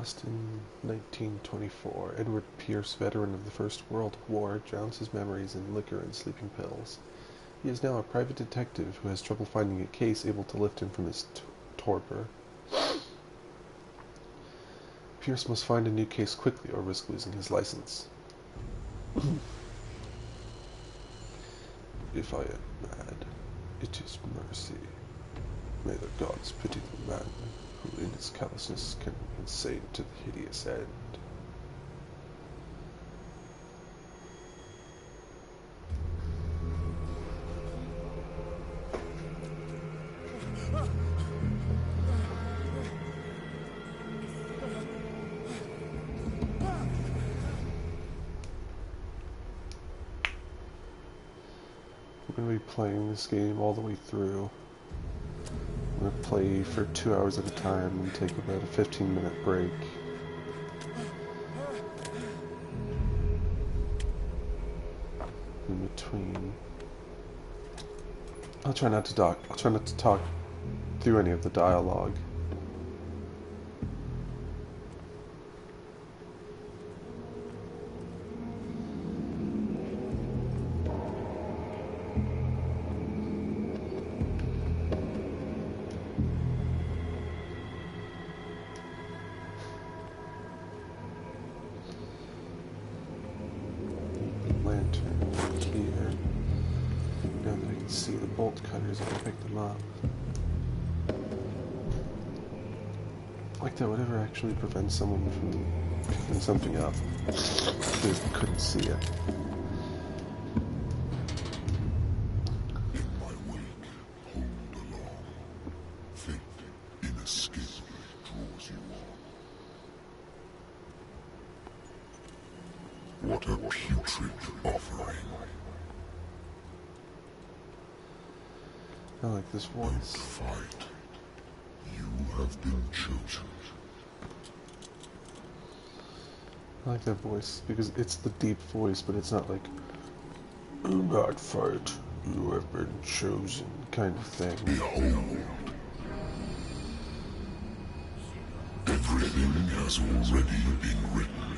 Boston, 1924. Edward Pierce, veteran of the First World War, drowns his memories in liquor and sleeping pills. He is now a private detective who has trouble finding a case able to lift him from his torpor. Pierce must find a new case quickly or risk losing his license. If I am mad, it is mercy. May the gods pity the man who in his callousness can be insane to the hideous end. I'm going to be playing this game all the way through. I'm going to play for 2 hours at a time and take about a 15-minute break. In between. I'll try not to talk through any of the dialogue. Lantern right here. Now that I can see the bolt cutters, I can pick them up. Like that, whatever actually prevents someone from picking something up. They couldn't see it. In my wake, hold along. Fate inescapably draws you on. What a putrid offering. I like this Don't voice. fight. You have been chosen. I like that voice because it's the deep voice, but it's not like, do not fight, you have been chosen kind of thing. Behold. Everything has already been written.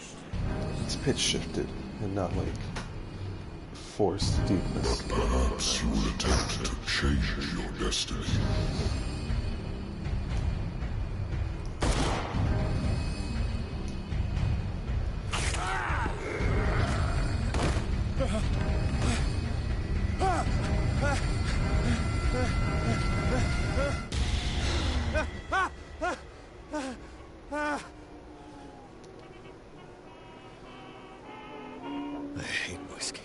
It's pitch shifted and not like forced deepness. But perhaps you will attempt to change your destiny. I hate whiskey.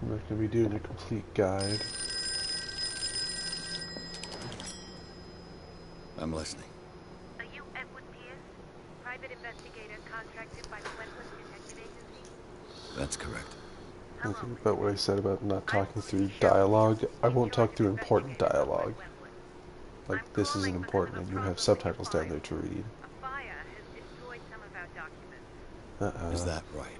We're going to be doing a complete guide. I'm listening. Are you Edward Pierce, private investigator contracted by the Wentworth Detective Agency? That's correct. Nothing about what I said about not talking through dialogue. I won't talk through important dialogue. Like, this isn't important, and you have subtitles down there to read. A fire has destroyed some of our documents. Is that right?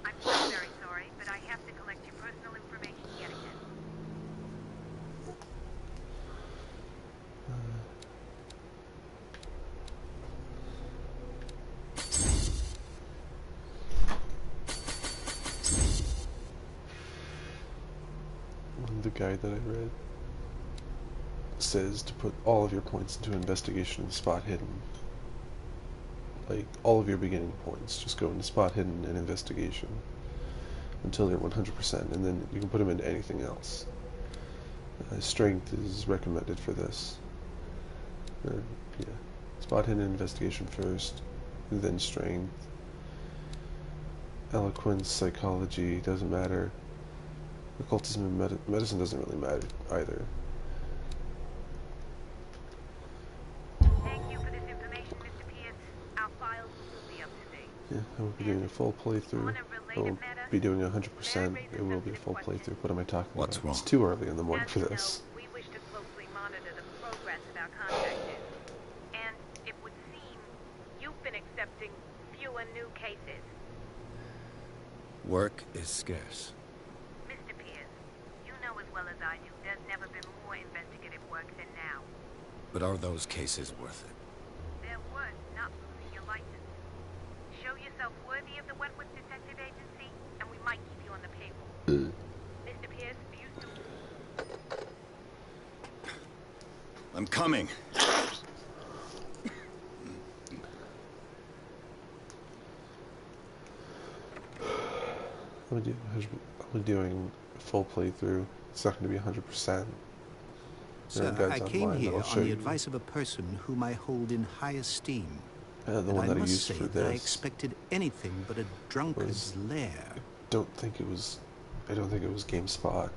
I'm so very sorry, but I have to collect your personal information yet again. The guide that I read says to put all of your points into investigation and spot hidden. Like, all of your beginning points. Just go into spot hidden and investigation until they're 100%, and then you can put them into anything else. Strength is recommended for this. Yeah. Spot hidden investigation first, then strength. Eloquence, psychology, doesn't matter. Occultism and medicine doesn't really matter either. Thank you for this information, Mr. Pierce. Our files will be up to date. Yeah, I will be doing a full playthrough. I will be doing 100%. It will be a full playthrough. What am I talking What's about? wrong? It's too early in the morning As for you this. know, we wish to closely monitor the progress of our contractors. And it would seem you've been accepting fewer new cases. Work is scarce. Mr. Pierce, you well as I do, there's never been more investigative work than now. But are those cases worth it? They're worth not losing your license. Show yourself worthy of the Wentworth Detective Agency, and we might keep you on the payroll. Mr. Pierce, you soon. I'm coming. I'm doing a full playthrough. It's not going to be 100%. Sir, I came here on the advice of a person whom I hold in high esteem. The one that I must used say for that I this. expected anything but a drunkard's lair. I don't think it was GameSpot.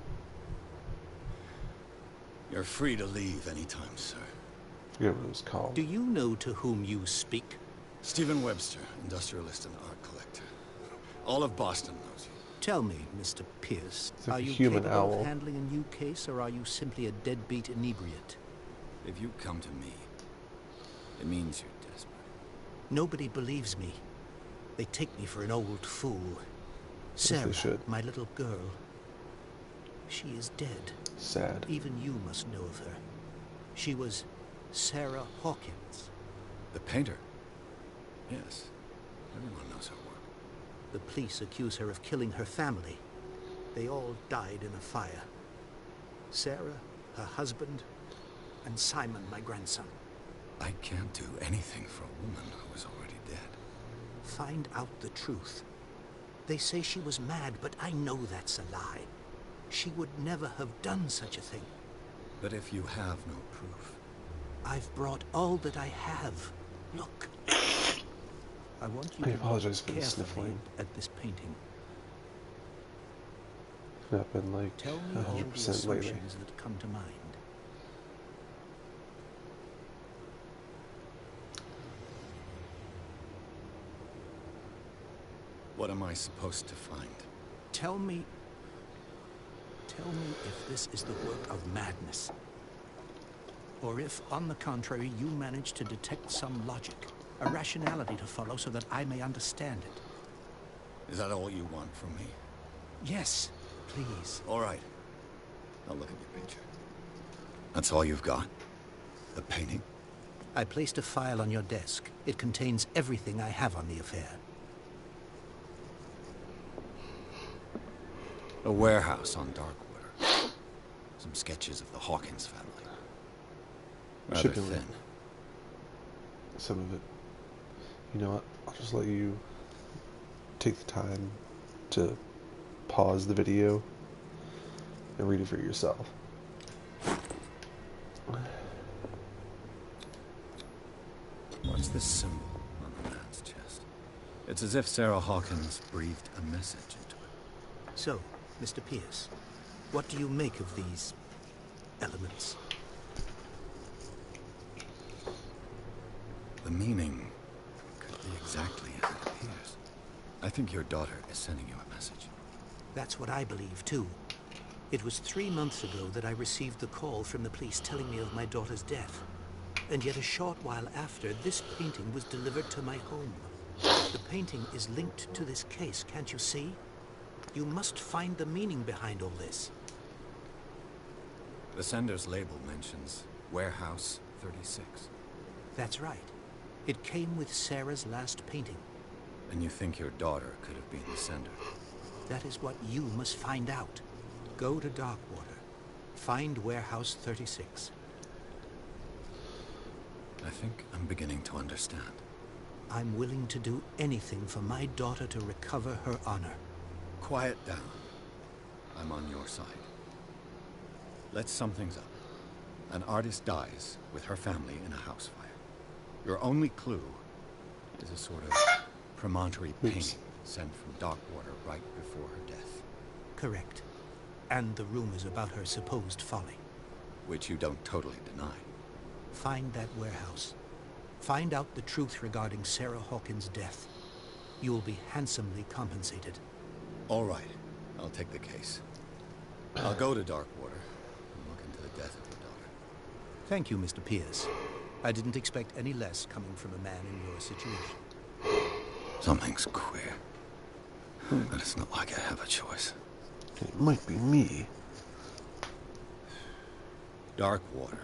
You're free to leave anytime, sir. I forget what it was called. Do you know to whom you speak? Stephen Webster, industrialist and art collector. All of Boston knows you. Tell me, Mr. Pierce, It's like are a you human capable owl. of handling a new case, or are you simply a deadbeat inebriate? If you come to me, it means you're desperate. Nobody believes me. They take me for an old fool. Yes, they Sarah, should. my little girl. She is dead. Sad. Even you must know of her. She was Sarah Hawkins. The painter? Yes. Everyone knows her work. The police accuse her of killing her family. They all died in a fire. Sarah, her husband, and Simon, my grandson. I can't do anything for a woman who is already dead. Find out the truth. They say she was mad, but I know that's a lie. She would never have done such a thing. But if you have no proof... I've brought all that I have. Look. I want you I to apologize look for the carefully sniffling. at this painting. It's not been like Tell me all the 100% lately. assumptions that come to mind. What am I supposed to find? Tell me if this is the work of madness. Or if, on the contrary, you manage to detect some logic, a rationality to follow so that I may understand it. Is that all you want from me? Yes, please. All right. I'll look at your picture. That's all you've got? The painting? I placed a file on your desk. It contains everything I have on the affair. A warehouse on Darkwater. Some sketches of the Hawkins family. Rather Shipping thin. some of it. You know what? I'll just let you take the time to pause the video and read it for yourself. What's this symbol on the man's chest? It's as if Sarah Hawkins breathed a message into it. So, Mr. Pierce, what do you make of these elements? The meaning could be exactly as it appears. I think your daughter is sending you a message. That's what I believe, too. It was 3 months ago that I received the call from the police telling me of my daughter's death. And yet a short while after, this painting was delivered to my home. The painting is linked to this case, can't you see? You must find the meaning behind all this. The sender's label mentions Warehouse 36. That's right. It came with Sarah's last painting. And you think your daughter could have been the sender? That is what you must find out. Go to Darkwater. Find Warehouse 36. I think I'm beginning to understand. I'm willing to do anything for my daughter to recover her honor. Quiet down. I'm on your side. Let's sum things up. An artist dies with her family in a house fire. Your only clue is a sort of promontory painting sent from Darkwater right before her death. Correct. And the rumors about her supposed folly. Which you don't totally deny. Find that warehouse. Find out the truth regarding Sarah Hawkins' death. You will be handsomely compensated. All right. I'll take the case. I'll go to Darkwater and look into the death of your daughter. Thank you, Mr. Pierce. I didn't expect any less coming from a man in your situation. Something's queer. But it's not like I have a choice. It might be me. Dark water.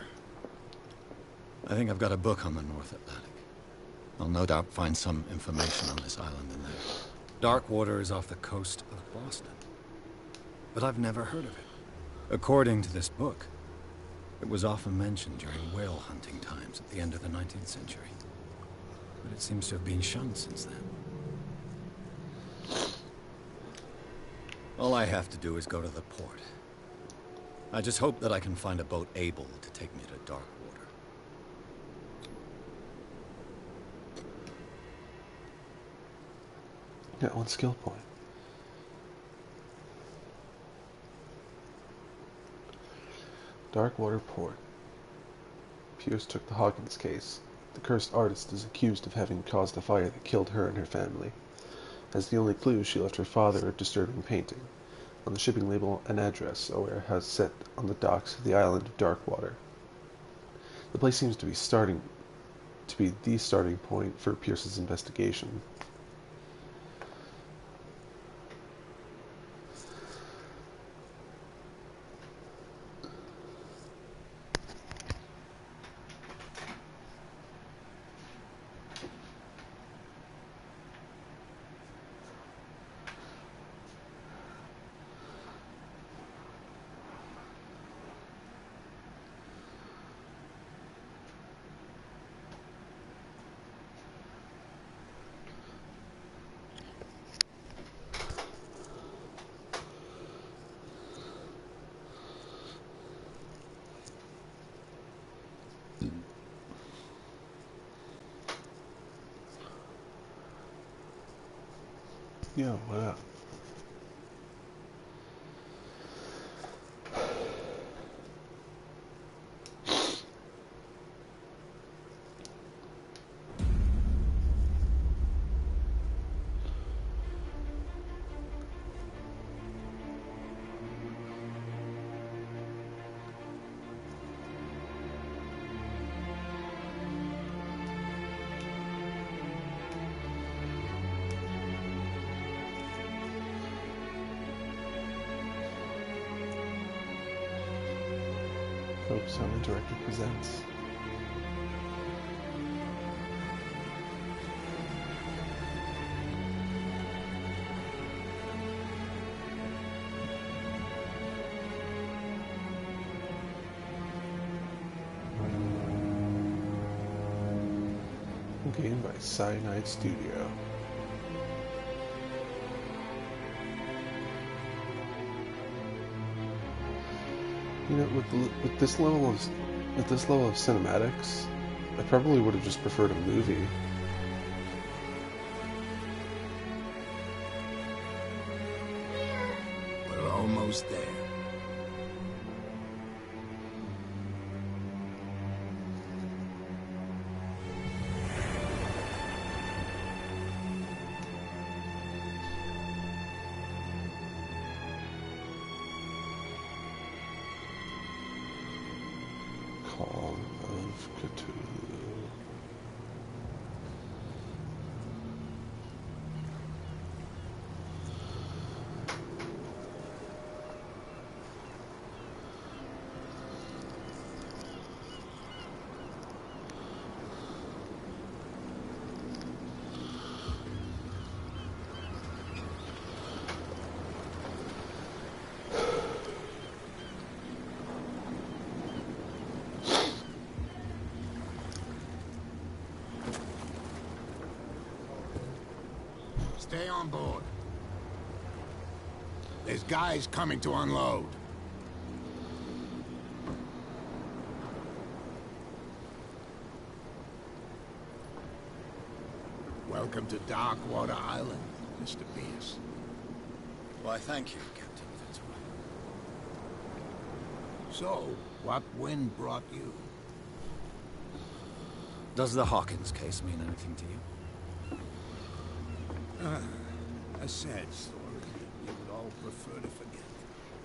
I think I've got a book on the North Atlantic. I'll no doubt find some information on this island in there. Dark water is off the coast of Boston. But I've never heard of it. According to this book, it was often mentioned during whale hunting times at the end of the 19th century. But it seems to have been shunned since then. All I have to do is go to the port. I just hope that I can find a boat able to take me to dark water. Got one skill point. Darkwater Port. Pierce took the Hawkins case. The cursed artist is accused of having caused a fire that killed her and her family. As the only clue, she left her father a disturbing painting. On the shipping label, an address a warehouse set on the docks of the island of Darkwater. The place seems to be the starting point for Pierce's investigation. Yo, what up? Hope Sony directly presents. A game by Cyanide Studio. You know, with this level of cinematics, I probably would have just preferred a movie. We're almost there. Call of Cthulhu. Stay on board. There's guys coming to unload. Welcome to Darkwater Island, Mr. Pierce. Why, thank you, Captain Fitzroy. So, what wind brought you? Does the Hawkins case mean anything to you? A sad story that we would all prefer to forget.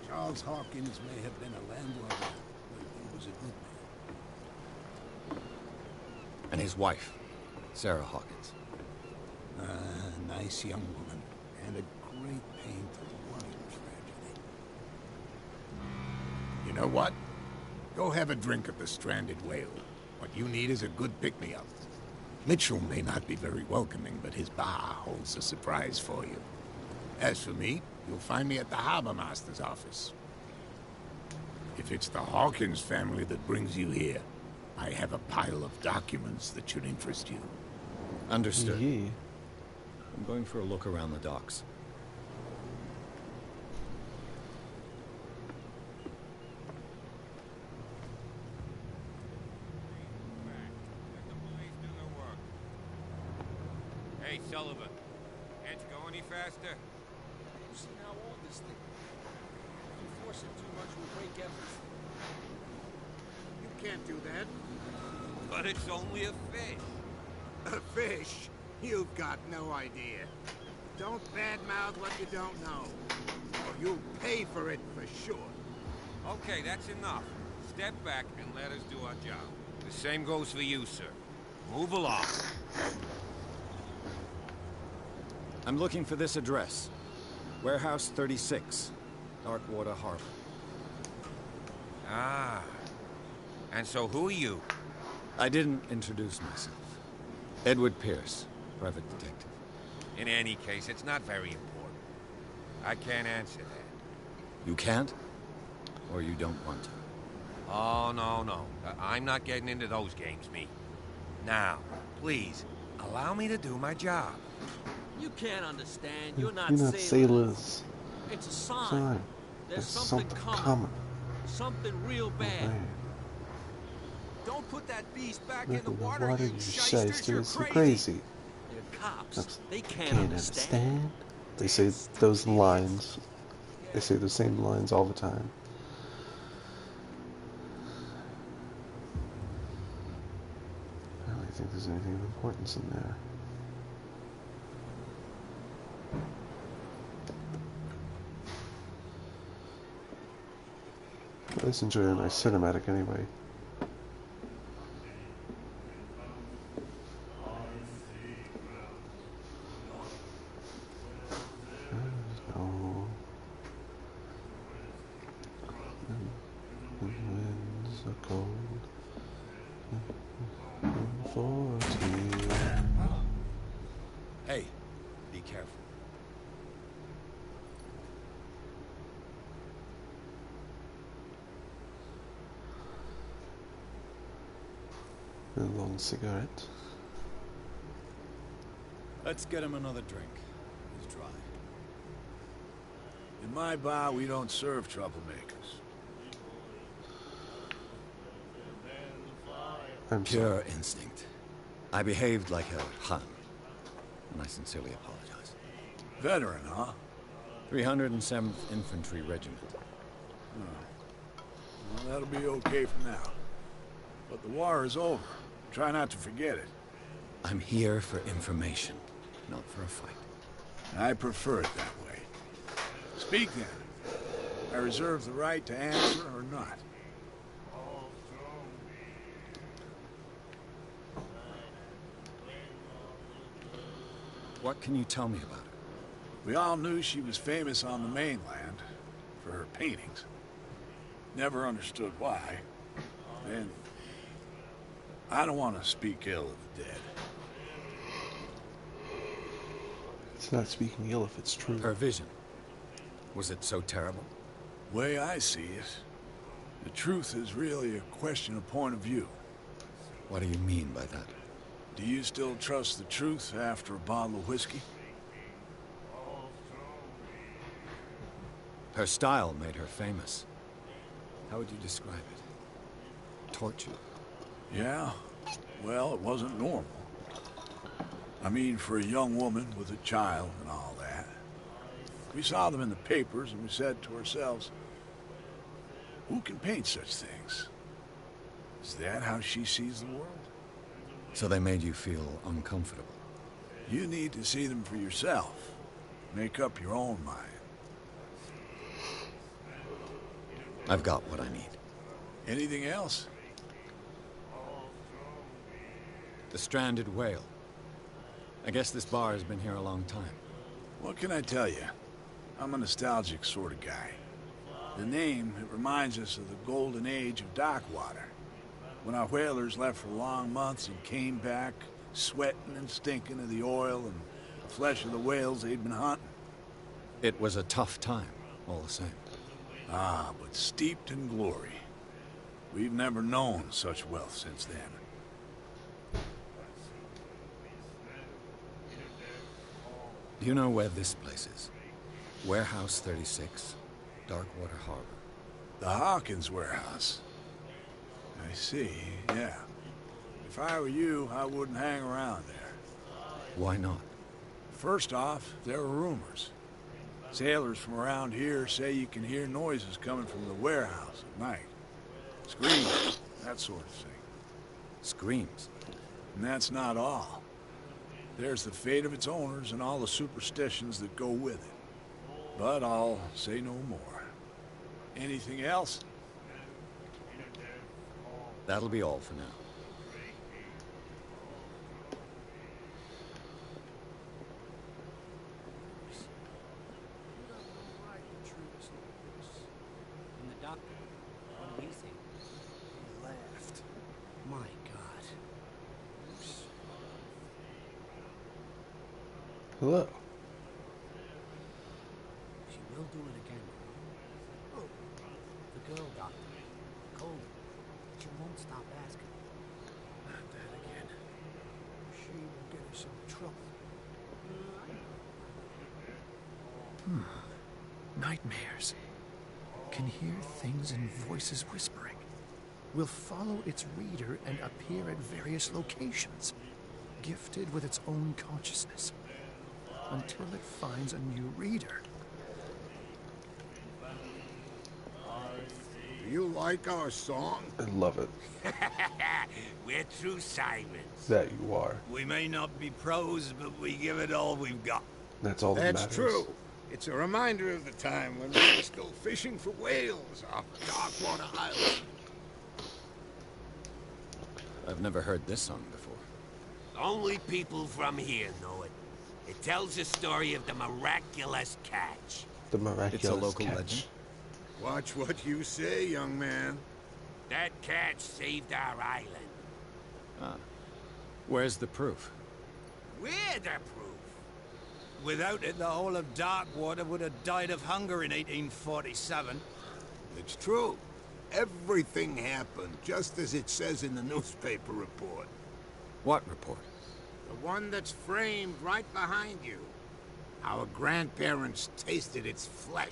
Charles Hawkins may have been a landlubber, but he was a good man. And his wife, Sarah Hawkins. A nice young woman, and a great pain to one tragedy. You know what? Go have a drink at the Stranded Whale. What you need is a good pick-me-up. Mitchell may not be very welcoming, but his bar holds a surprise for you. As for me, you'll find me at the Harbor Master's office. If it's the Hawkins family that brings you here, I have a pile of documents that should interest you. Understood. Yeah. I'm going for a look around the docks. Hey, Sullivan. Can't you go any faster? You see how old this thing is? If you force it too much, we'll break everything. You can't do that. But it's only a fish. A fish? You've got no idea. Don't badmouth what you don't know, or you'll pay for it for sure. Okay, that's enough. Step back and let us do our job. The same goes for you, sir. Move along. I'm looking for this address. Warehouse 36, Darkwater Harbor. Ah. And so who are you? I didn't introduce myself. Edward Pierce, private detective. In any case, it's not very important. I can't answer that. You can't? Or you don't want to? Oh, no. I'm not getting into those games, me. Now, please, allow me to do my job. You can't understand. You're not sailors. It's a sign. Sign. There's something coming. Something real bad. Okay. Don't put that beast back Look in the at water, you you shysters. You're You're crazy. They're cops. They can't understand. They say those lines. They say the same lines all the time. I don't really think there's anything of importance in there. Let's enjoy a nice cinematic anyway. Winds are cold. 40. Hey, be careful. A long cigarette. Let's get him another drink. He's dry. In my bar, we don't serve troublemakers. I'm Pure sorry. instinct. I behaved like a Hun, and I sincerely apologize. Veteran, huh? 307th Infantry Regiment. Well, that'll be okay for now. But the war is over. Try not to forget it. I'm here for information, not for a fight. I prefer it that way. Speak then. I reserve the right to answer or not. What can you tell me about her? We all knew she was famous on the mainland for her paintings. Never understood why. And I don't want to speak ill of the dead. It's not speaking ill if it's true. Her vision. Was it so terrible? Way I see it, the truth is really a question of point of view. What do you mean by that? Do you still trust the truth after a bottle of whiskey? Her style made her famous. How would you describe it? Torture? Yeah, well, it wasn't normal. I mean, for a young woman with a child and all that. We saw them in the papers and we said to ourselves, who can paint such things? Is that how she sees the world? So they made you feel uncomfortable? You need to see them for yourself. Make up your own mind. I've got what I need. Anything else? The Stranded Whale. I guess this bar has been here a long time. What can I tell you? I'm a nostalgic sort of guy. The name, it reminds us of the golden age of Darkwater, when our whalers left for long months and came back sweating and stinking of the oil and the flesh of the whales they'd been hunting. It was a tough time, all the same. Ah, but steeped in glory. We've never known such wealth since then. Do you know where this place is? Warehouse 36, Darkwater Harbor. The Hawkins warehouse. I see, yeah. If I were you, I wouldn't hang around there. Why not? First off, there are rumors. Sailors from around here say you can hear noises coming from the warehouse at night. Screams, that sort of thing. Screams? And that's not all. There's the fate of its owners and all the superstitions that go with it. But I'll say no more. Anything else? That'll be all for now. And the doctor, what do you think? He laughed. My God. Hello. She will do it again. Oh, the girl doctor. Cold. She won't stop asking. Not that again. She will get us in trouble. Nightmares. Can hear things and voices whispering. Will follow its reader and appear at various locations, gifted with its own consciousness, until it finds a new reader. Do you like our song? I love it. We're true sirens. That you are. We may not be pros, but we give it all we've got. That's all that matters. That's true. It's a reminder of the time when we used to go fishing for whales off Darkwater Island. I've never heard this song before. Only people from here know it. It tells the story of the miraculous catch. The miraculous It's a local catch. legend? Watch what you say, young man. That catch saved our island. Ah. Where's the proof? We're the proof. Without it, the whole of Darkwater would have died of hunger in 1847. It's true. Everything happened just as it says in the newspaper report. What report? The one that's framed right behind you. Our grandparents tasted its flesh.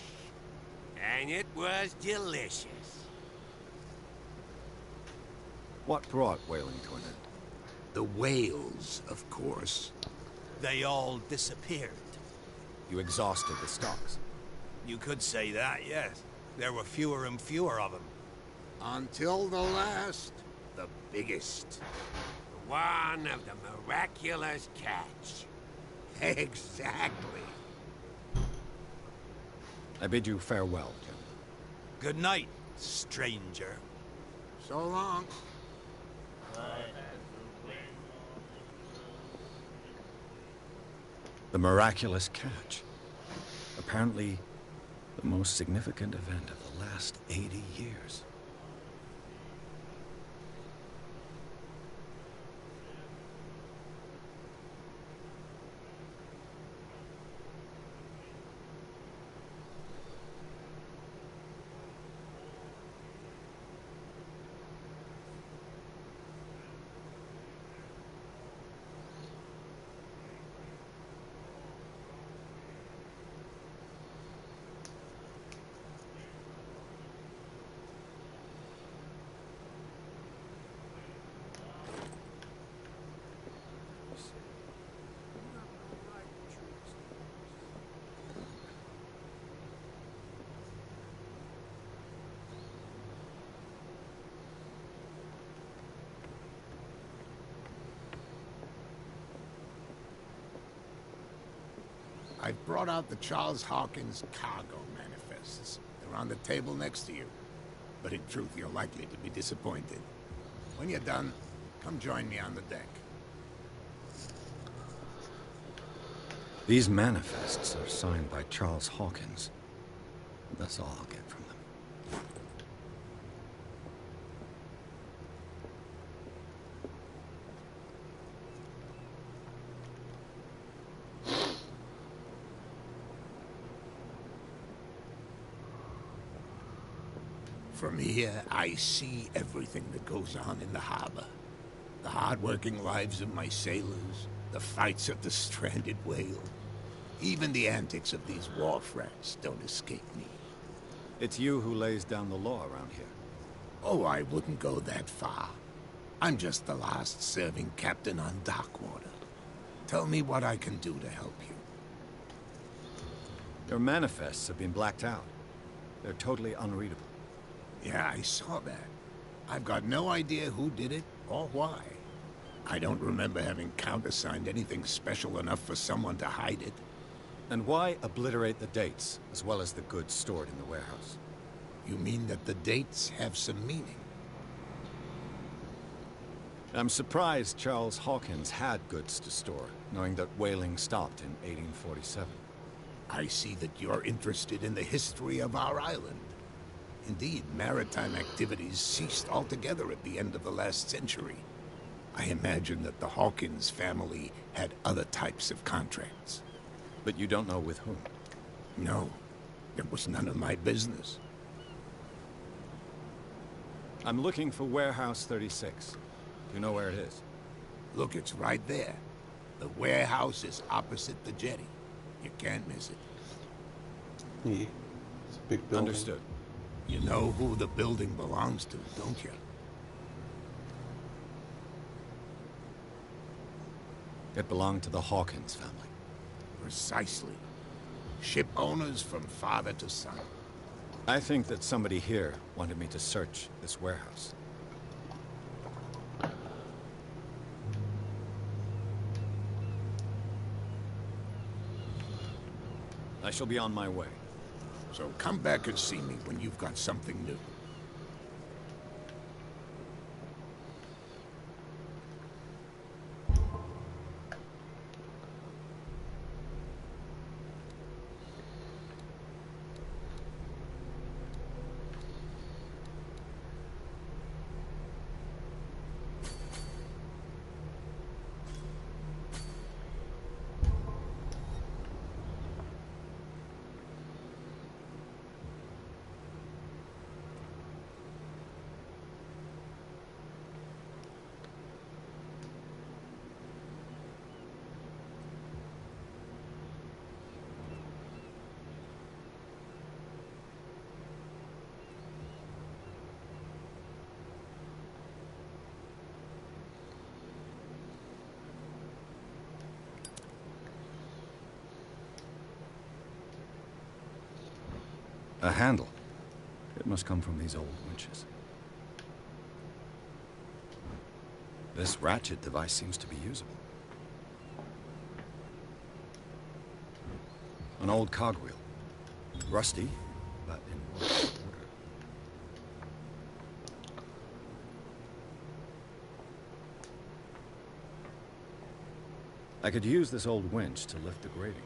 And it was delicious. What brought whaling to an end? The whales, of course. They all disappeared. You exhausted the stocks. You could say that, yes. There were fewer and fewer of them. Until the last, the biggest. One of the miraculous catch. Exactly. I bid you farewell, Jim. Good night, stranger. So long. The miraculous catch. Apparently, the most significant event of the last 80 years. I've brought out the Charles Hawkins cargo manifests. They're on the table next to you. But in truth, you're likely to be disappointed. When you're done, come join me on the deck. These manifests are signed by Charles Hawkins. That's all I'll get from them. From here, I see everything that goes on in the harbor. The hard-working lives of my sailors, the fights of the stranded whale. Even the antics of these wharf rats don't escape me. It's you who lays down the law around here. Oh, I wouldn't go that far. I'm just the last serving captain on Darkwater. Tell me what I can do to help you. Your manifests have been blacked out. They're totally unreadable. Yeah, I saw that. I've got no idea who did it or why. I don't remember having countersigned anything special enough for someone to hide it. And why obliterate the dates, as well as the goods stored in the warehouse? You mean that the dates have some meaning? I'm surprised Charles Hawkins had goods to store, knowing that whaling stopped in 1847. I see that you're interested in the history of our island. Indeed, maritime activities ceased altogether at the end of the last century. I imagine that the Hawkins family had other types of contracts. But you don't know with whom? No, it was none of my business. I'm looking for Warehouse 36. Do you know where it is? Look, it's right there. The warehouse is opposite the jetty. You can't miss it. Yeah, it's a big building. Understood. You know who the building belongs to, don't you? It belonged to the Hawkins family. Precisely. Ship owners from father to son. I think that somebody here wanted me to search this warehouse. I shall be on my way. So come back and see me when you've got something new. A handle. It must come from these old winches. This ratchet device seems to be usable. An old cogwheel. Rusty, but in working order. I could use this old winch to lift the grating.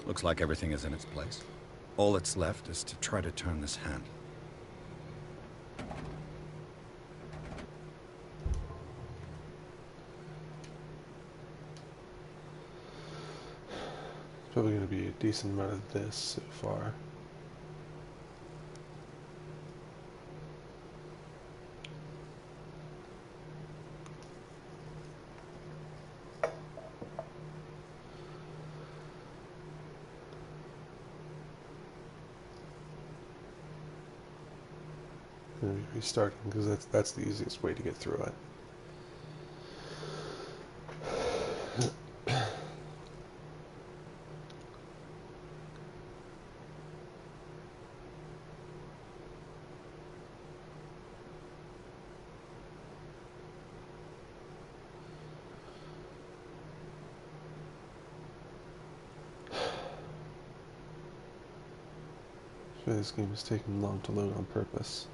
Looks like everything is in its place. All that's left is to try to turn this handle. Probably going to be a decent amount of this so far. Going to be restarting because that's the easiest way to get through it. This game is taking long to load on purpose.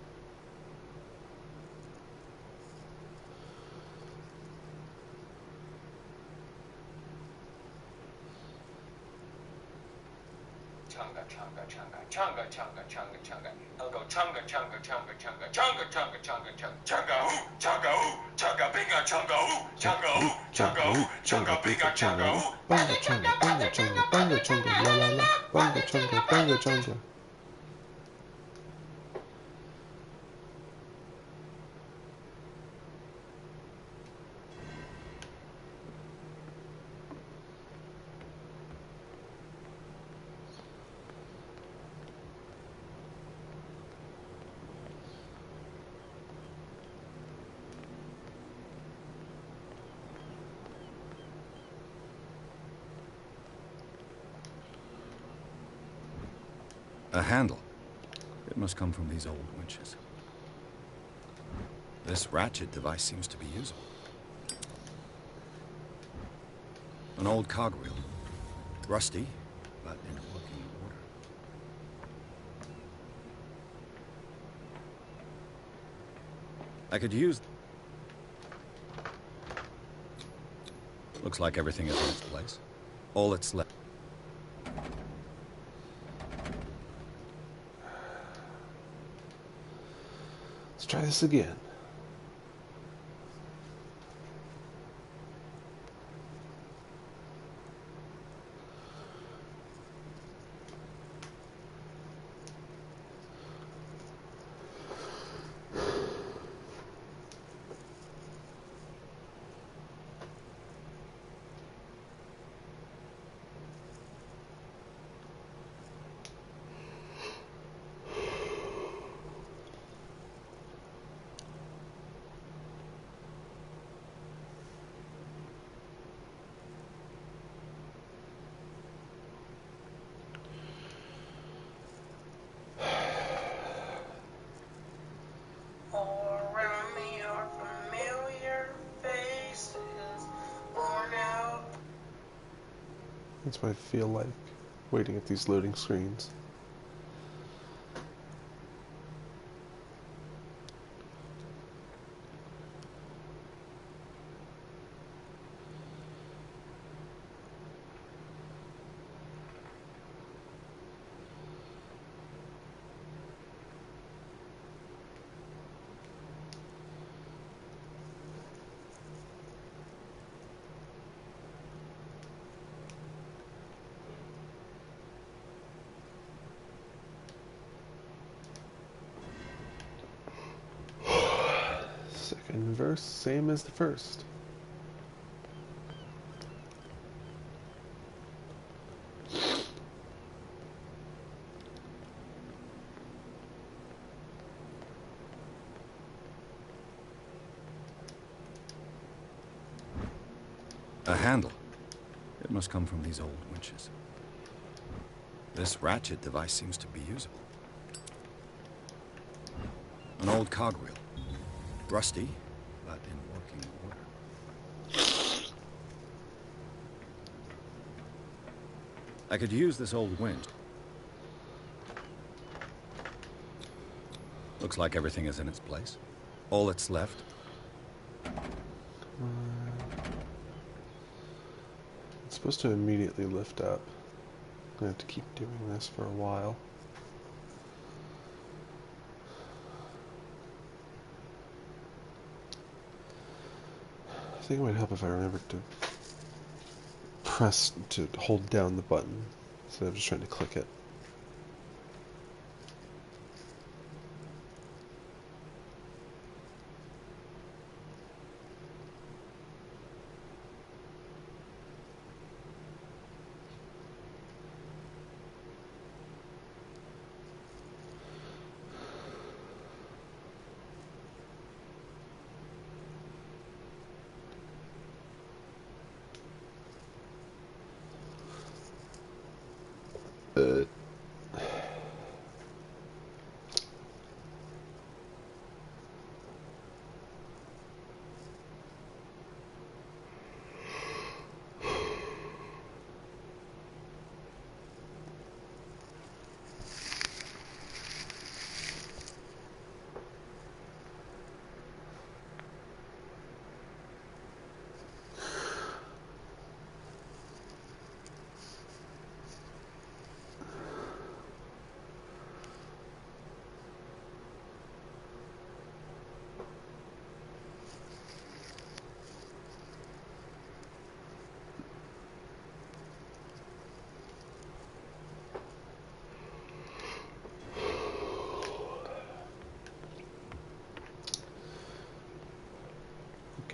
I'll go chunga chunga chunga chunga chunga chunga chunga chunga chunga ooh chunga ooh chunga binga chunga ooh chunga ooh chunga ooh chunga binga chunga ooh Bunga chunga, bunga chunga, bunga chunga, la la la. Bunga chunga, bunga chunga. A handle. It must come from these old winches. This ratchet device seems to be usable. An old cogwheel. Rusty, but in working order. I could use... Looks like everything is in its place. All that's left. Let's try this again. That's what I feel like, waiting at these loading screens. Second verse, same as the first. A handle. It must come from these old winches. This ratchet device seems to be usable. An old cogwheel. Rusty, but in working order. I could use this old winch. Looks like everything is in its place. All that's left. It's supposed to immediately lift up. I'm gonna have to keep doing this for a while. I think it might help if I remembered to press, to hold down the button instead of just trying to click it.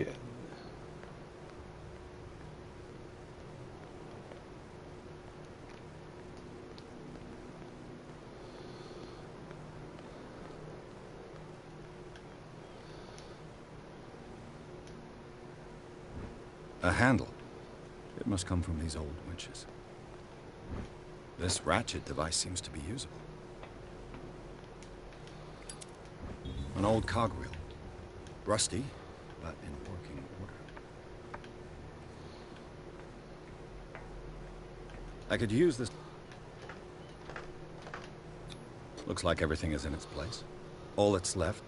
again. A handle. It must come from these old winches. This ratchet device seems to be usable. An old cogwheel. Rusty, but in working order. I could use this. Looks like everything is in its place. All that's left.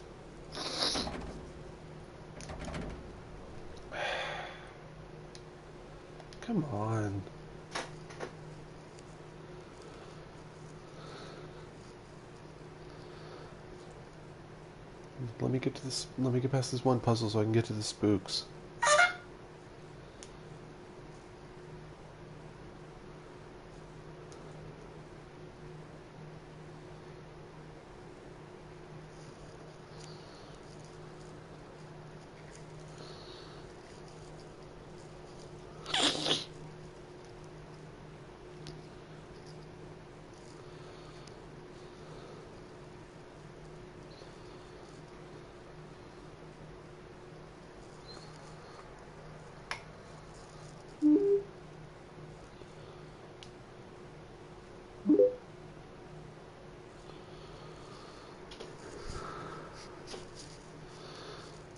Come on. Let me get to this. Let me get past this one puzzle so I can get to the spooks.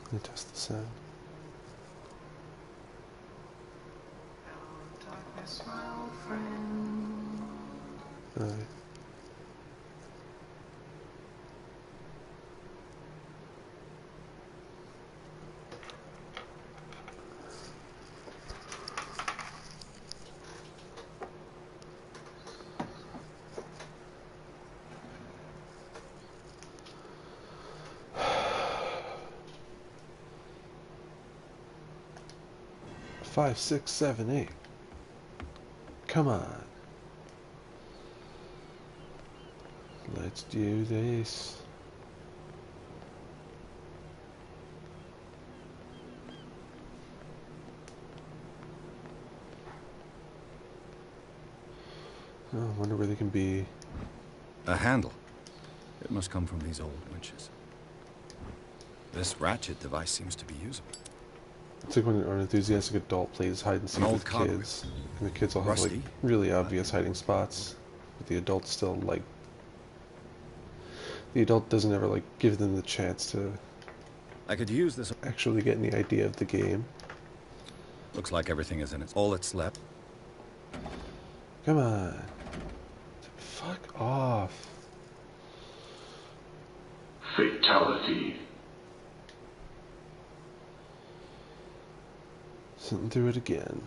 Let me test the sound. Alright. Five, six, seven, eight. Come on. Let's do this. Oh, I wonder where they can be. A handle. It must come from these old winches. This ratchet device seems to be usable. It's like when an enthusiastic adult plays hide and seek An old with cogwheel. kids, and the kids will have Rusty, like really obvious hiding spots, but the adult still like. The adult doesn't ever like give them the chance to I could use this. actually get any idea of the game. Looks like everything is in its. All that's left. Come on. Fuck off. Fatality. Sitting through it again.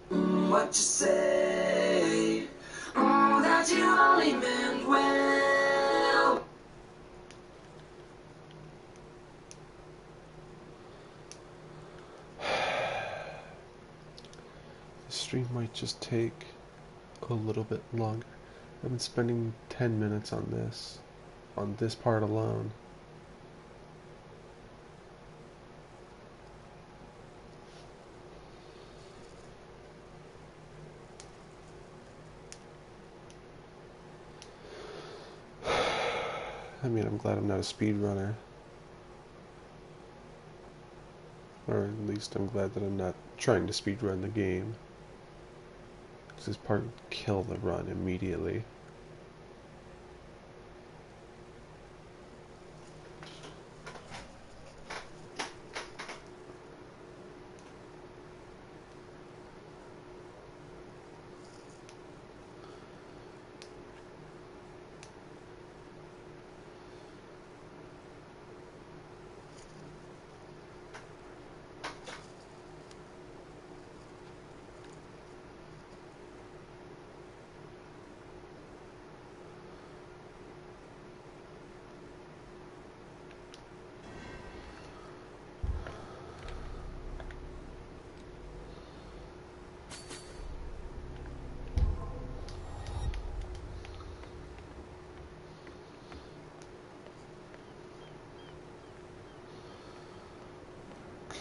What you say? That you only meant well. The stream might just take a little bit longer. I've been spending 10 minutes on this part alone. I mean, I'm glad I'm not a speedrunner. Or at least I'm glad that I'm not trying to speedrun the game. Because this part would kill the run immediately.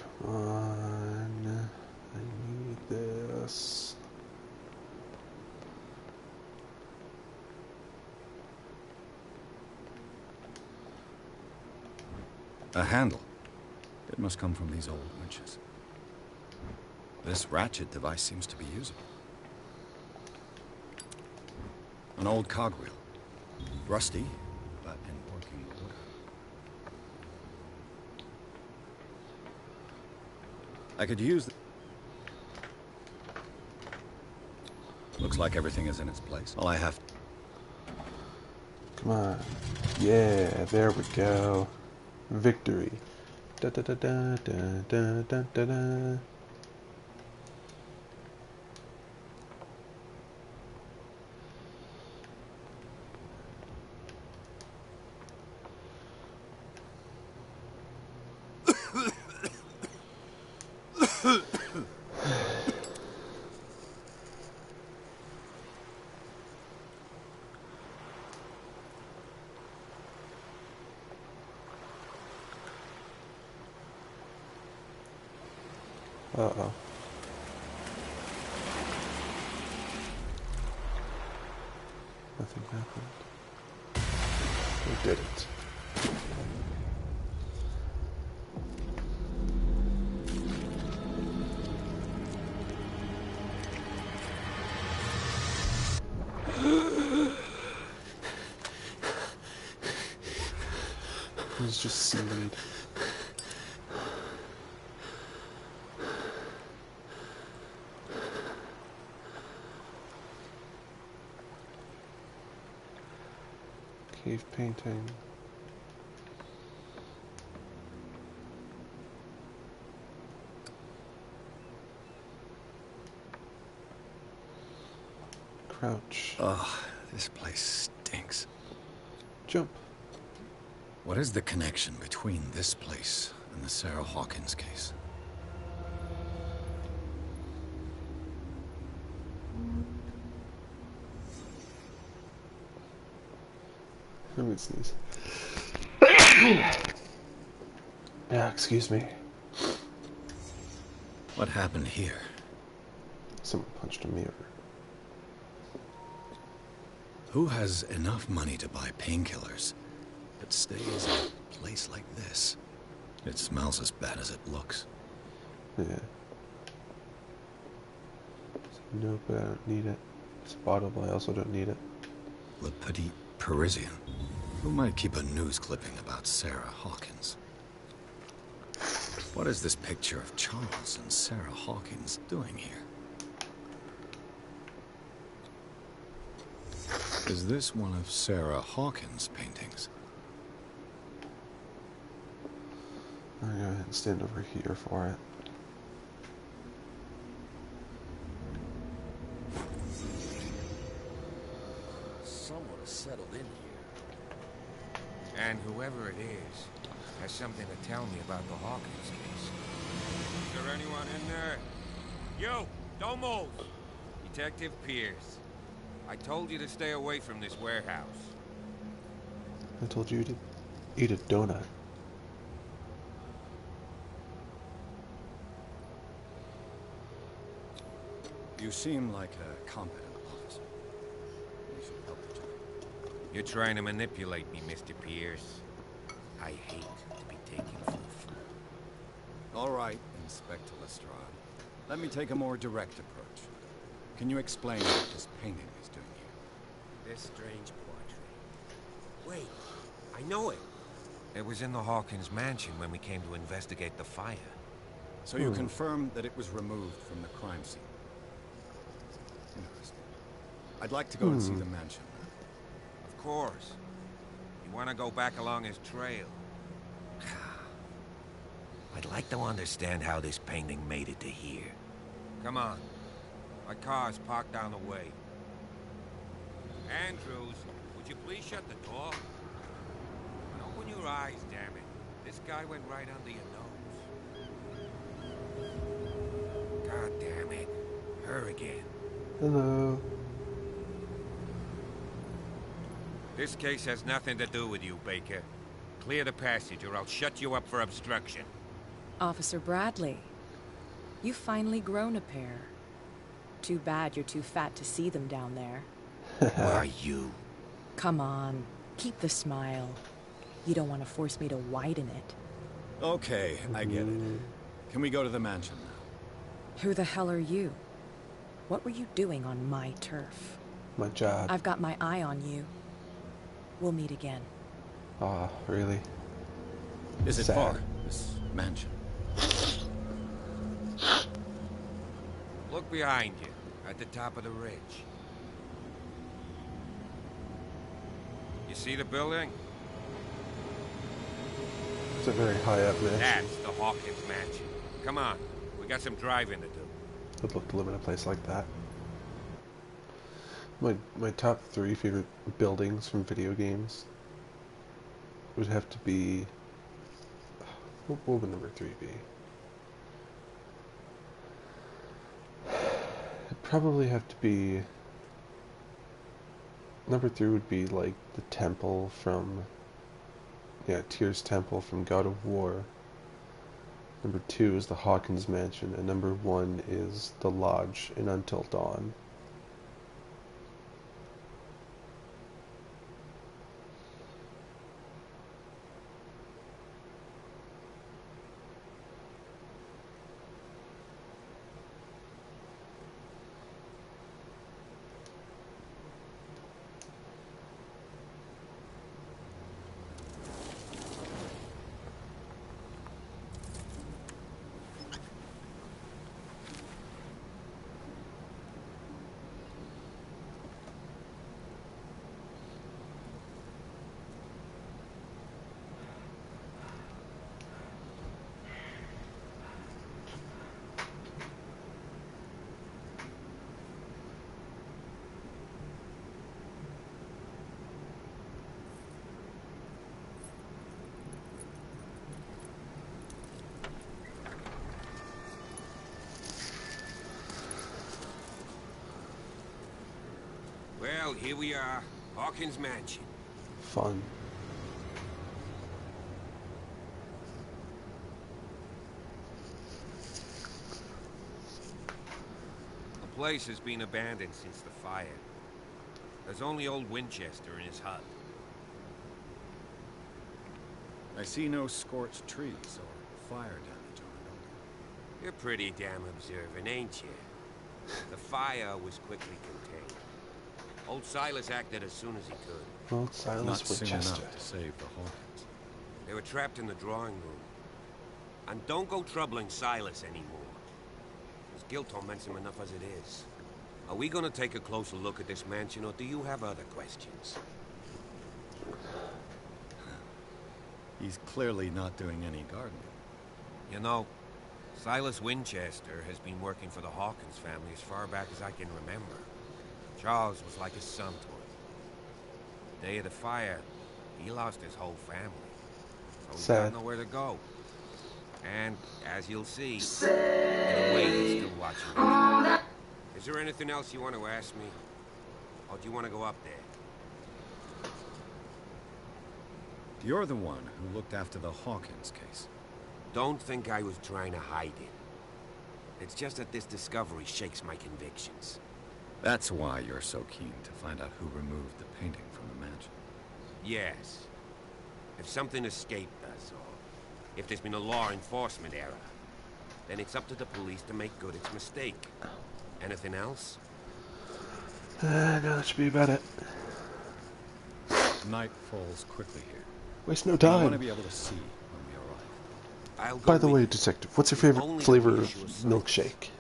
Come on. I need this. A handle. It must come from these old winches. This ratchet device seems to be usable. An old cogwheel. Rusty, but in working order. I could use the... Looks like everything is in its place. All I have... Come on. Yeah, there we go. Victory. Da da da da da da da da da. Uh-oh. Nothing happened. We did it. It's just seaweed. Cave painting. Crouch. Ugh, this place stinks. Jump. What is the connection between this place and the Sarah Hawkins case? I'm gonna sneeze. Yeah, excuse me. What happened here? Someone punched a mirror. Who has enough money to buy painkillers, but stays in a place like this? It smells as bad as it looks. Yeah. No, but I don't need it. It's a bottle, but I also don't need it. Le Petit Parisien. Who might keep a news clipping about Sarah Hawkins? What is this picture of Charles and Sarah Hawkins doing here? Is this one of Sarah Hawkins' paintings? I'm gonna go ahead and stand over here for it. Someone has settled in here. And whoever it is has something to tell me about the Hawkins case. Is there anyone in there? You! Don't move! Detective Pierce. I told you to stay away from this warehouse. I told you to eat a donut. You seem like a competent officer. You should help the job. You're trying to manipulate me, Mr. Pierce. I hate to be taken for a fool. All right, Inspector Lestrade. Let me take a more direct approach. Can you explain what this painting is doing here? This strange portrait. Wait, I know it. It was in the Hawkins mansion when we came to investigate the fire. So you confirm that it was removed from the crime scene? Interesting. I'd like to go and see the mansion. Of course. You want to go back along his trail? I'd like to understand how this painting made it to here. Come on. My car's parked down the way. Andrews, would you please shut the door? And open your eyes, damn it. This guy went right under your nose. God damn it. Her again. Hello. This case has nothing to do with you, Baker. Clear the passage or I'll shut you up for obstruction. Officer Bradley, you've finally grown a pair. Too bad you're too fat to see them down there. Who are you? Come on, keep the smile. You don't want to force me to widen it. Okay, I get it. Can we go to the mansion now? Who the hell are you? What were you doing on my turf? My job. I've got my eye on you. We'll meet again. Ah, really? Is it Sad. far, this mansion? Look behind you, at the top of the ridge. You see the building? It's a very high up mansion. That's the Hawkins mansion. Come on, we got some driving to do. I'd love to live in a place like that. My top 3 favorite buildings from video games would have to be... What would number 3 be? It'd probably have to be... Number 3 would be like the temple from... Yeah, Tyr's temple from God of War. Number 2 is the Hawkins mansion, and number 1 is the lodge in Until Dawn. Well, here we are. Hawkins mansion. Fun. The place has been abandoned since the fire. There's only old Winchester in his hut. I see no scorched trees or fire damage on the building. You're pretty damn observant, ain't you? The fire was quickly contained. Old Silas acted as soon as he could. Old Silas Not soon Winchester. enough to save the Hawkins. They were trapped in the drawing room. And don't go troubling Silas anymore. His guilt torments him enough as it is. Are we gonna take a closer look at this mansion, or do you have other questions? He's clearly not doing any gardening. You know, Silas Winchester has been working for the Hawkins family as far back as I can remember. Charles was like his son to him. The day of the fire, he lost his whole family. So he's got nowhere to go. And, as you'll see, in a way he's still watching. Is there anything else you want to ask me? Or do you want to go up there? You're the one who looked after the Hawkins case. Don't think I was trying to hide it. It's just that this discovery shakes my convictions. That's why you're so keen to find out who removed the painting from the mansion. Yes. If something escaped us, or if there's been a law enforcement error, then it's up to the police to make good its mistake. Anything else? No, that should be about it. Night falls quickly here. Waste no I time. want to be able to see when we arrive. By the way, Detective, what's your favorite flavor of milkshake?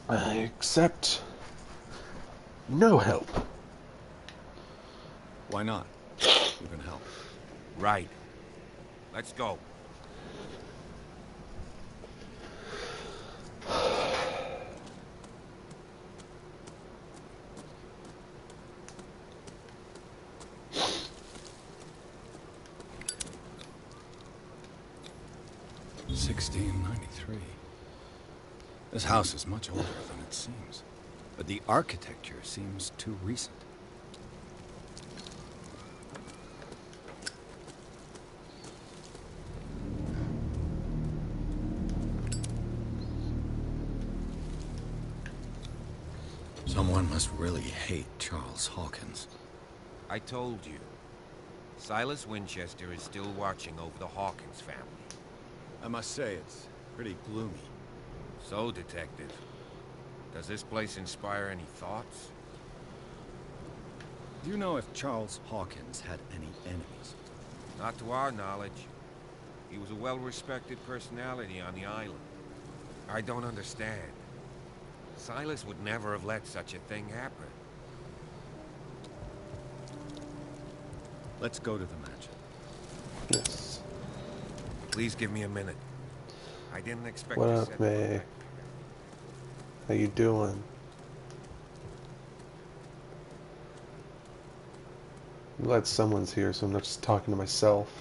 I accept no help. Why not? You can help. Right. Let's go. $1693. This house is much older than it seems, but the architecture seems too recent. Someone must really hate Charles Hawkins. I told you. Silas Winchester is still watching over the Hawkins family. I must say, it's pretty gloomy. So, Detective, does this place inspire any thoughts? Do you know if Charles Hawkins had any enemies? Not to our knowledge. He was a well-respected personality on the island. I don't understand. Silas would never have let such a thing happen. Let's go to the mansion. Yes. Please give me a minute. I didn't expect What to up, set May? How you doing? I'm glad someone's here, so I'm not just talking to myself.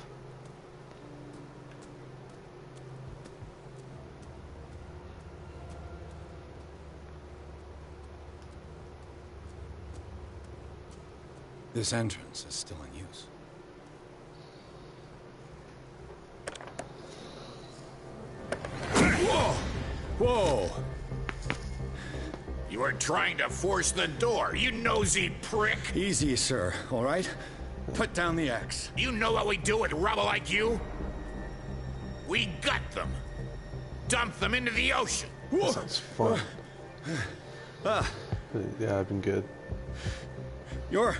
This entrance is still in use. Whoa! Whoa! You were trying to force the door, you nosy prick! Easy, sir, all right? Put down the axe. You know what we do with rubble like you? We gut them. Dump them into the ocean. That sounds fun. Yeah, I've been good. You're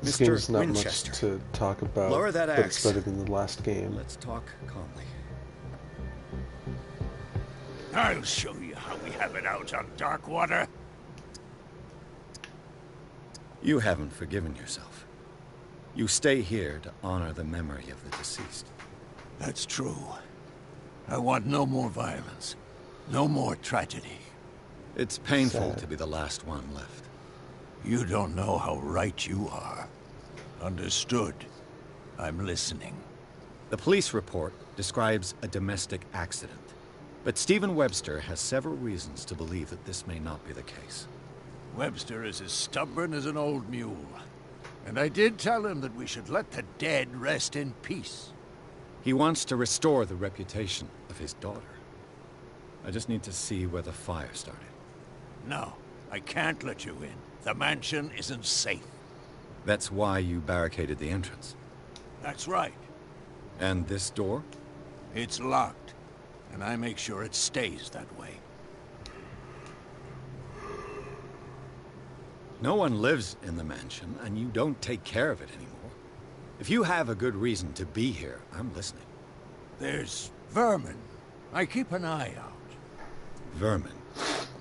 This Mr. game's not Winchester. much to talk about, Lower that but it's axe. better than the last game. Let's talk calmly. I'll show you how we have it out on Darkwater. You haven't forgiven yourself. You stay here to honor the memory of the deceased. That's true. I want no more violence. No more tragedy. It's painful Sad. to be the last one left. You don't know how right you are. Understood. I'm listening. The police report describes a domestic accident, but Stephen Webster has several reasons to believe that this may not be the case. Webster is as stubborn as an old mule. And I did tell him that we should let the dead rest in peace. He wants to restore the reputation of his daughter. I just need to see where the fire started. No, I can't let you in. The mansion isn't safe. That's why you barricaded the entrance. That's right. And this door? It's locked, and I make sure it stays that way. No one lives in the mansion, and you don't take care of it anymore. If you have a good reason to be here, I'm listening. There's vermin. I keep an eye out. Vermin?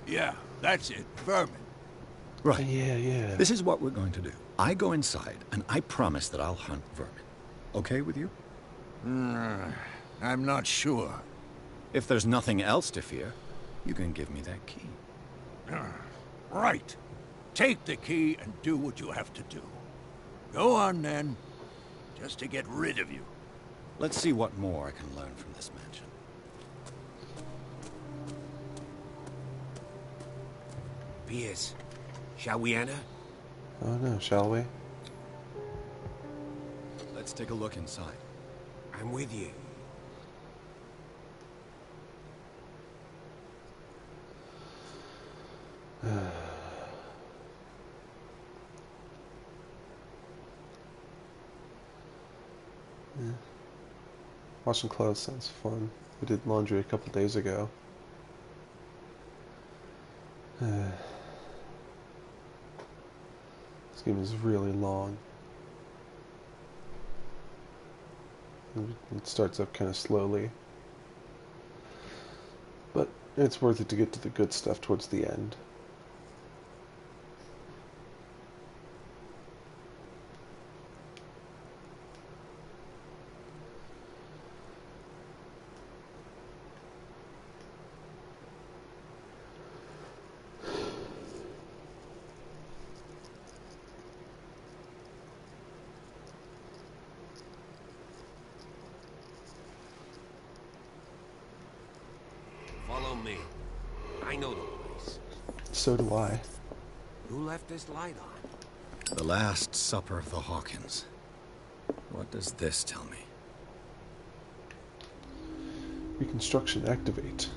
Yeah, that's it, vermin. Right. Yeah. This is what we're going to do. I go inside, and I promise that I'll hunt vermin. Okay with you? I'm not sure. If there's nothing else to fear, you can give me that key. Right. Take the key and do what you have to do. Go on, then. Just to get rid of you. Let's see what more I can learn from this mansion. Pierce, shall we enter? Oh no, shall we? Let's take a look inside. I'm with you. Yeah. Washing clothes sounds fun. We did laundry a couple days ago. This game is really long. It starts up kind of slowly. But it's worth it to get to the good stuff towards the end. Follow me. I know the place. So do I. Who left this light on? The Last Supper of the Hawkins. What does this tell me? Reconstruction activate.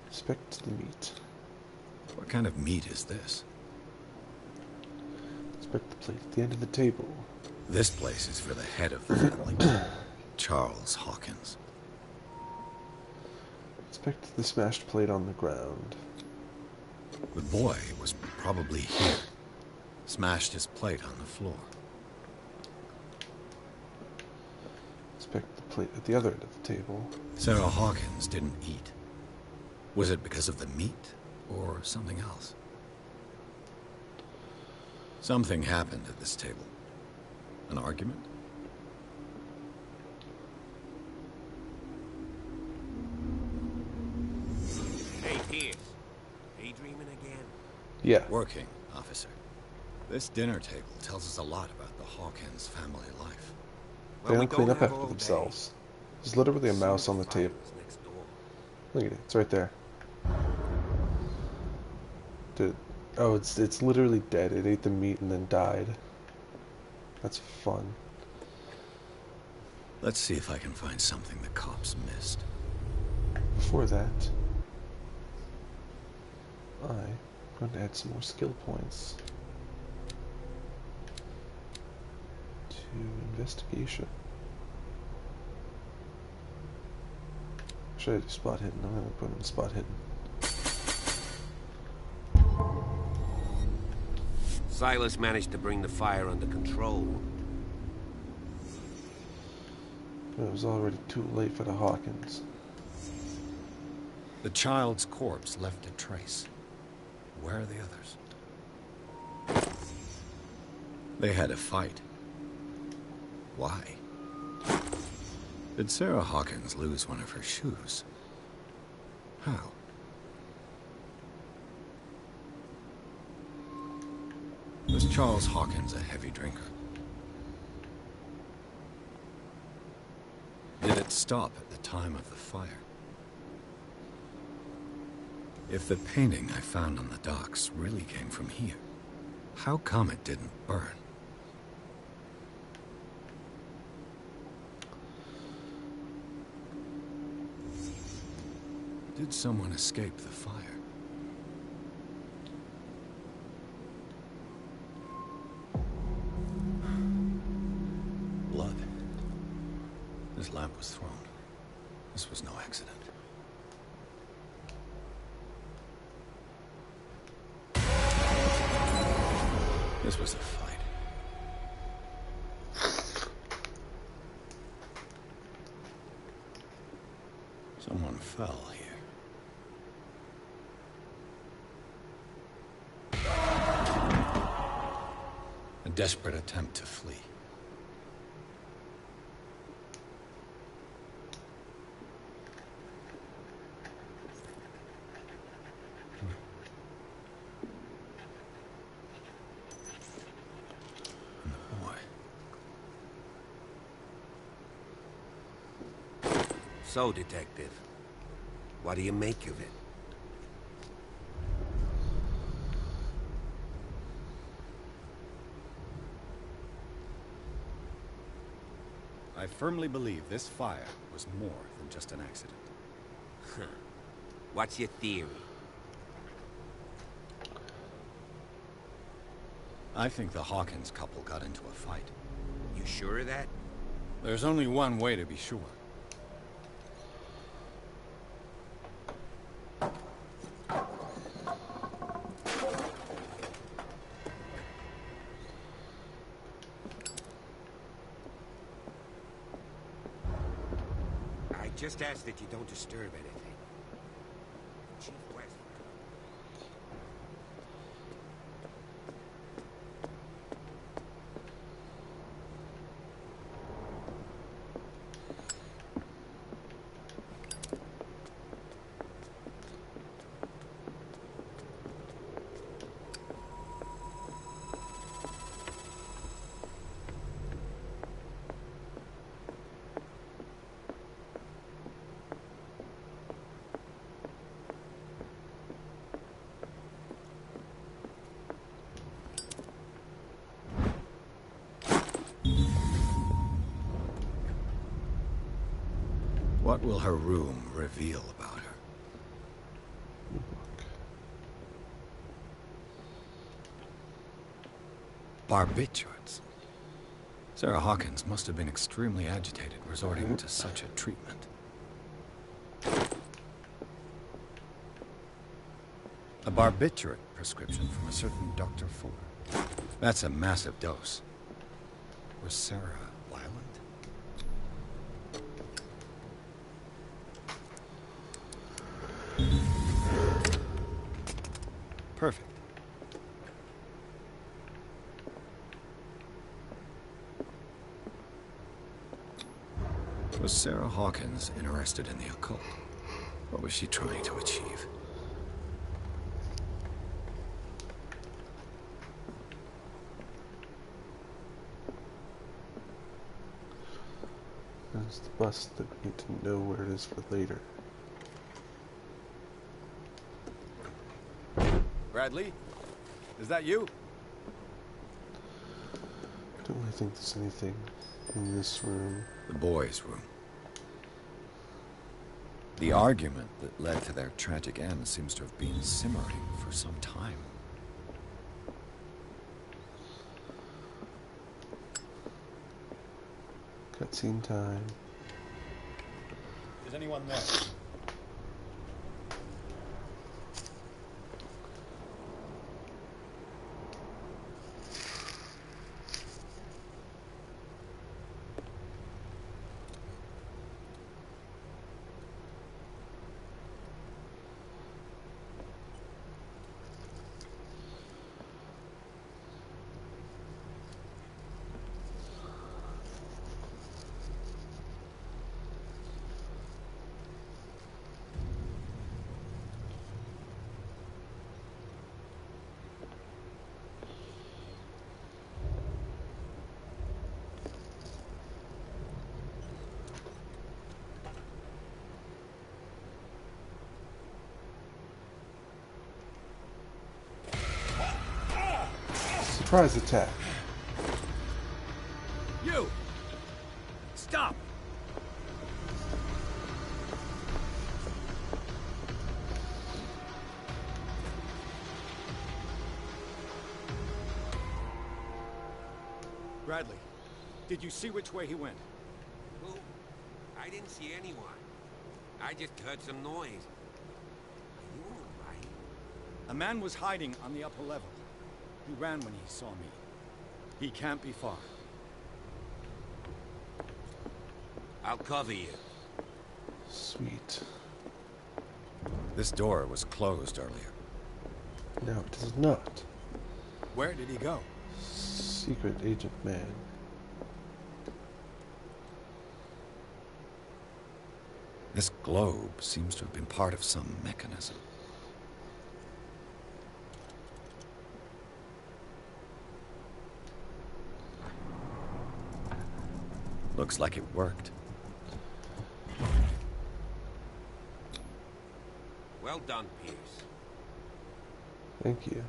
This Inspect the meat. What kind of meat is this? Inspect the plate at the end of the table. This place is for the head of the family, Charles Hawkins. Inspect the smashed plate on the ground. The boy was probably here. Smashed his plate on the floor. Inspect the plate at the other end of the table. Sarah Hawkins didn't eat. Was it because of the meat, or something else? Something happened at this table. An argument? Hey, Pierce. Daydreaming again? Yeah. Working, officer. This dinner table tells us a lot about the Hawkins family life. They don't clean up after themselves. There's literally a mouse on the table. Look at it. It's right there. Dude. Oh, it's literally dead. It ate the meat and then died. That's fun. Let's see if I can find something the cops missed. Before that, I'm going to add some more skill points to investigation. Should I do spot hidden? I'm going to put in spot hidden. Silas managed to bring the fire under control. But it was already too late for the Hawkins. The child's corpse left a trace. Where are the others? They had a fight. Why? Did Sarah Hawkins lose one of her shoes? How? Was Charles Hawkins a heavy drinker? Did it stop at the time of the fire? If the painting I found on the docks really came from here, how come it didn't burn? Did someone escape the fire? Blood. This lamp was thrown. This was no accident. This was a fight. Someone fell here. A desperate attempt to flee. So, Detective, what do you make of it? I firmly believe this fire was more than just an accident. What's your theory? I think the Hawkins couple got into a fight. You sure of that? There's only one way to be sure. I just ask that you don't disturb anything. Chief West. What will her room reveal about her? Barbiturates. Sarah Hawkins must have been extremely agitated resorting to such a treatment. A barbiturate prescription from a certain Dr. Fuller. That's a massive dose. Was Sarah violent? Perfect. Was Sarah Hawkins interested in the occult? What was she trying to achieve? There's the bus that we need to know where it is for later. Bradley? Is that you? I don't really think there's anything in this room. The boys' room. The argument that led to their tragic end seems to have been simmering for some time. Cutscene time. Is anyone there? Surprise attack. You! Stop! Bradley, did you see which way he went? Who? I didn't see anyone. I just heard some noise. Are you all right? A man was hiding on the upper level. He ran when he saw me. He can't be far. I'll cover you. Sweet. This door was closed earlier. No, it is not. Where did he go? Secret Agent Man. This globe seems to have been part of some mechanism. Looks like it worked. Well done, Pierce. Thank you.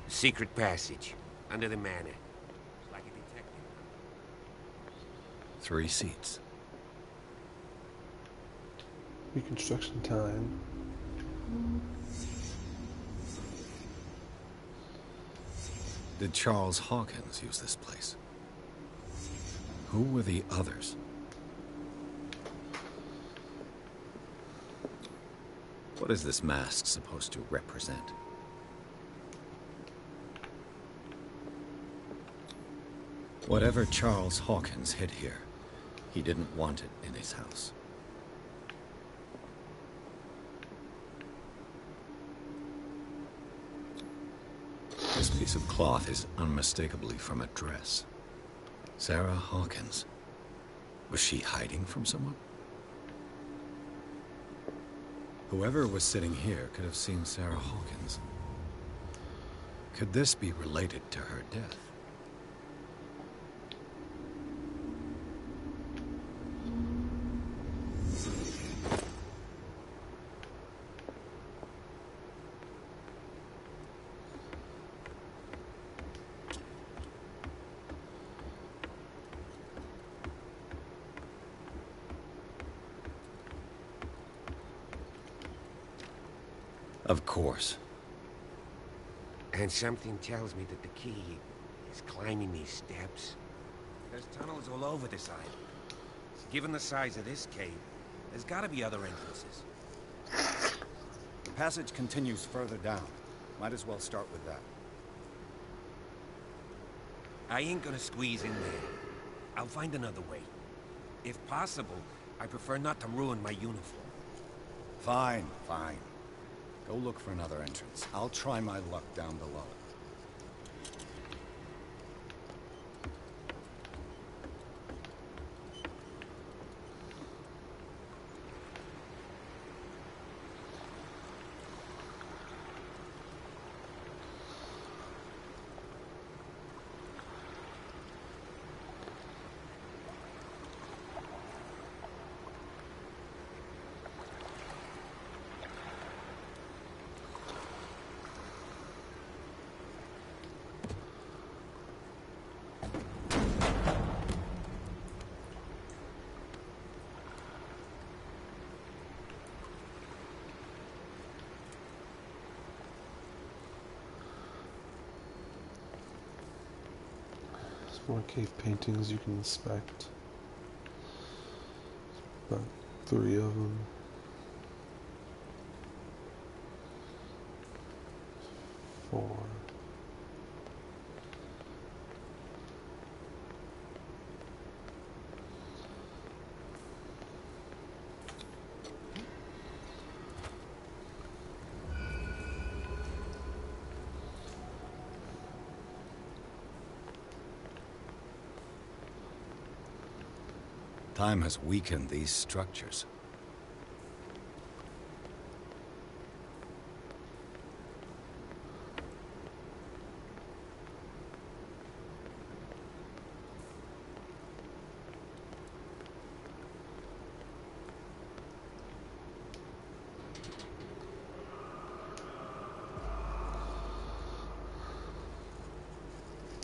Secret passage. Under the manor. It's like a detective. 3 seats. Reconstruction time. Did Charles Hawkins use this place? Who were the others? What is this mask supposed to represent? Whatever Charles Hawkins hid here, he didn't want it in his house. This piece of cloth is unmistakably from a dress. Sarah Hawkins. Was she hiding from someone? Whoever was sitting here could have seen Sarah Hawkins. Could this be related to her death? Of course. And something tells me that the key is climbing these steps. There's tunnels all over this island. Given the size of this cave, there's gotta be other entrances. The passage continues further down. Might as well start with that. I ain't gonna squeeze in there. I'll find another way. If possible, I prefer not to ruin my uniform. Fine, fine. Go look for another entrance. I'll try my luck down below. More cave paintings you can inspect. About 3 of them. 4. Time has weakened these structures.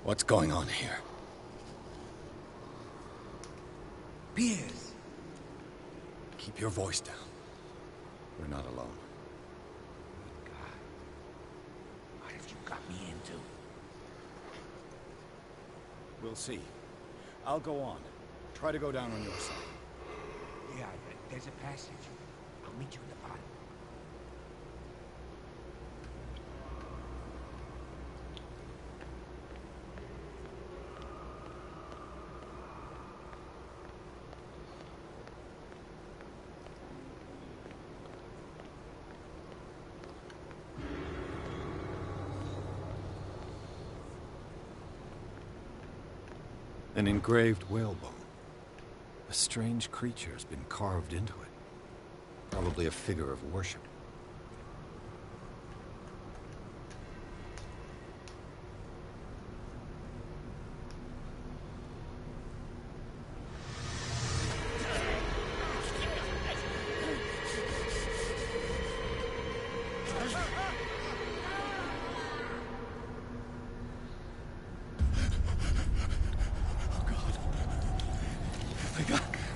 What's going on here? Piers! Keep your voice down. We're not alone. Good God. What have you got me into? We'll see. I'll go on. Try to go down on your side. Yeah, there's a passage. I'll meet you at the bottom. An engraved whalebone. A strange creature has been carved into it. Probably a figure of worship.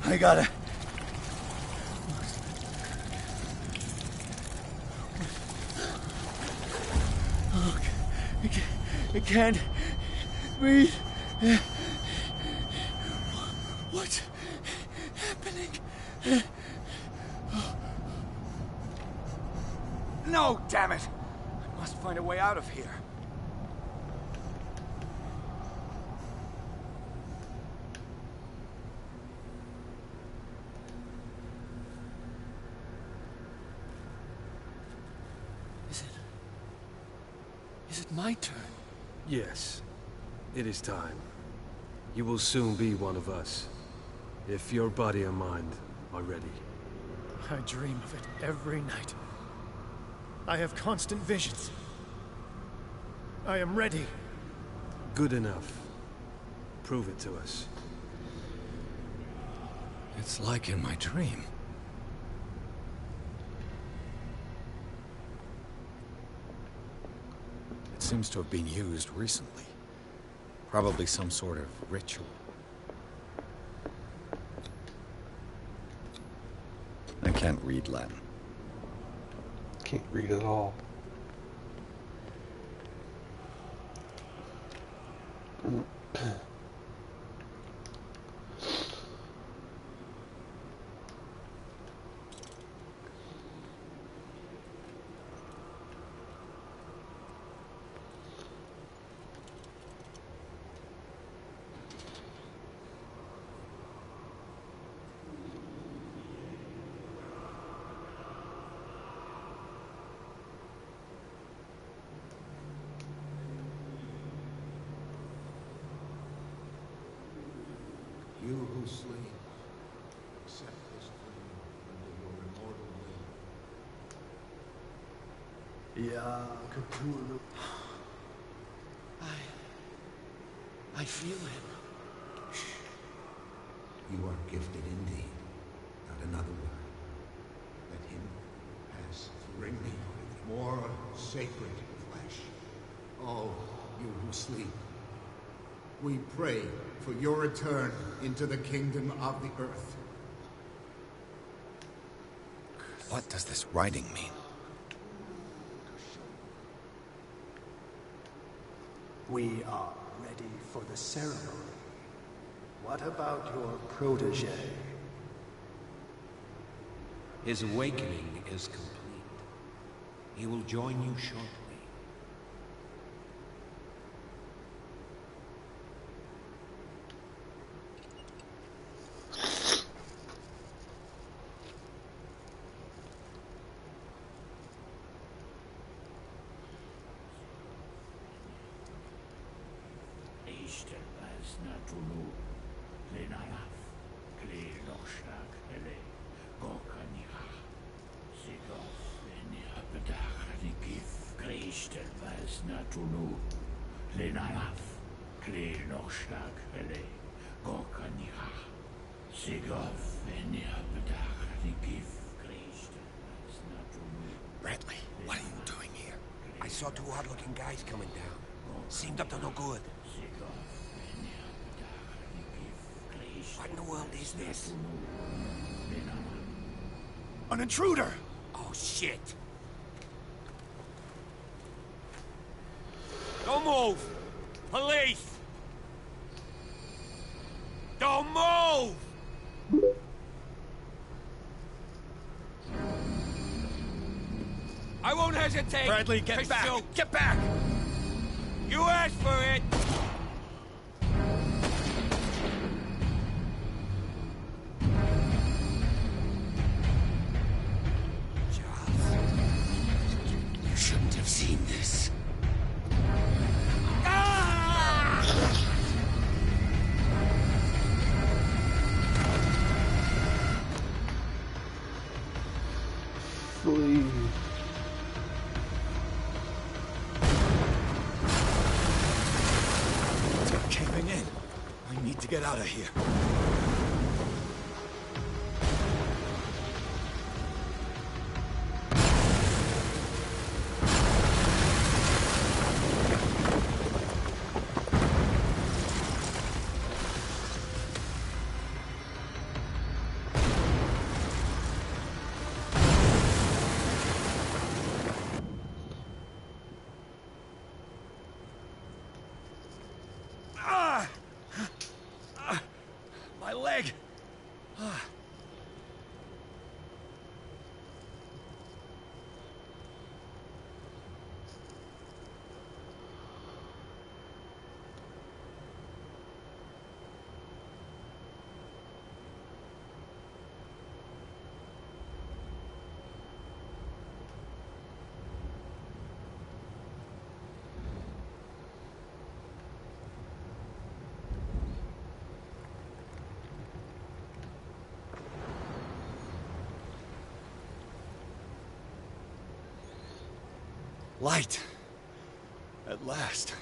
I gotta... Oh, I can't breathe. What's happening? No, damn it! I must find a way out of here. Is it my turn? Yes. It is time. You will soon be one of us. If your body and mind are ready. I dream of it every night. I have constant visions. I am ready. Good enough. Prove it to us. It's like in my dream. It seems to have been used recently. Probably some sort of ritual. I can't read Latin. Can't read at all. You who sleep, accept this dream under your immortal will. Yeah, Cthulhu. I feel him. You are gifted indeed. Not another word. Let him pass through me. More sacred flesh. Oh, you who sleep. We pray for your return into the kingdom of the earth. What does this writing mean? We are ready for the ceremony. What about your protege? His awakening is complete. He will join you shortly. Bradley, what are you doing here? I saw two odd-looking guys coming down. Seemed up to no good. What in the world is this? An intruder! Oh, shit! Don't move! Police! Don't move! I won't hesitate! Bradley, get back! Shoot. Get back! You asked for it! Charles, you shouldn't have seen this. Flee. They're caving in. I need to get out of here. Light. At last.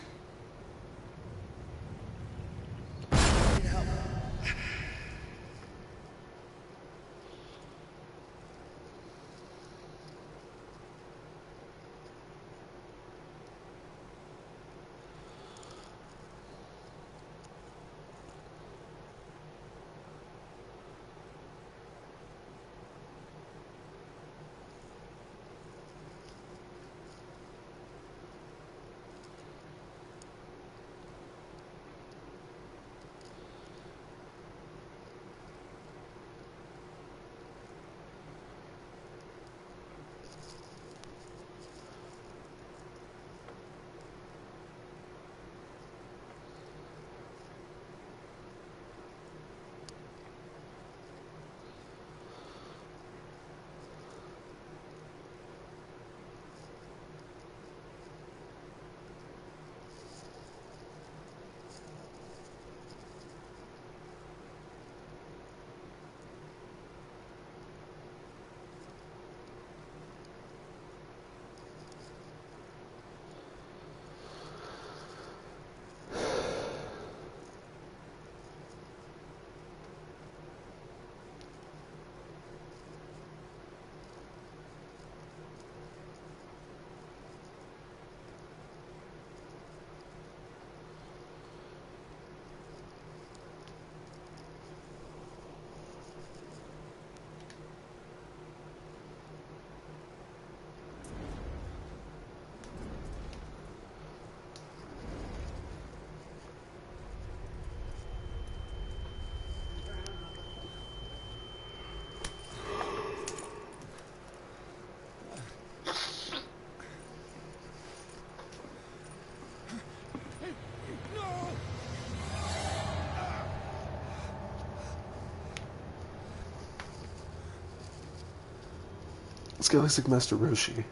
This guy looks like Master Roshi.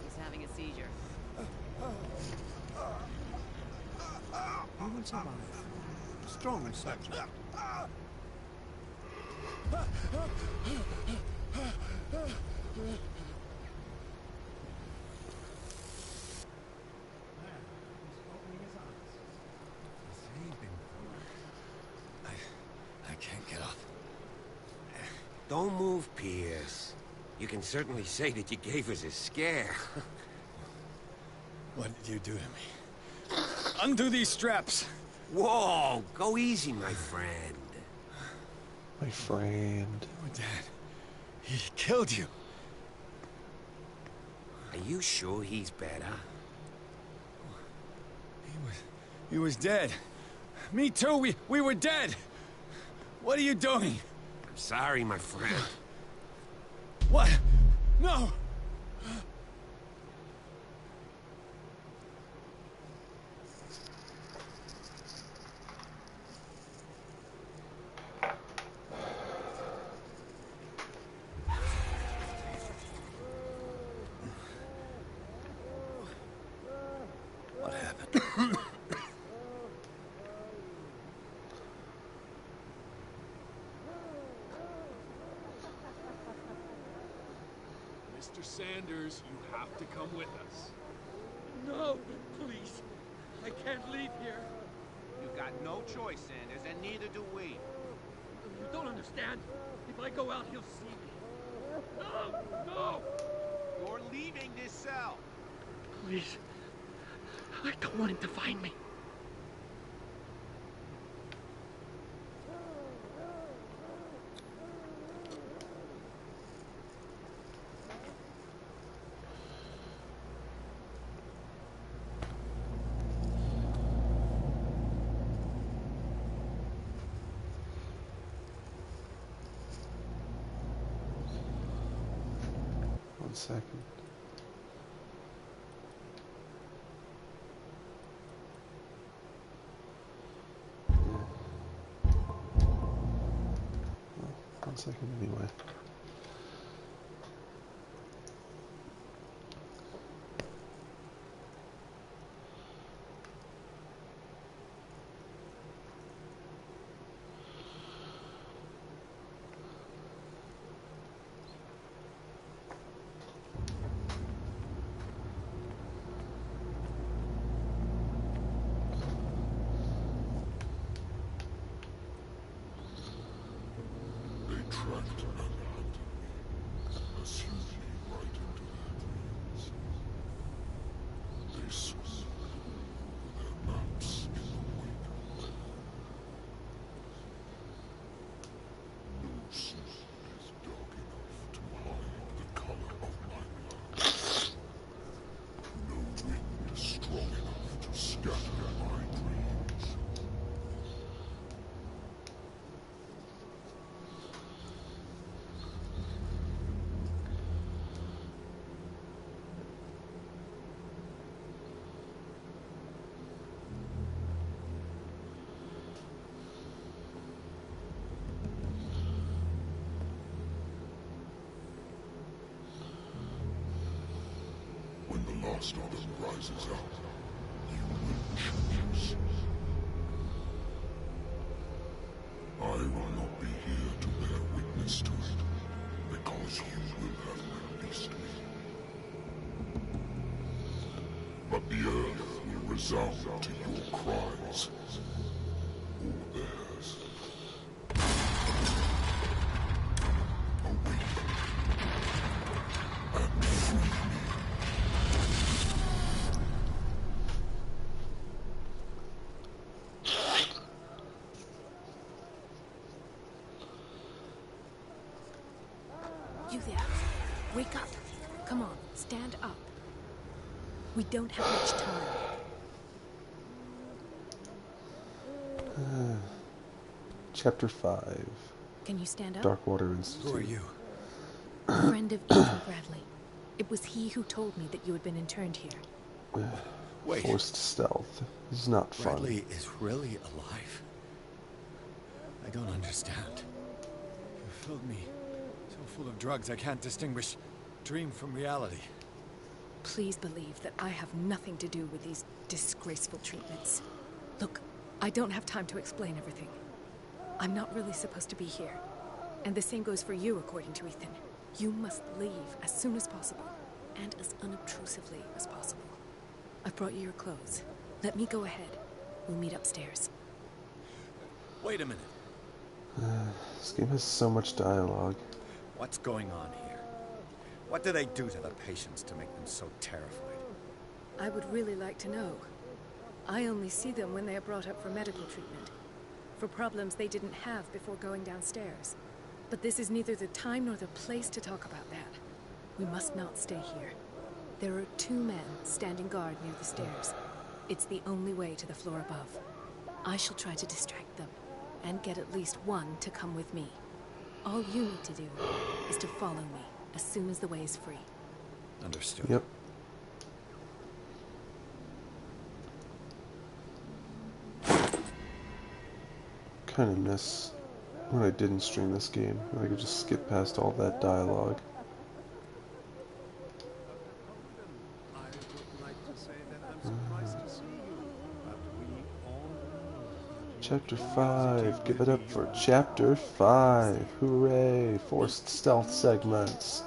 He's having a seizure. You will survive. Strong and such. I can't get up. Don't move, Pierce. You can certainly say that you gave us a scare. What did you do to me? Undo these straps! Whoa! Go easy, my friend. My friend. Your dad. He killed you. Are you sure he's better? He was dead. Me too, we were dead! What are you doing? I'm sorry, my friend. What? No! What happened? Mr. Sanders, you have to come with us. No, please. I can't leave here. You got no choice, Sanders, and neither do we. You don't understand. If I go out, he'll see me. No! No! You're leaving this cell. Please. I don't want him to find me. One second. One second anyway. tracked and hunted me, pursued me right into their dreams. They swooned over their maps in the wake. No sword is dark enough to hide the color of my blood. No wind strong enough to scatter my dreams. When the last of them rises up, you will choose. I will not be here to bear witness to it, because you will have released me. But the earth will resound to your cries, or theirs. Awake and free me. You there. Wake up. Come on, stand up. We don't have much time. Chapter 5. Can you stand up? Darkwater Institute. Who are you? A friend of Ethan Bradley. It was he who told me that you had been interned here. Wait. Forced stealth. This is not fun. Bradley is really alive? I don't understand. You filled me so full of drugs I can't distinguish dream from reality. Please believe that I have nothing to do with these disgraceful treatments. Look, I don't have time to explain everything. I'm not really supposed to be here. And the same goes for you, according to Ethan. You must leave as soon as possible, and as unobtrusively as possible. I've brought you your clothes. Let me go ahead. We'll meet upstairs. Wait a minute. This game has so much dialogue. What's going on here? What do they do to the patients to make them so terrified? I would really like to know. I only see them when they are brought up for medical treatment, for problems they didn't have before going downstairs. But this is neither the time nor the place to talk about that. We must not stay here. There are 2 men standing guard near the stairs. It's the only way to the floor above. I shall try to distract them, and get at least one to come with me. All you need to do is to follow me as soon as the way is free. Understood. Yep. Kind of miss when I didn't stream this game. I could just skip past all that dialogue. I would like to say that I'm surprised to see you, but we all Chapter 5. Give it up for Chapter 5. Hooray! Forced stealth segments.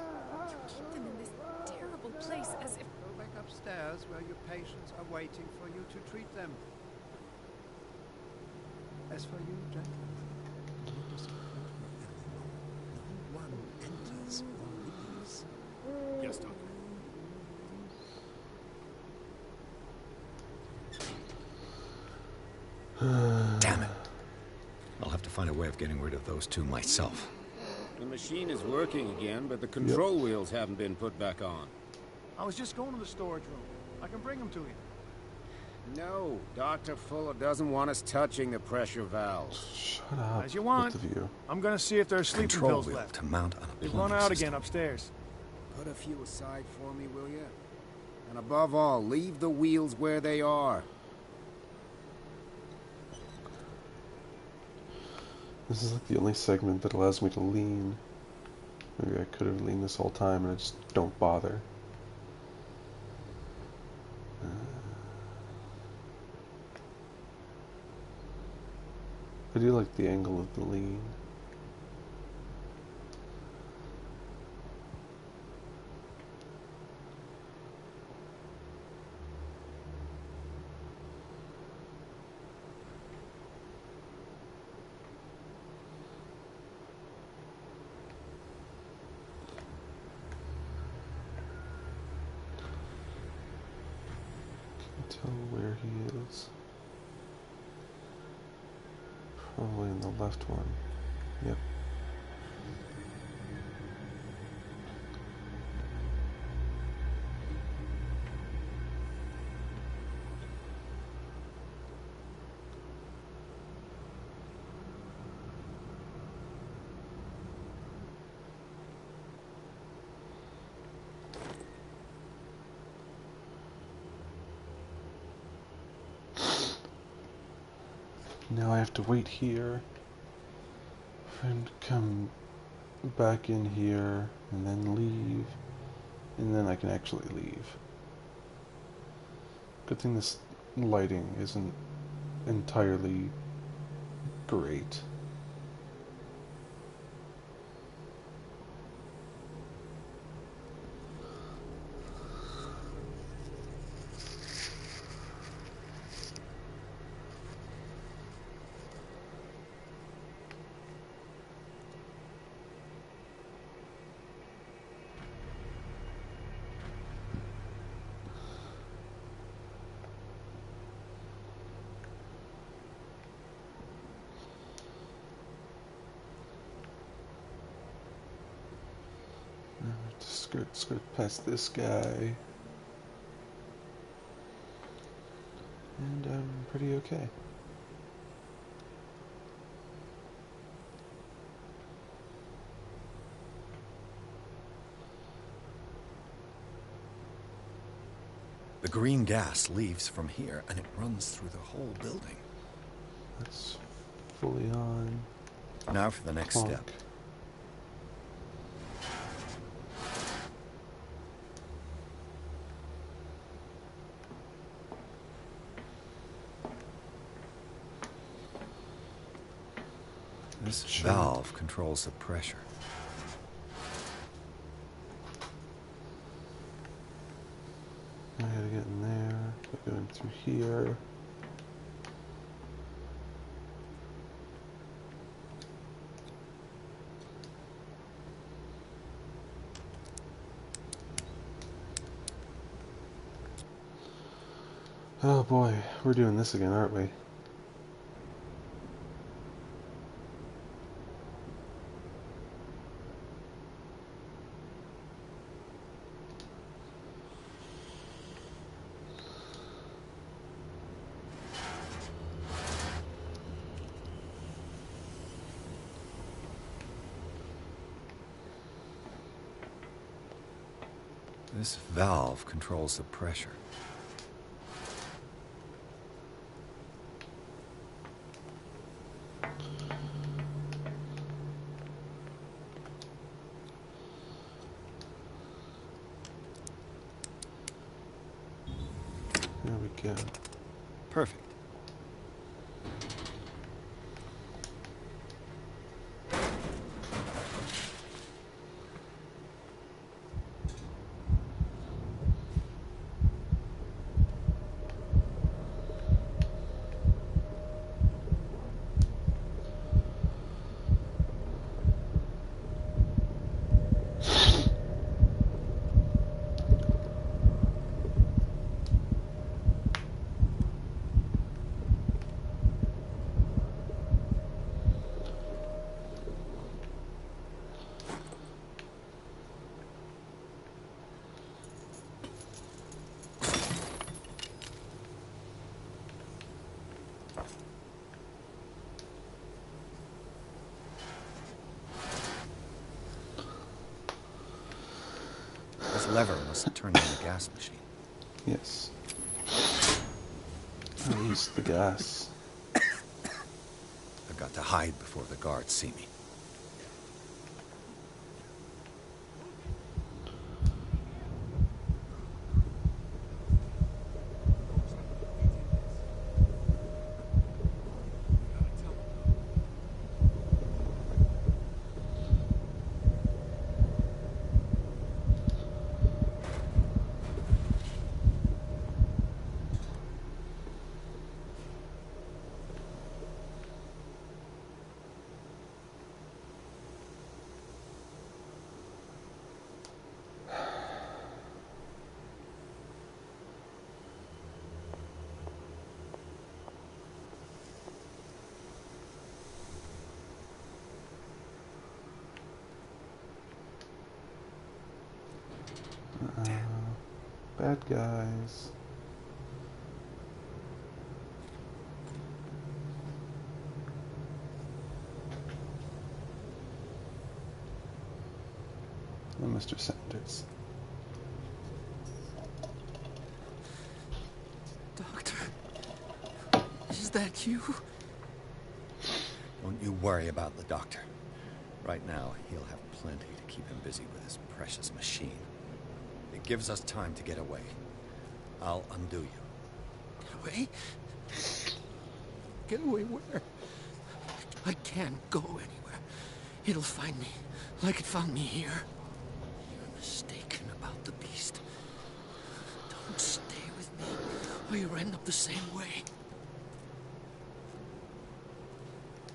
Keep them in this terrible place as if... Go back upstairs where your patients are waiting for you to treat them. As for you, gentlemen, no disappointment anymore. No one enters or leaves. Yes, Doctor. Damn it. I'll have to find a way of getting rid of those 2 myself. The machine is working again, but the control wheels haven't been put back on. I was just going to the storage room. I can bring them to you. No, Dr. Fuller doesn't want us touching the pressure valves. Shut up, As you want. both of you. I'm going to see if there's sleeping Control pills wheel left. to mount on a They've plumbing run out system. again upstairs. Put a few aside for me, will you? And above all, leave the wheels where they are. This is like the only segment that allows me to lean. Maybe I could have leaned this whole time and I just don't bother. I do like the angle of the lean. tell where he is. Probably in the left one. Yep. Now I have to wait here for him to come back in here and then leave, and then I can actually leave. Good thing this lighting isn't entirely great. Skirt past this guy, and I'm pretty okay. The green gas leaves from here, and it runs through the whole building. That's fully on. Now for the next step. This valve controls the pressure. I gotta get in there, going through here. Oh boy, we're doing this again, aren't we? This valve controls the pressure. There we go. Perfect. This lever must turn on the gas machine. Yes. Release the gas. I've got to hide before the guards see me. Bad guys. Oh, Mr. Sanders. Doctor, is that you? Don't you worry about the doctor. Right now, he'll have plenty to keep him busy with his precious machine. It gives us time to get away. I'll undo you. Get away? Get away where? I can't go anywhere. It'll find me, like it found me here. You're mistaken about the beast. Don't stay with me, or you'll end up the same way.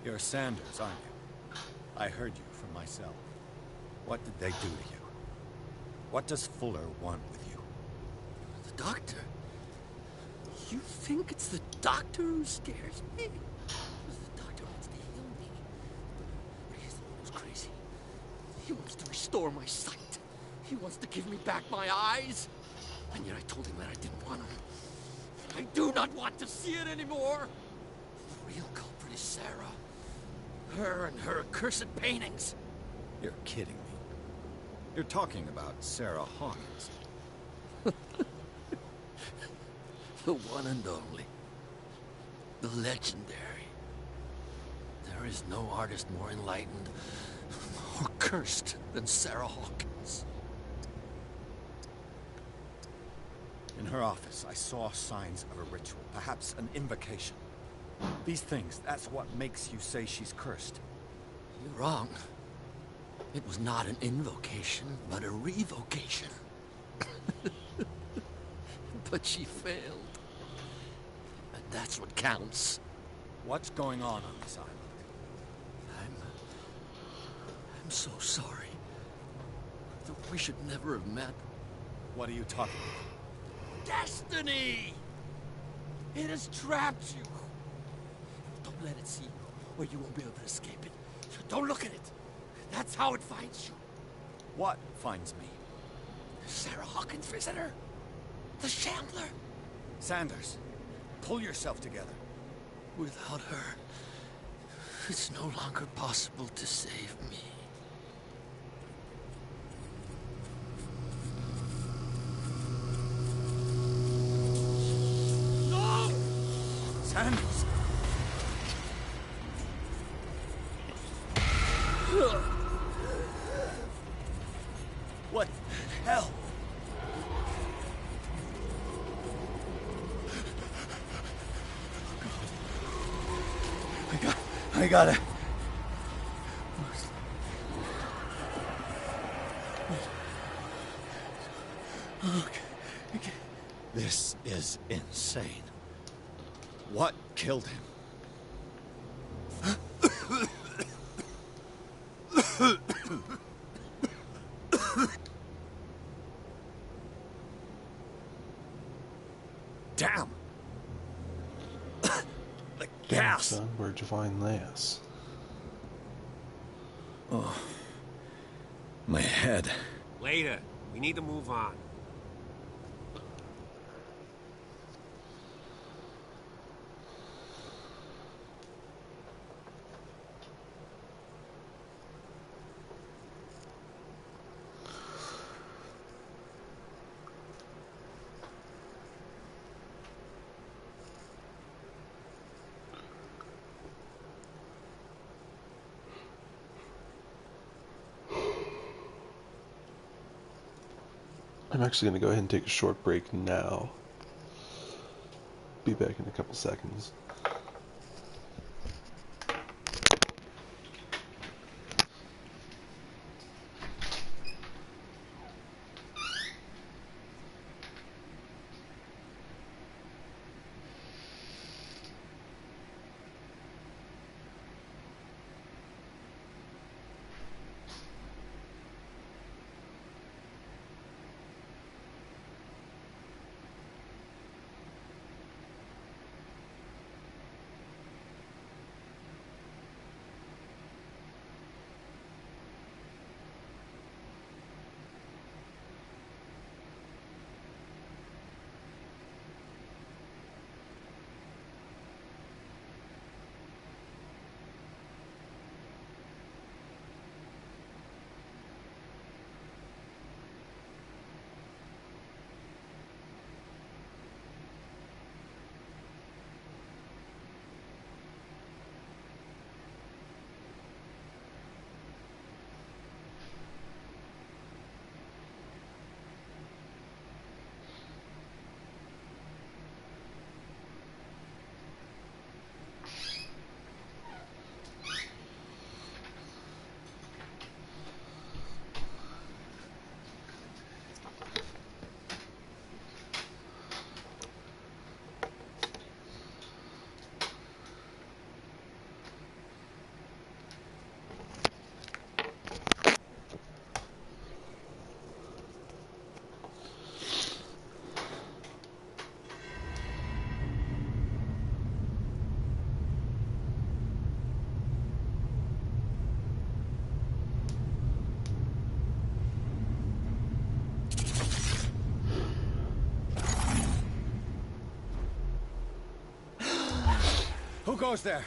You're Sanders, aren't you? I heard you from my cell. What did they do to you? What does Fuller want with you? The doctor? You think it's the doctor who scares me? The doctor wants to heal me. But he's the one who's crazy. He wants to restore my sight. He wants to give me back my eyes. And yet I told him that I didn't want him. I do not want to see it anymore. The real culprit is Sarah. Her and her accursed paintings. You're kidding me. You're talking about Sarah Hawkins. The one and only. The legendary. There is no artist more enlightened or cursed than Sarah Hawkins. In her office, I saw signs of a ritual, perhaps an invocation. These things, that's what makes you say she's cursed. You're wrong. It was not an invocation, but a revocation. But she failed. And that's what counts. What's going on this island? I'm so sorry. We should never have met. What are you talking about? Destiny! It has trapped you. Don't let it see you, or you won't be able to escape it. Don't look at it. That's how it finds you. What finds me? Sarah Hawkins' visitor. The Shambler. Sanders, pull yourself together. Without her, it's no longer possible to save me. No! Sanders! What the hell? I gotta... Okay. This is insane. What killed him? Damn! The gas! Son, where'd you find this? Oh. My head. Later. We need to move on. I'm actually going to go ahead and take a short break now. Be back in a couple seconds. goes there?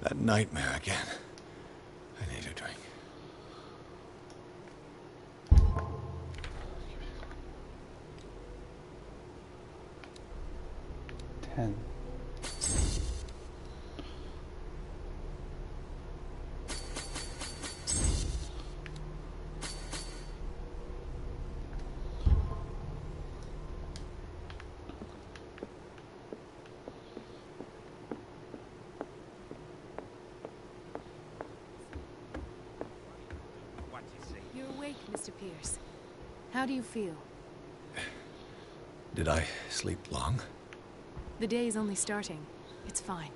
That nightmare again. I need a drink. Ten. You're awake, Mr. Pierce. How do you feel? Did I sleep long? The day is only starting. It's fine.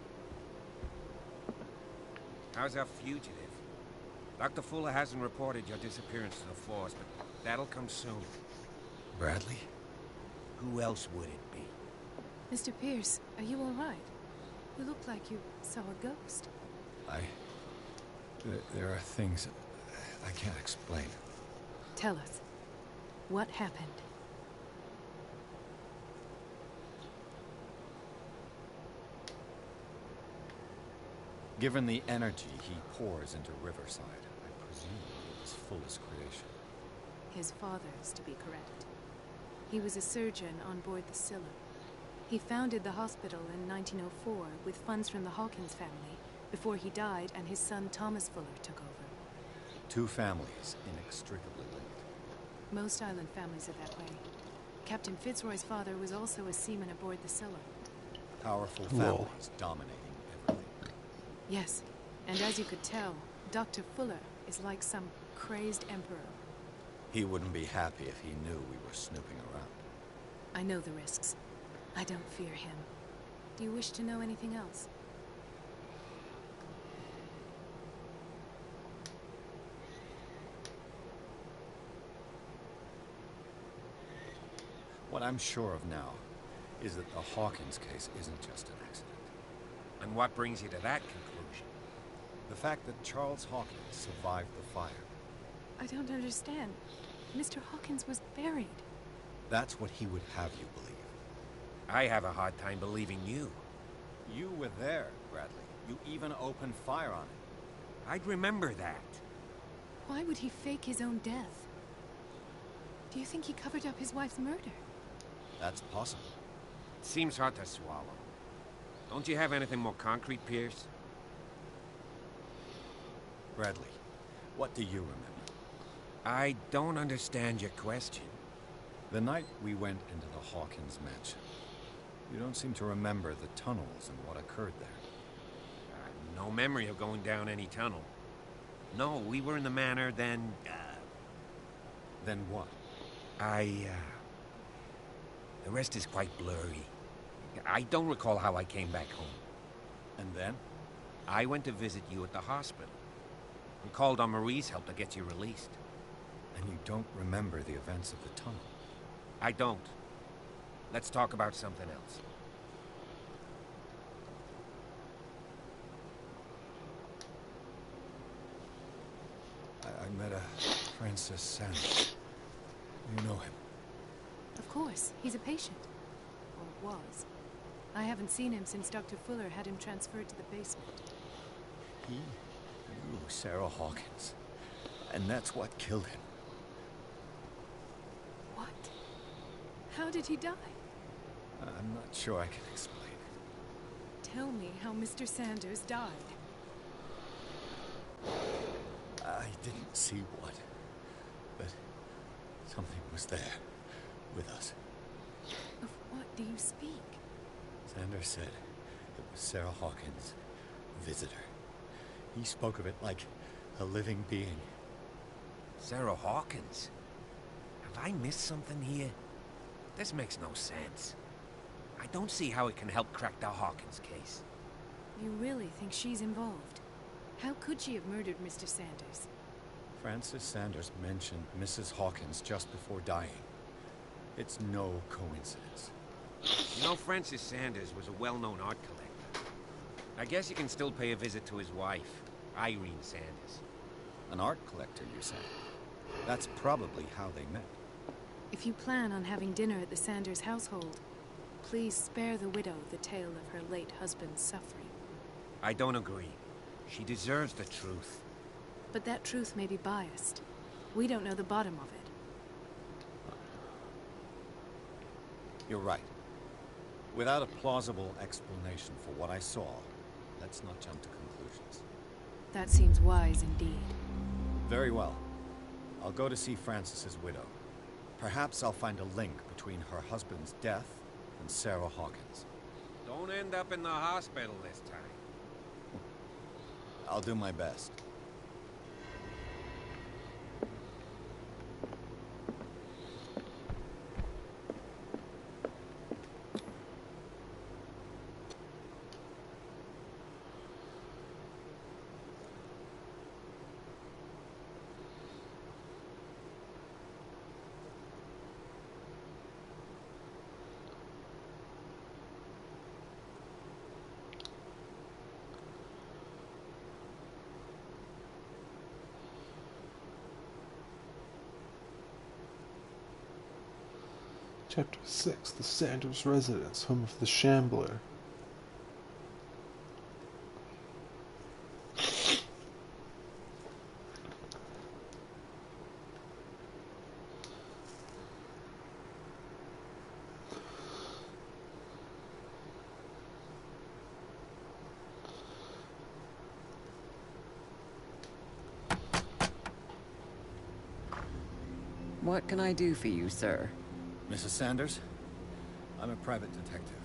How's our fugitive? Dr. Fuller hasn't reported your disappearance to the force, but that'll come soon. Bradley? Who else would it be? Mr. Pierce, are you all right? You look like you saw a ghost. There are things I can't explain. Tell us. What happened? Given the energy he pours into Riverside, I presume it was Fuller's creation. His father's, to be correct. He was a surgeon on board the Scylla. He founded the hospital in 1904 with funds from the Hawkins family before he died and his son Thomas Fuller took over. Two families inextricably linked. Most island families are that way. Captain Fitzroy's father was also a seaman aboard the Scylla. Powerful families dominating everything. Yes, and as you could tell, Dr. Fuller is like some crazed emperor. He wouldn't be happy if he knew we were snooping around. I know the risks. I don't fear him. Do you wish to know anything else? What I'm sure of now is that the Hawkins case isn't just an accident. And what brings you to that conclusion? The fact that Charles Hawkins survived the fire. I don't understand. Mr. Hawkins was buried. That's what he would have you believe. I have a hard time believing you. You were there, Bradley. You even opened fire on it. I'd remember that. Why would he fake his own death? Do you think he covered up his wife's murder? That's possible. It seems hard to swallow. Don't you have anything more concrete, Pierce? Bradley, what do you remember? I don't understand your question. The night we went into the Hawkins mansion, you don't seem to remember the tunnels and what occurred there. No memory of going down any tunnel. No, we were in the manor, then... Then what? The rest is quite blurry. I don't recall how I came back home. And then? I went to visit you at the hospital. And called on Marie's help to get you released. And you don't remember the events of the tunnel? I don't. Let's talk about something else. I met a Francis Sanders. You know him? Of course. He's a patient. Or was. I haven't seen him since Dr. Fuller had him transferred to the basement. He knew Sarah Hawkins. And that's what killed him. What? How did he die? I'm not sure I can explain. Tell me how Mr. Sanders died. I didn't see what, but something was there with us. Of what do you speak? Sanders said it was Sarah Hawkins' visitor. He spoke of it like a living being. Sarah Hawkins? Have I missed something here? This makes no sense. I don't see how it can help crack the Hawkins case. You really think she's involved? How could she have murdered Mr. Sanders? Francis Sanders mentioned Mrs. Hawkins just before dying. It's no coincidence. You know, Francis Sanders was a well-known art collector. I guess you can still pay a visit to his wife, Irene Sanders. An art collector, you say? That's probably how they met. If you plan on having dinner at the Sanders household, please spare the widow the tale of her late husband's suffering. I don't agree. She deserves the truth. But that truth may be biased. We don't know the bottom of it. You're right. Without a plausible explanation for what I saw, let's not jump to conclusions. That seems wise indeed. Very well. I'll go to see Francis's widow. Perhaps I'll find a link between her husband's death and Sarah Hawkins. Don't end up in the hospital this time. I'll do my best. Chapter 6, The Sanders Residence, home of the Shambler. What can I do for you, sir? Mrs. Sanders? I'm a private detective.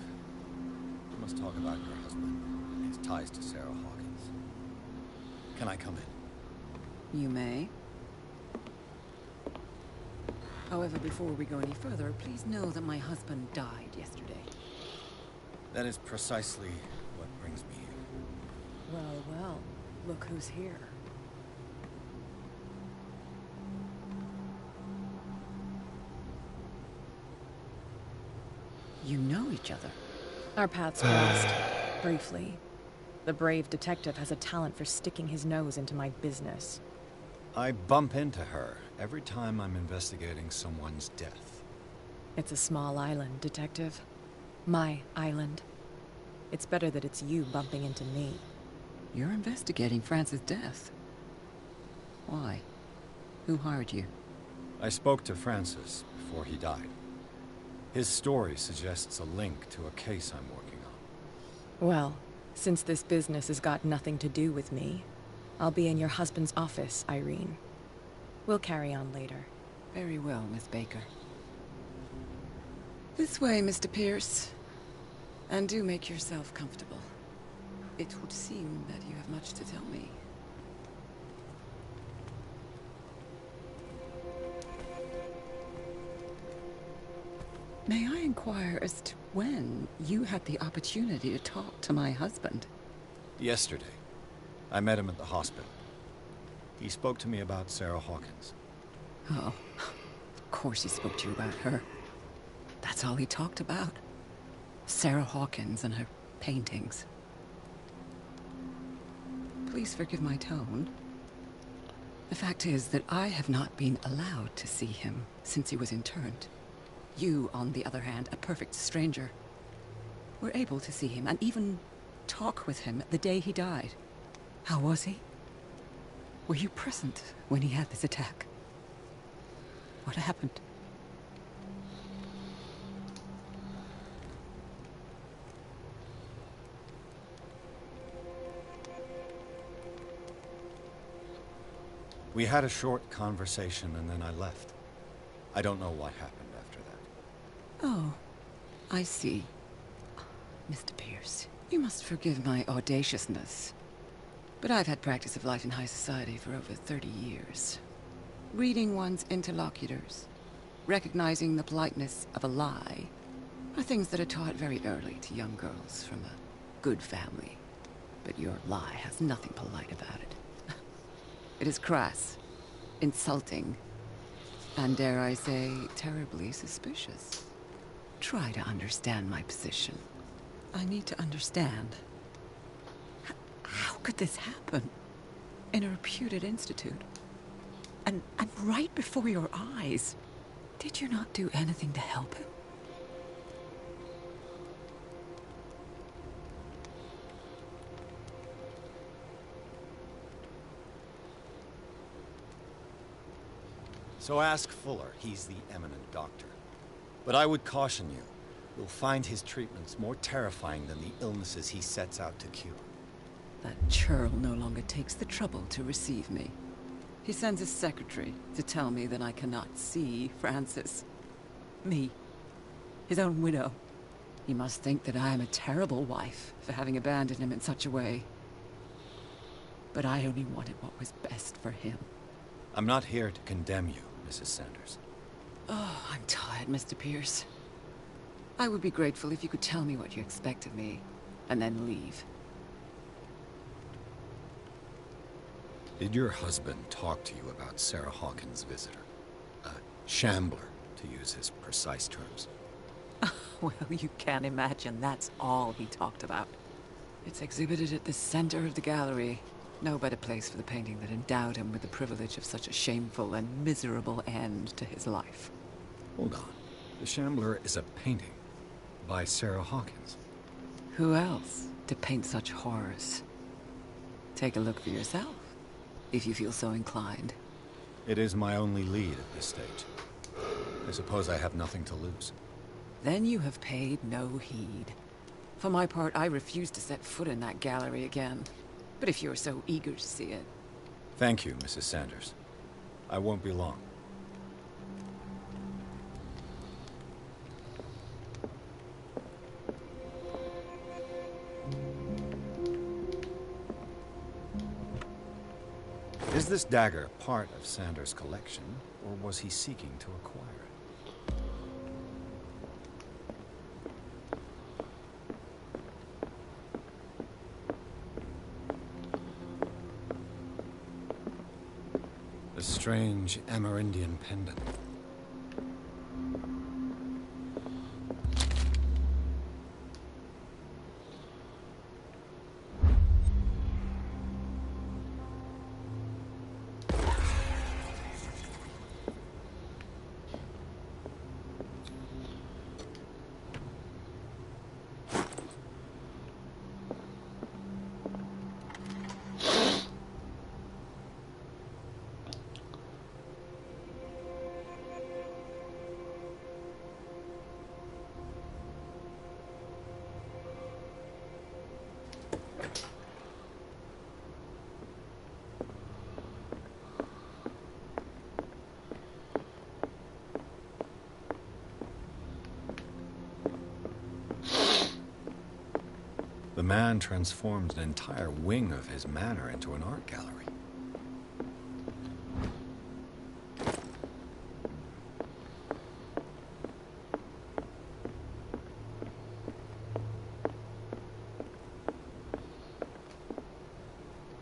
We must talk about your husband and his ties to Sarah Hawkins. Can I come in? You may. However, before we go any further, please know that my husband died yesterday. That is precisely what brings me here. Well, well, look who's here. You know each other. Our paths crossed, briefly. The brave detective has a talent for sticking his nose into my business. I bump into her every time I'm investigating someone's death. It's a small island, Detective. My island. It's better that it's you bumping into me. You're investigating Francis' death. Why? Who hired you? I spoke to Francis before he died. His story suggests a link to a case I'm working on. Well, since this business has got nothing to do with me, I'll be in your husband's office, Irene. We'll carry on later. Very well, Miss Baker. This way, Mr. Pierce. And do make yourself comfortable. It would seem that you have much to tell me. May I inquire as to when you had the opportunity to talk to my husband? Yesterday, I met him at the hospital. He spoke to me about Sarah Hawkins. Oh, of course he spoke to you about her. That's all he talked about. Sarah Hawkins and her paintings. Please forgive my tone. The fact is that I have not been allowed to see him since he was interned. You, on the other hand, a perfect stranger, were able to see him and even talk with him the day he died. How was he? Were you present when he had this attack? What happened? We had a short conversation and then I left. I don't know what happened after that. Oh, I see. Mr. Pierce, you must forgive my audaciousness. But I've had practice of life in high society for over 30 years. Reading one's interlocutors, recognizing the politeness of a lie, are things that are taught very early to young girls from a good family. But your lie has nothing polite about it. It is crass, insulting, and dare I say, terribly suspicious. Try to understand my position. I need to understand. How could this happen? In a reputed institute? And right before your eyes? Did you not do anything to help him? So ask Fuller. He's the eminent doctor. But I would caution you. You'll find his treatments more terrifying than the illnesses he sets out to cure. That churl no longer takes the trouble to receive me. He sends his secretary to tell me that I cannot see Francis. Me. His own widow. He must think that I am a terrible wife for having abandoned him in such a way. But I only wanted what was best for him. I'm not here to condemn you, Mrs. Sanders. Oh, I'm tired, Mr. Pierce. I would be grateful if you could tell me what you expect of me, and then leave. Did your husband talk to you about Sarah Hawkins' visitor? A shambler, to use his precise terms. Well, you can't imagine that's all he talked about. It's exhibited at the center of the gallery. No better place for the painting that endowed him with the privilege of such a shameful and miserable end to his life. Hold on. The Shambler is a painting by Sarah Hawkins. Who else to paint such horrors? Take a look for yourself, if you feel so inclined. It is my only lead at this stage. I suppose I have nothing to lose. Then you have paid no heed. For my part, I refuse to set foot in that gallery again. But if you're so eager to see it... Thank you, Mrs. Sanders. I won't be long. Is this dagger part of Sanders' collection, or was he seeking to acquire it? A strange Amerindian pendant. The man transformed an entire wing of his manor into an art gallery.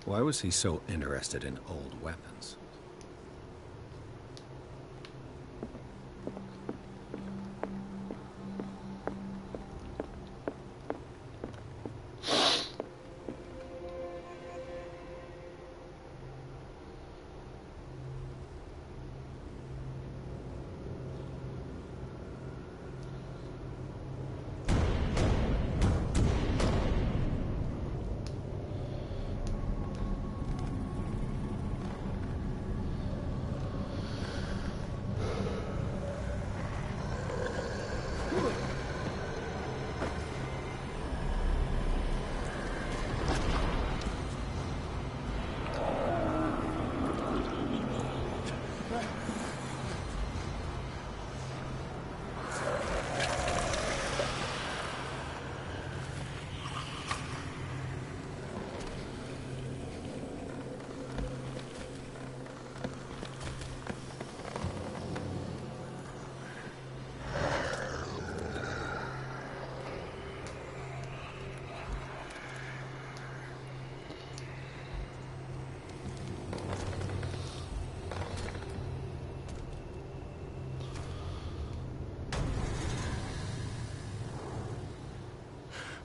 Why was he so interested in old weapons?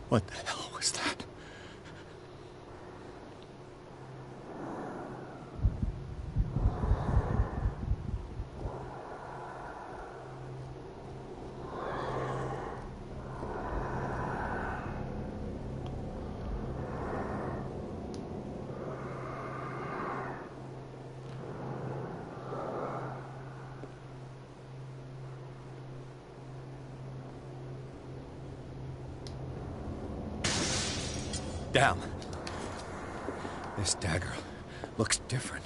What the hell was that? Damn. This dagger looks different.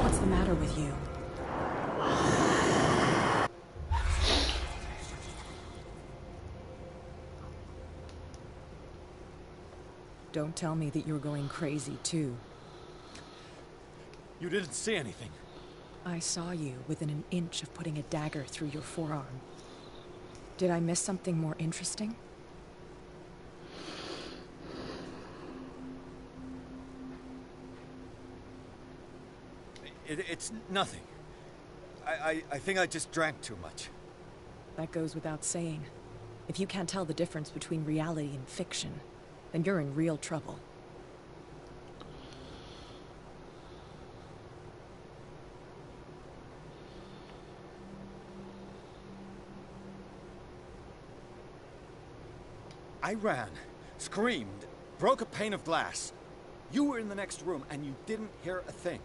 What's the matter with you? Don't tell me that you're going crazy, too. You didn't see anything. I saw you within an inch of putting a dagger through your forearm. Did I miss something more interesting? It's nothing. I think I just drank too much. That goes without saying. If you can't tell the difference between reality and fiction, then you're in real trouble. I ran, screamed, broke a pane of glass. You were in the next room and you didn't hear a thing.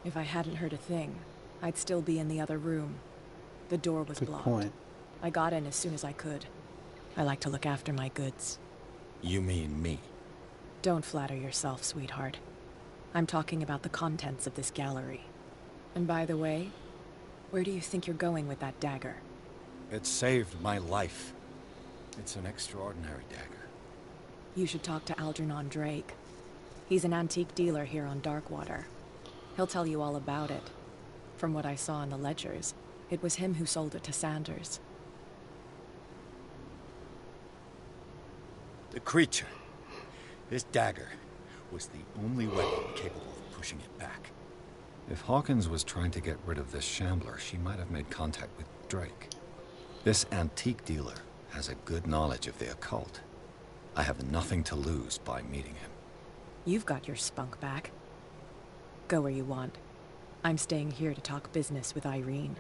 If I hadn't heard a thing, I'd still be in the other room. The door was blocked. Point. I got in as soon as I could. I like to look after my goods. You mean me? Don't flatter yourself, sweetheart. I'm talking about the contents of this gallery. And by the way, where do you think you're going with that dagger? It saved my life. It's an extraordinary dagger. You should talk to Algernon Drake. He's an antique dealer here on Darkwater. He'll tell you all about it. From what I saw in the ledgers, it was him who sold it to Sanders. The creature. This dagger was the only weapon capable of pushing it back. If Hawkins was trying to get rid of this shambler, she might have made contact with Drake. This antique dealer has a good knowledge of the occult. I have nothing to lose by meeting him. You've got your spunk back. Go where you want. I'm staying here to talk business with Irene.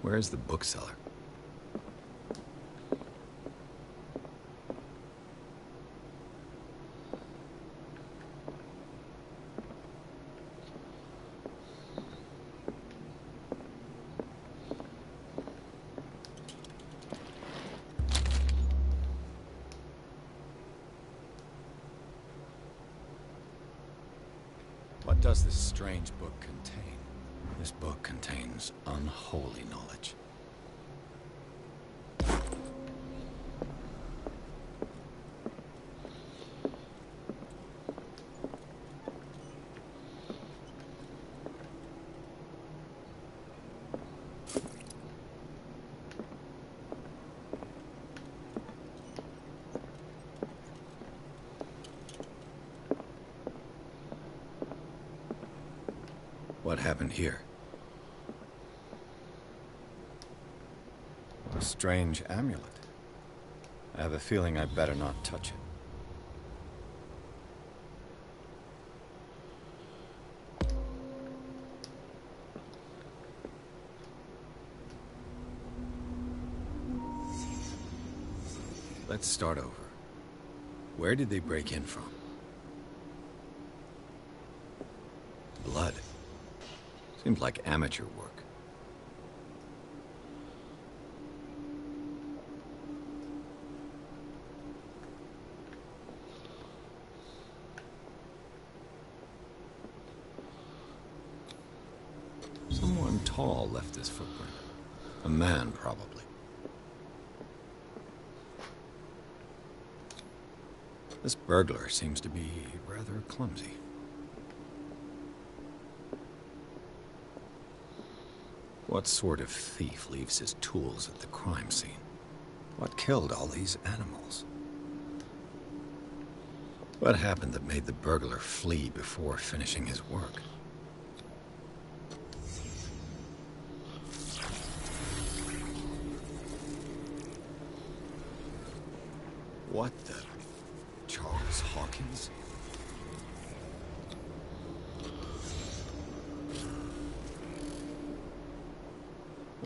Where's the bookseller? What does this strange book contain? This book contains unholy knowledge. What happened here? A strange amulet. I have a feeling I better not touch it. Let's start over. Where did they break in from? Blood. Seems like amateur work. Someone tall left this footprint. A man, probably. This burglar seems to be rather clumsy. What sort of thief leaves his tools at the crime scene? What killed all these animals? What happened that made the burglar flee before finishing his work? What the... Charles Hawkins?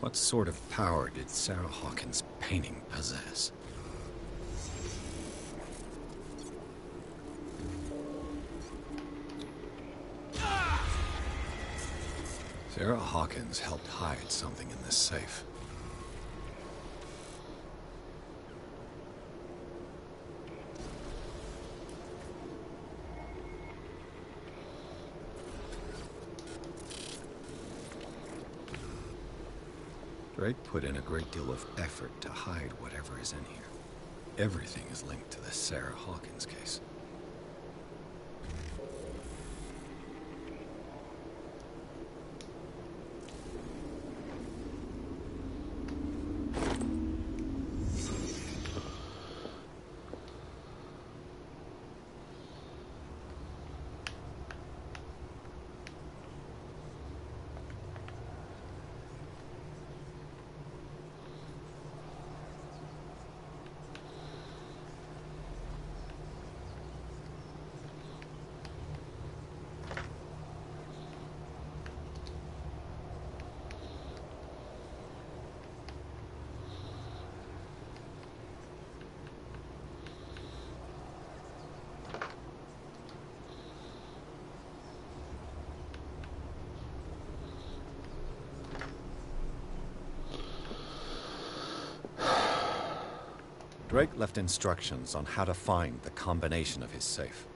What sort of power did Sarah Hawkins' painting possess? Sarah Hawkins helped hide something in this safe. Drake put in a great deal of effort to hide whatever is in here. Everything is linked to the Sarah Hawkins case. Drake left instructions on how to find the combination of his safe.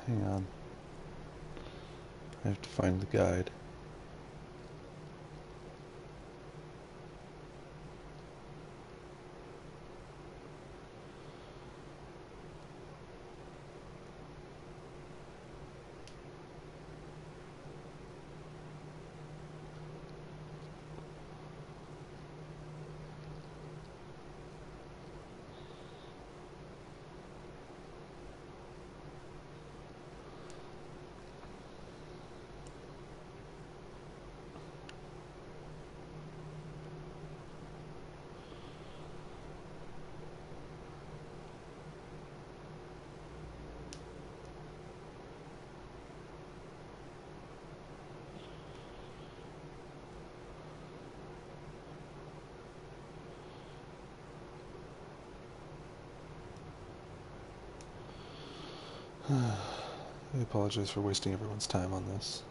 Hang on. I have to find the guide. I apologize for wasting everyone's time on this.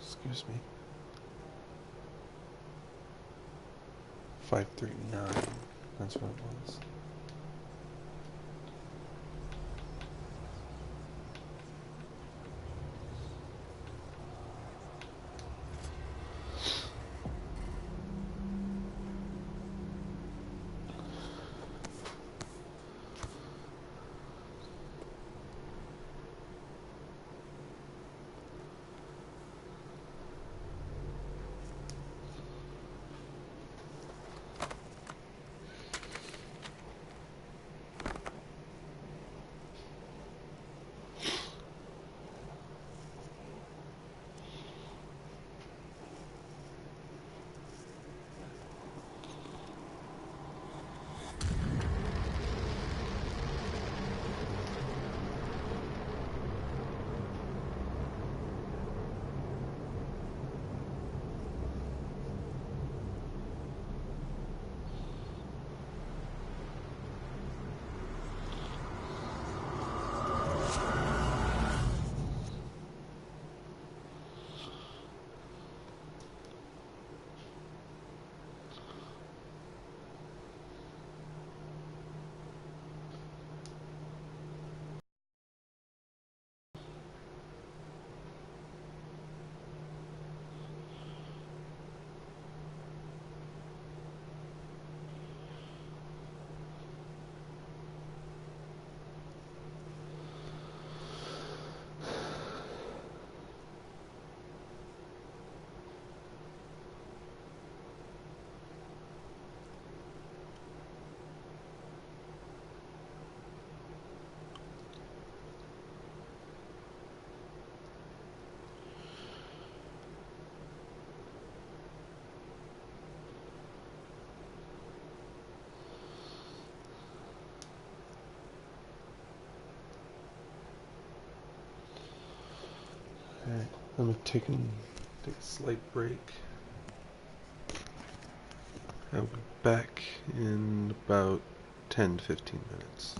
Excuse me. 539. That's what it was. Alright, I'm gonna take a slight break. I'll be back in about 10 to 15 minutes.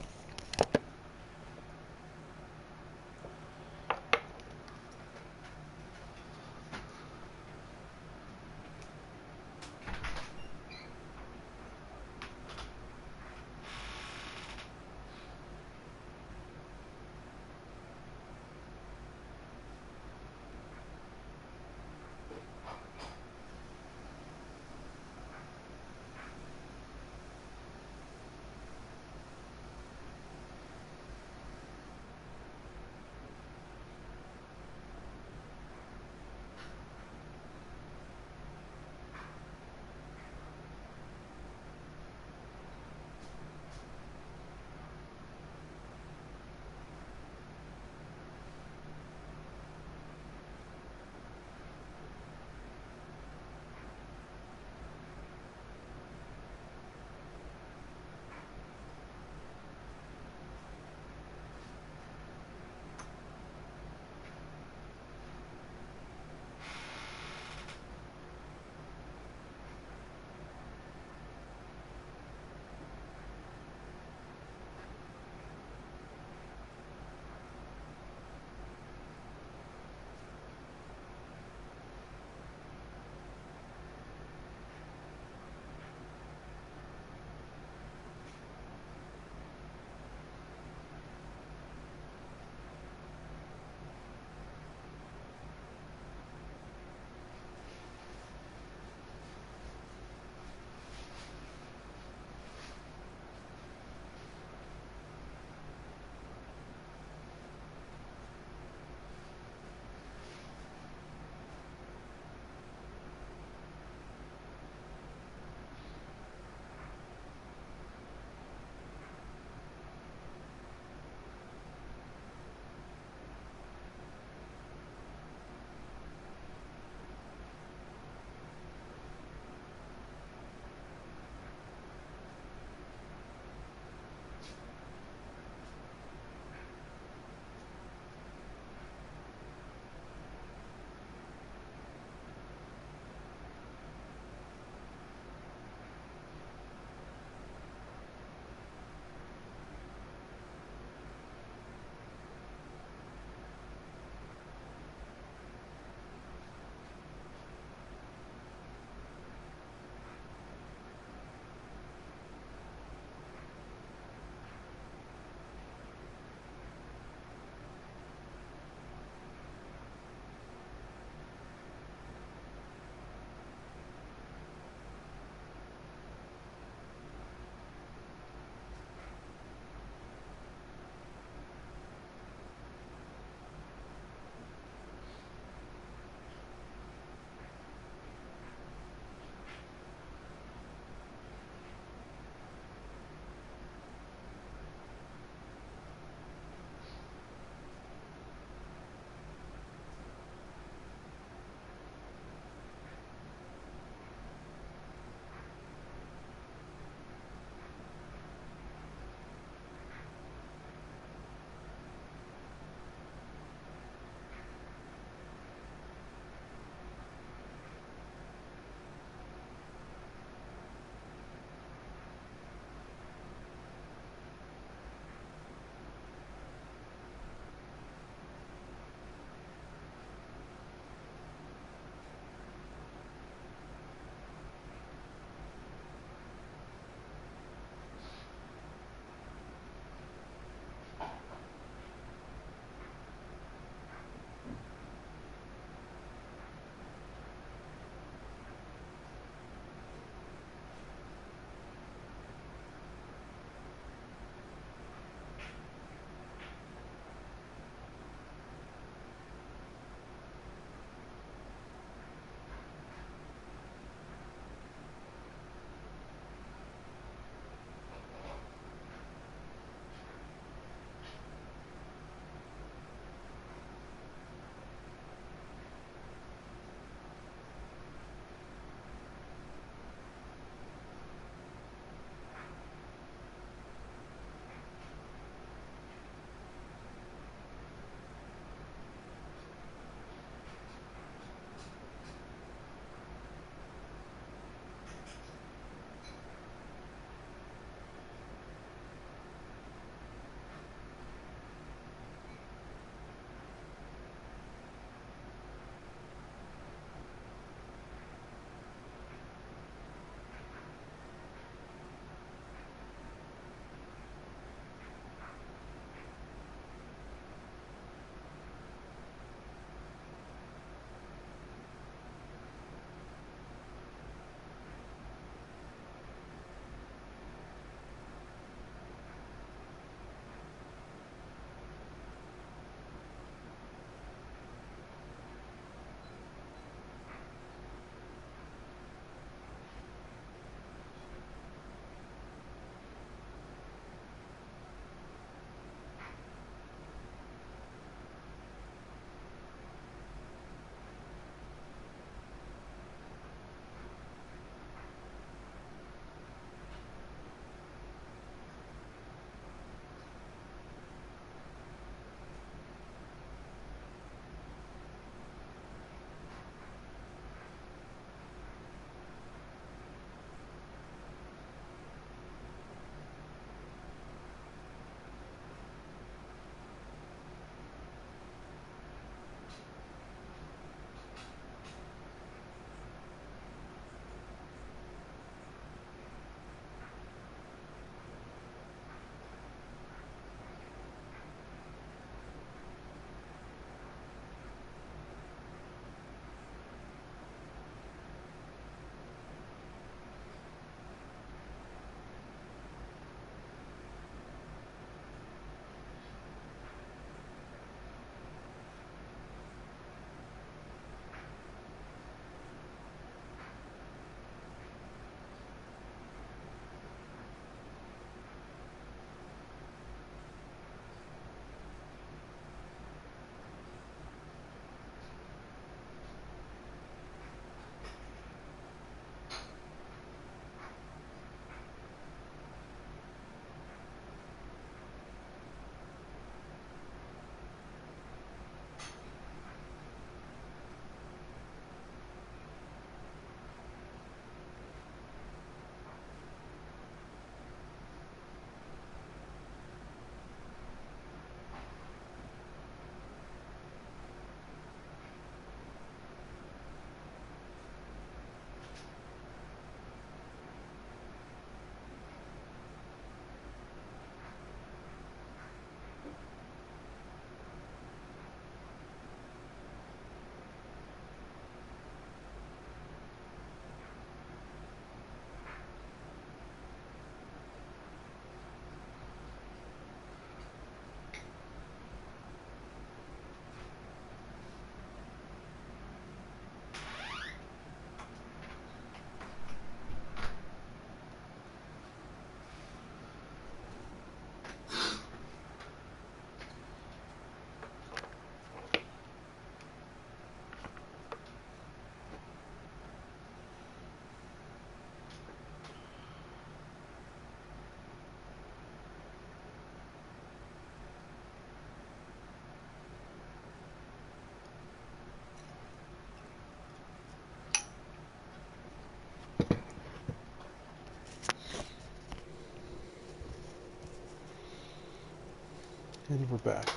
And we're back.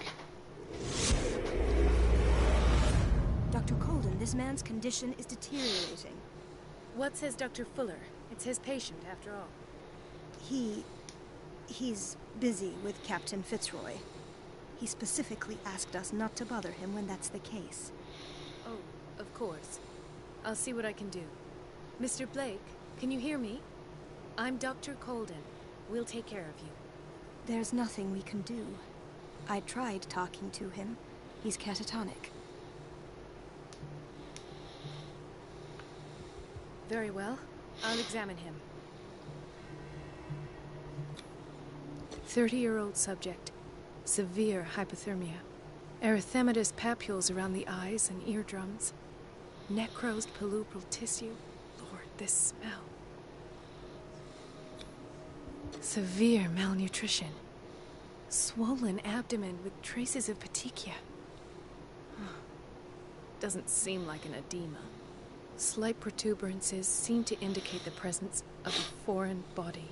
Dr. Colden, this man's condition is deteriorating. What says Dr. Fuller? It's his patient, after all. He's busy with Captain Fitzroy. He specifically asked us not to bother him when that's the case. Oh, of course. I'll see what I can do. Mr. Blake, can you hear me? I'm Dr. Colden. We'll take care of you. There's nothing we can do. I tried talking to him. He's catatonic. Very well. I'll examine him. 30-year-old subject. Severe hypothermia. Erythematous papules around the eyes and eardrums. Necrosed palpebral tissue. Lord, this smell. Severe malnutrition. Swollen abdomen with traces of petechia. Doesn't seem like an edema. Slight protuberances seem to indicate the presence of a foreign body.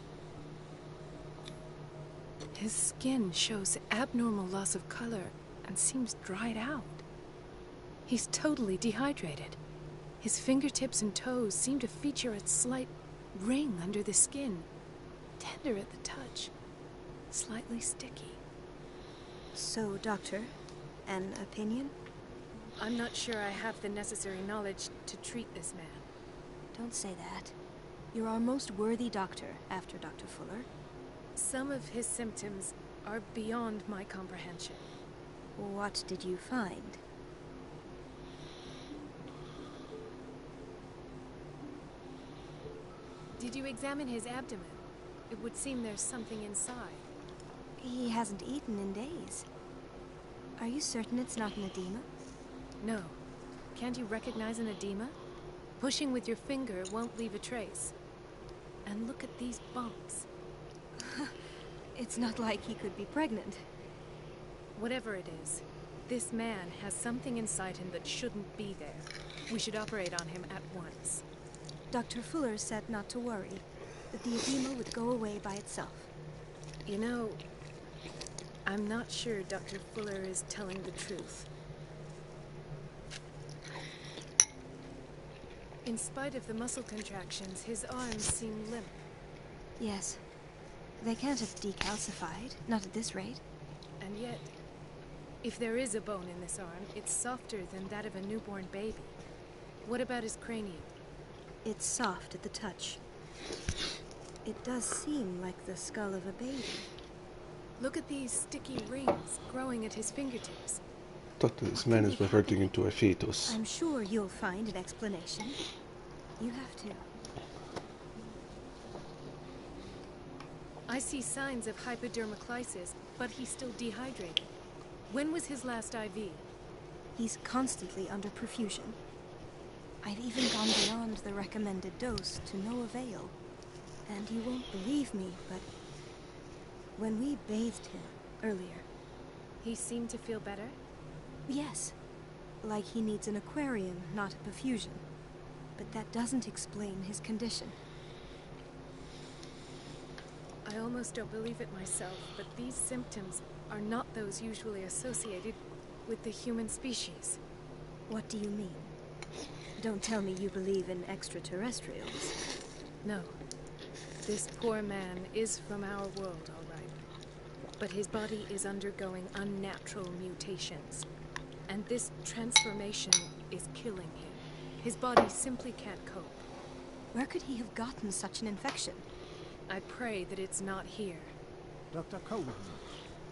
His skin shows abnormal loss of color and seems dried out. He's totally dehydrated. His fingertips and toes seem to feature a slight ring under the skin. Tender at the touch. Slightly sticky. So, Doctor, an opinion? I'm not sure I have the necessary knowledge to treat this man. Don't say that. You're our most worthy doctor after Dr. Fuller. Some of his symptoms are beyond my comprehension. What did you find? Did you examine his abdomen? It would seem there's something inside. He hasn't eaten in days. Are you certain it's not an edema? No. Can't you recognize an edema? Pushing with your finger won't leave a trace. And look at these bumps. It's not like he could be pregnant. Whatever it is, this man has something inside him that shouldn't be there. We should operate on him at once. Dr. Fuller said not to worry, that the edema would go away by itself. You know, I'm not sure Dr. Fuller is telling the truth. In spite of the muscle contractions, his arms seem limp. Yes. They can't have decalcified, not at this rate. And yet, if there is a bone in this arm, it's softer than that of a newborn baby. What about his cranium? It's soft at the touch. It does seem like the skull of a baby. Look at these sticky rings growing at his fingertips. Doctor, this man is reverting into a fetus. I'm sure you'll find an explanation. You have to. I see signs of hypodermoclysis, but he's still dehydrated. When was his last IV? He's constantly under perfusion. I've even gone beyond the recommended dose to no avail. And you won't believe me, but when we bathed him earlier... He seemed to feel better? Yes. Like he needs an aquarium, not a perfusion. But that doesn't explain his condition. I almost don't believe it myself, but these symptoms are not those usually associated with the human species. What do you mean? Don't tell me you believe in extraterrestrials. No. This poor man is from our world, all right. But his body is undergoing unnatural mutations. And this transformation is killing him. His body simply can't cope. Where could he have gotten such an infection? I pray that it's not here. Dr. Colden,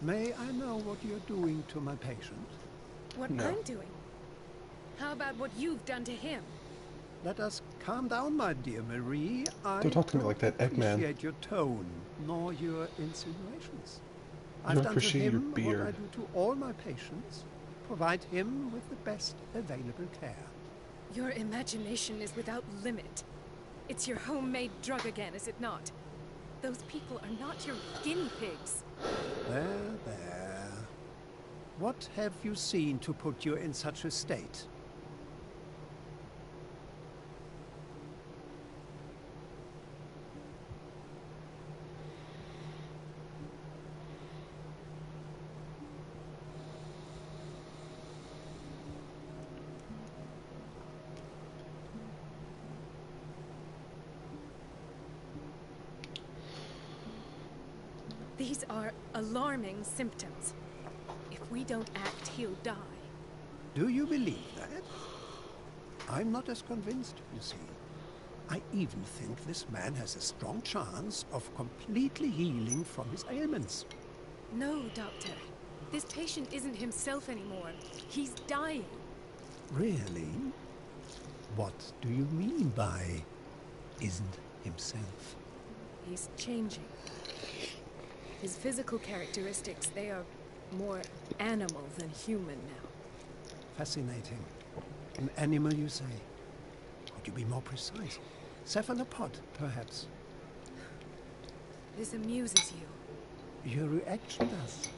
may I know what you're doing to my patient? What I'm doing? How about what you've done to him? Let us calm down, my dear Marie. I Don't talk to me like that, Eggman. appreciate your tone, nor your insinuations. I I've don't done to appreciate your him what I beard. do to all my patients. Provide him with the best available care. Your imagination is without limit. It's your homemade drug again, is it not? Those people are not your guinea pigs. There, there. What have you seen to put you in such a state? These are alarming symptoms. If we don't act, he'll die. Do you believe that? I'm not as convinced, you see. I even think this man has a strong chance of completely healing from his ailments. No, Doctor. This patient isn't himself anymore. He's dying. Really? What do you mean by isn't himself? He's changing. His physical characteristics, they are more animal than human now. Fascinating. An animal, you say? Could you be more precise? Cephalopod, perhaps? This amuses you. Your reaction does.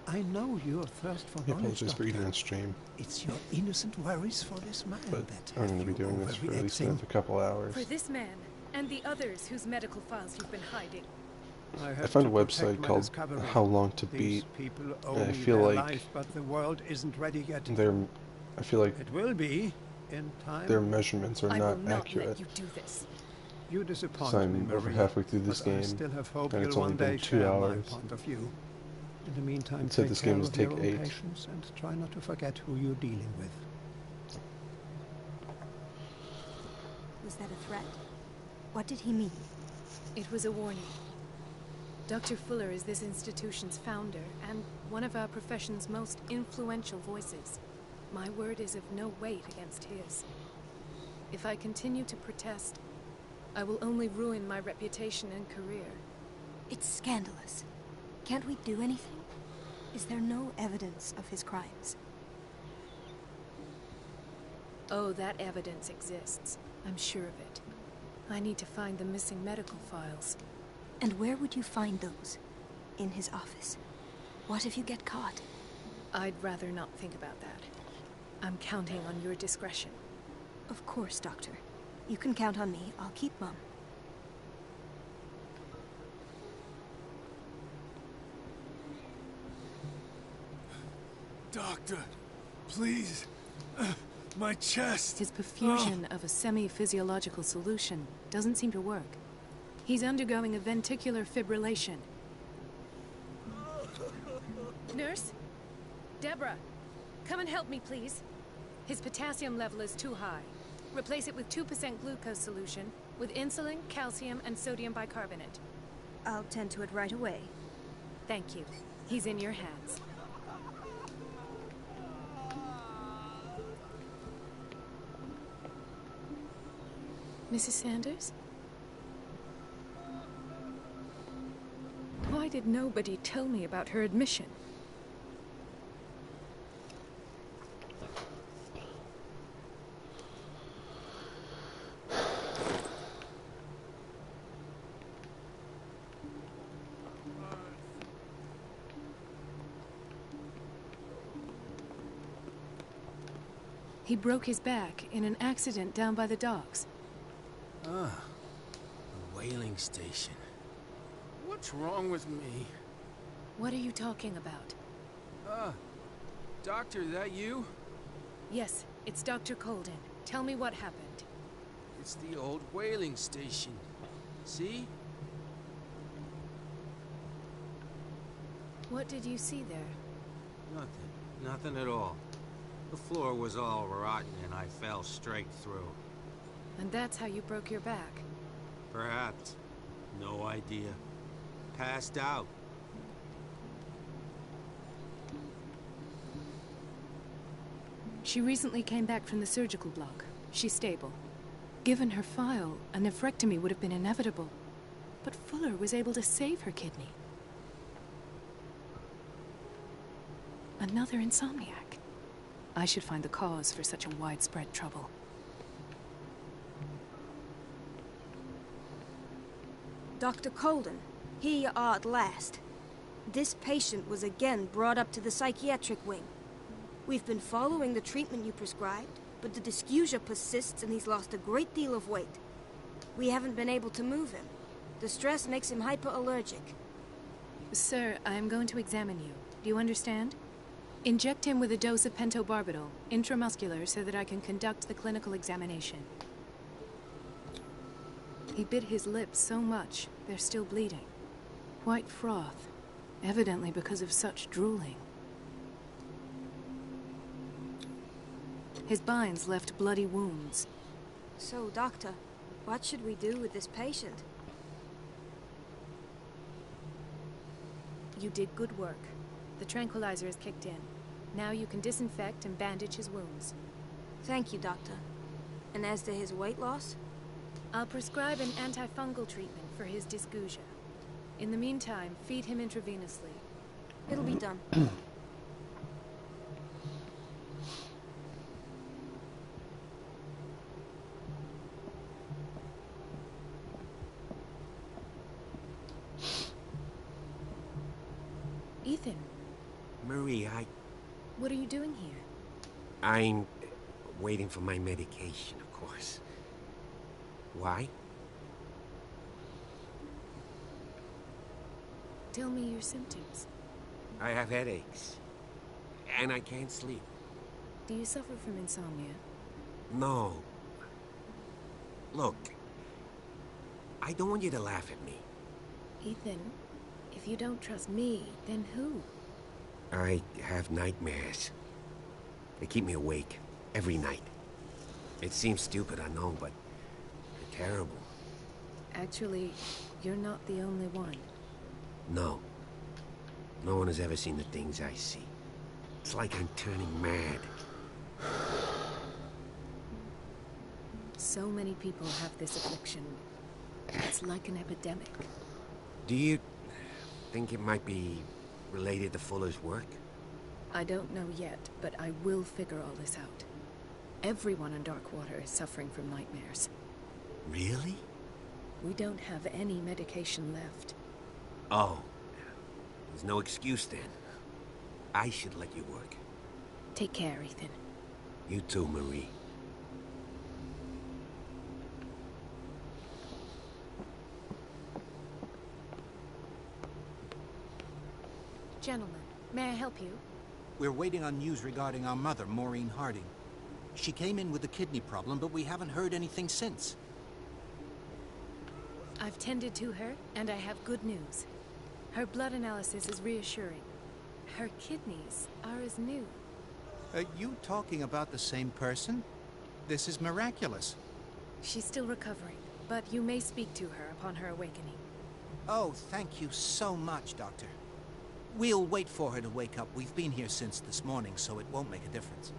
I know your thirst for I knowledge, apologize for eating Doctor. on stream, It's your innocent worries for this man but that I'm have going to be you doing this for at least overreacting. another couple hours. For this man, and the others whose medical files you've been hiding. I found a website called How Long to These Beat, people owe and I me feel their like life, but the world isn't ready yet. I feel like It will be in time. their measurements are I not will not accurate. let you do this. You disappoint So me, I'm over Marie, halfway through this but I game, still have hope and it's you'll only one been day 2 share hours. my point of view. In the meantime, It said take this care game was of take your own 8. patients and try not to forget who you're dealing with. Was that a threat? What did he mean? It was a warning. Dr. Fuller is this institution's founder, and one of our profession's most influential voices. My word is of no weight against his. If I continue to protest, I will only ruin my reputation and career. It's scandalous. Can't we do anything? Is there no evidence of his crimes? Oh, that evidence exists. I'm sure of it. I need to find the missing medical files. And where would you find those? In his office? What if you get caught? I'd rather not think about that. I'm counting on your discretion. Of course, Doctor. You can count on me. I'll keep mum. Doctor, please. My chest. His perfusion of a semi-physiological solution doesn't seem to work. He's undergoing a ventricular fibrillation. Nurse? Deborah, come and help me, please. His potassium level is too high. Replace it with 2% glucose solution with insulin, calcium, and sodium bicarbonate. I'll tend to it right away. Thank you. He's in your hands. Mrs. Sanders? Why did nobody tell me about her admission? He broke his back in an accident down by the docks. Ah, the whaling station. What's wrong with me? What are you talking about? Doctor, that you? Yes, it's Dr. Colden. Tell me what happened. It's the old whaling station. See? What did you see there? Nothing. Nothing at all. The floor was all rotten and I fell straight through. And that's how you broke your back? Perhaps. No idea. Passed out. She recently came back from the surgical block. She's stable. Given her file, a nephrectomy would have been inevitable. But Fuller was able to save her kidney. Another insomniac. I should find the cause for such a widespread trouble. Dr. Colden, here you are at last. This patient was again brought up to the psychiatric wing. We've been following the treatment you prescribed, but the dysgeusia persists and he's lost a great deal of weight. We haven't been able to move him. The stress makes him hyperallergic. Sir, I'm going to examine you. Do you understand? Inject him with a dose of pentobarbital, intramuscular, so that I can conduct the clinical examination. He bit his lips so much, they're still bleeding. White froth. Evidently because of such drooling. His binds left bloody wounds. So, Doctor, what should we do with this patient? You did good work. The tranquilizer is kicked in. Now you can disinfect and bandage his wounds. Thank you, Doctor. And as to his weight loss? I'll prescribe an antifungal treatment for his dysgeusia. In the meantime, feed him intravenously. It'll be done. Ethan, Marie, what are you doing here? I'm waiting for my medication, of course. Why? Tell me your symptoms. I have headaches. And I can't sleep. Do you suffer from insomnia? No. Look, I don't want you to laugh at me. Ethan, if you don't trust me, then who? I have nightmares. They keep me awake every night. It seems stupid, I know, but they're terrible. Actually, you're not the only one. No. No one has ever seen the things I see. It's like I'm turning mad. So many people have this affliction. It's like an epidemic. Do you think it might be related to Fuller's work? I don't know yet, but I will figure all this out. Everyone in Darkwater is suffering from nightmares. Really? We don't have any medication left. Oh. There's no excuse then. I should let you work. Take care, Ethan. You too, Marie. Gentlemen, may I help you? We're waiting on news regarding our mother, Maureen Harding. She came in with a kidney problem, but we haven't heard anything since. I've tended to her, and I have good news. Her blood analysis is reassuring. Her kidneys are as new. Are you talking about the same person? This is miraculous. She's still recovering, but you may speak to her upon her awakening. Oh, thank you so much, Doctor. We'll wait for her to wake up. We've been here since this morning, so it won't make a difference.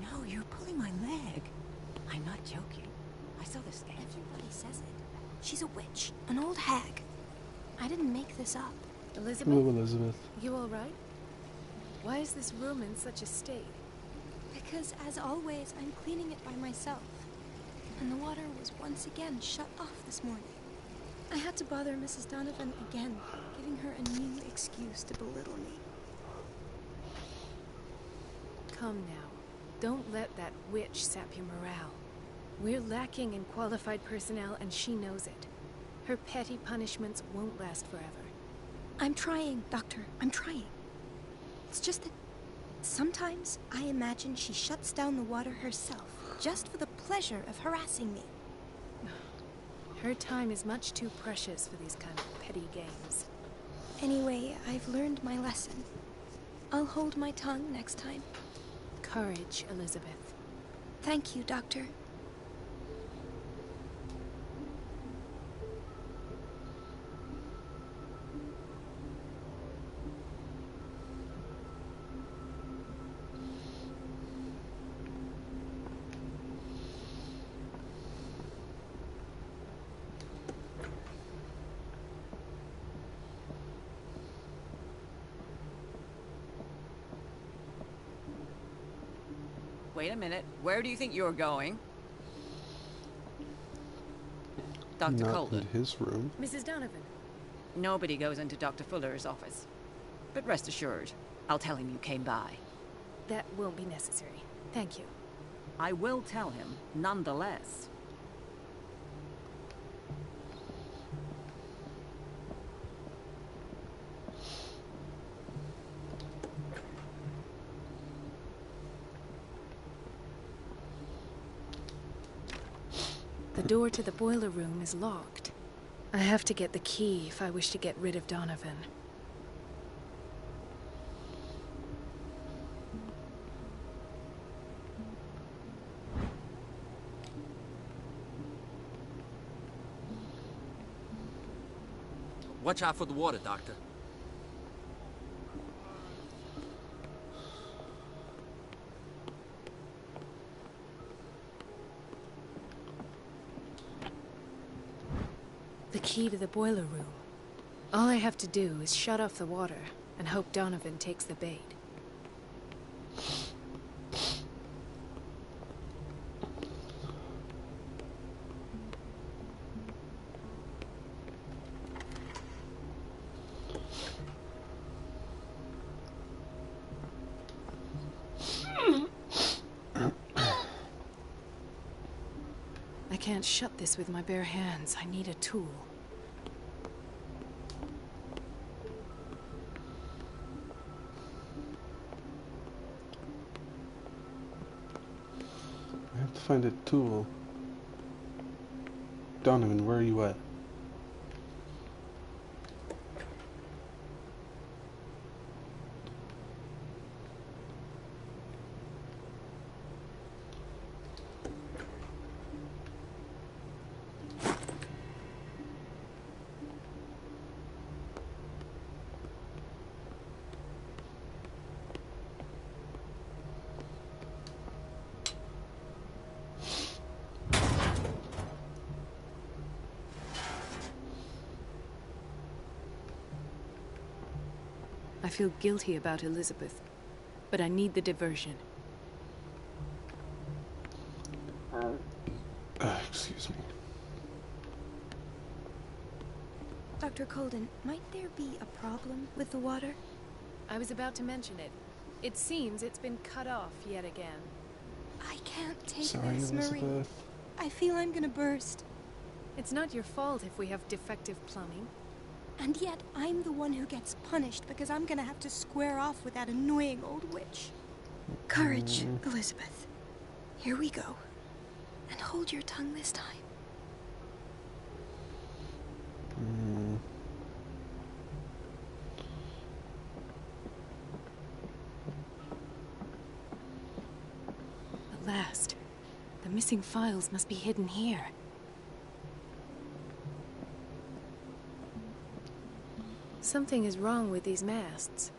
No, you're pulling my leg. I'm not joking. I saw the scan. Everybody says it. She's a witch, an old hag. I didn't make this up. Elizabeth? Hello, Elizabeth. You all right? Why is this room in such a state? Because, as always, I'm cleaning it by myself. And the water was once again shut off this morning. I had to bother Mrs. Donovan again, giving her a new excuse to belittle me. Come now. Don't let that witch sap your morale. We're lacking in qualified personnel, and she knows it. Her petty punishments won't last forever. I'm trying, Doctor. I'm trying. It's just that sometimes I imagine she shuts down the water herself, just for the pleasure of harassing me. Her time is much too precious for these kind of petty games. Anyway, I've learned my lesson. I'll hold my tongue next time. Courage, Elizabeth. Thank you, Doctor. Wait a minute. Where do you think you're going? Dr. Not Colden. in his room. Mrs. Donovan. Nobody goes into Dr. Fuller's office. But rest assured, I'll tell him you came by. That won't be necessary. Thank you. I will tell him, nonetheless. The door to the boiler room is locked. I have to get the key if I wish to get rid of Donovan. Watch out for the water, Doctor. The key to the boiler room. All I have to do is shut off the water and hope Donovan takes the bait. I can't shut this with my bare hands. I need a tool. I have to find a tool. Donovan, where are you at? I feel guilty about Elizabeth, but I need the diversion. Excuse me. Dr. Colden, might there be a problem with the water? I was about to mention it. It seems it's been cut off yet again. I can't take Sorry, this, Marie. Elizabeth. I feel I'm gonna burst. It's not your fault if we have defective plumbing. And yet, I'm the one who gets punished because I'm gonna have to square off with that annoying old witch. Courage, Elizabeth. Here we go. And hold your tongue this time. At last. The missing files must be hidden here. Something is wrong with these masts.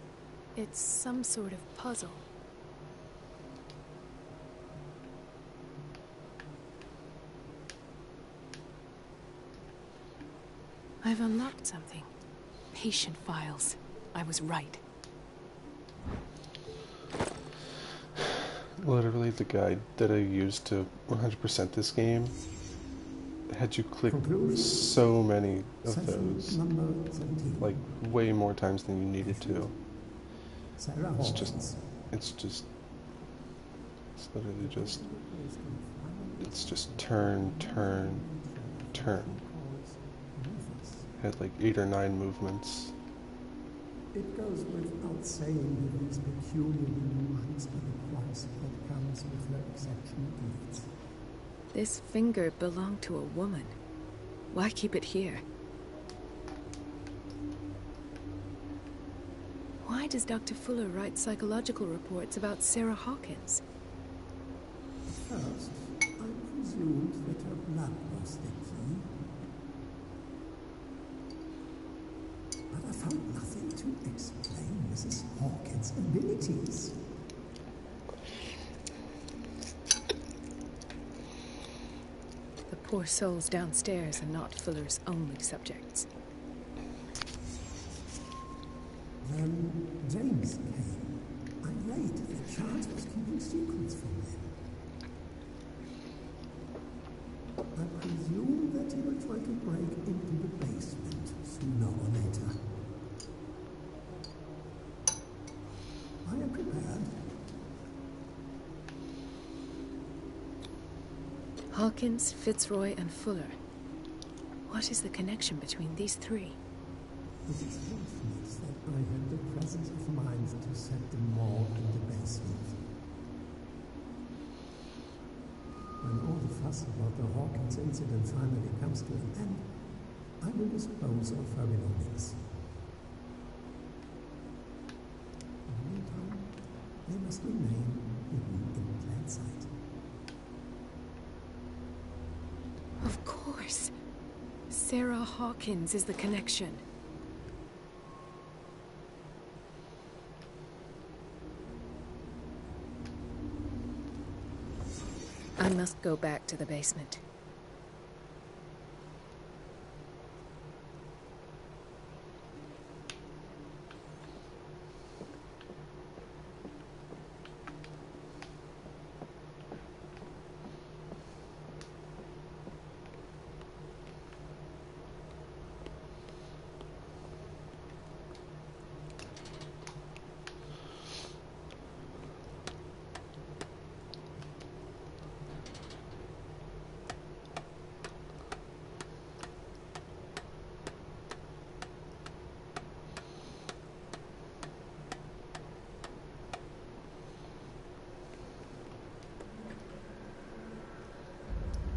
It's some sort of puzzle. I've unlocked something. Patient files. I was right. Literally, the guide that I used to 100% this game had you click so many of those, like way more times than you needed to. It's literally just, it's just turn, turn, turn. Had like 8 or 9 movements. It goes without saying that these peculiar illusions are the price that comes with their exceptional gifts. This finger belonged to a woman. Why keep it here? Why does Dr. Fuller write psychological reports about Sarah Hawkins? First, I presumed that her blood was the key. But I found nothing to explain Mrs. Hawkins' abilities. The poor souls downstairs are not Fuller's only subjects. Then James came. I late that Charles was keeping secrets from them. I presume that he will try to break into the basement sooner or later. I am prepared. Hawkins, Fitzroy, and Fuller. What is the connection between these three? It is fortunate that I had the presence of mind to set them all in the basement. When all the fuss about the Hawkins incident finally comes to an end, I will dispose of her belongings. In the meantime, they must remain hidden in plain sight. Of course. Sarah Hawkins is the connection. I must go back to the basement.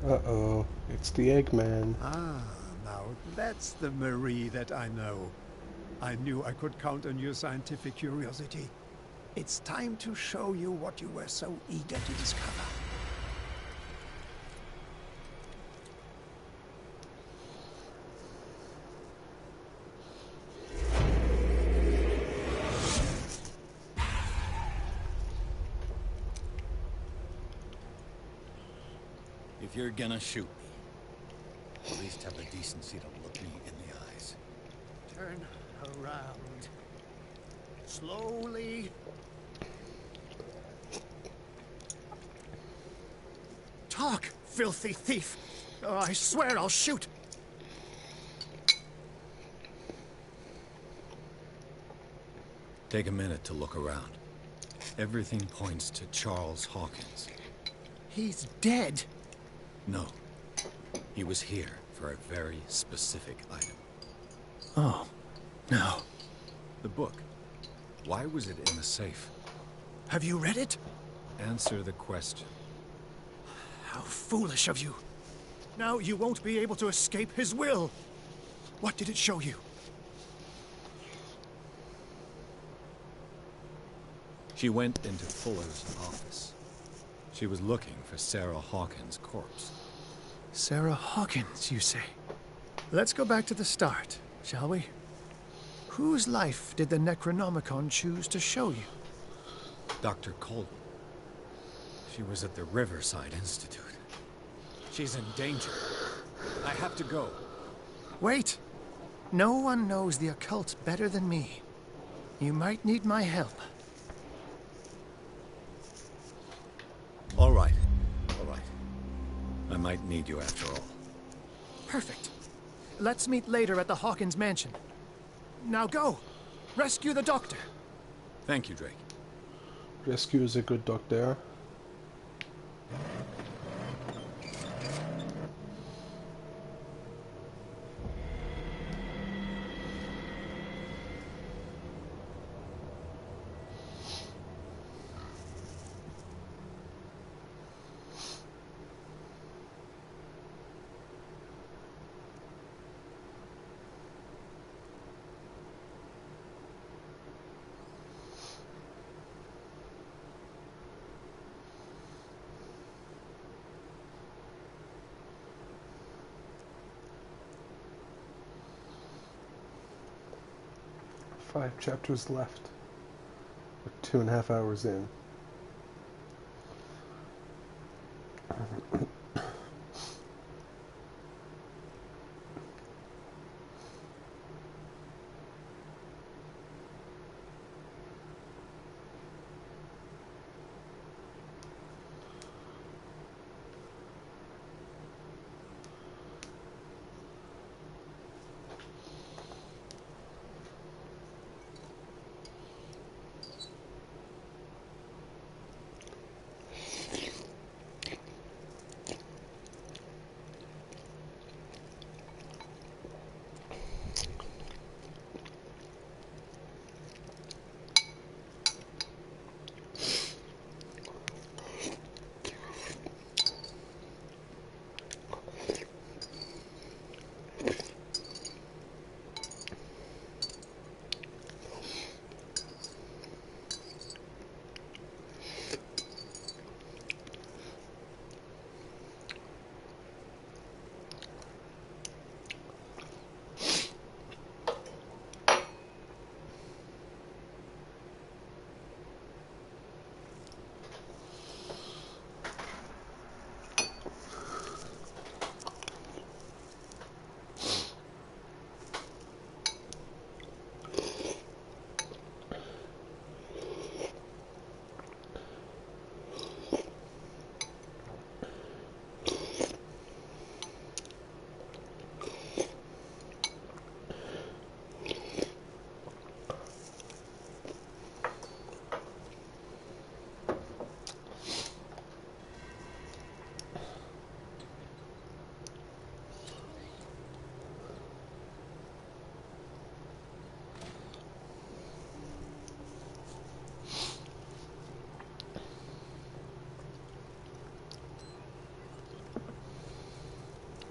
Uh-oh, it's the Eggman. Ah, now that's the Marie that I know. I knew I could count on your scientific curiosity. It's time to show you what you were so eager to discover. If you're gonna shoot me, at least have the decency to look me in the eyes. Turn around. Slowly. Talk, filthy thief! Oh, I swear I'll shoot! Take a minute to look around. Everything points to Charles Hawkins. He's dead! No. He was here for a very specific item. Oh, no. The book. Why was it in the safe? Have you read it? Answer the question. How foolish of you. Now you won't be able to escape his will. What did it show you? She went into Fuller's office. She was looking for Sarah Hawkins' corpse. Sarah Hawkins, you say? Let's go back to the start, shall we? Whose life did the Necronomicon choose to show you? Dr. Colton. She was at the Riverside Institute. She's in danger. I have to go. Wait! No one knows the occult better than me. You might need my help. All right. All right. I might need you after all. Perfect. Let's meet later at the Hawkins mansion. Now go! Rescue the doctor! Thank you, Drake. Rescue is a good doctor. Five chapters left. We're 2.5 hours in.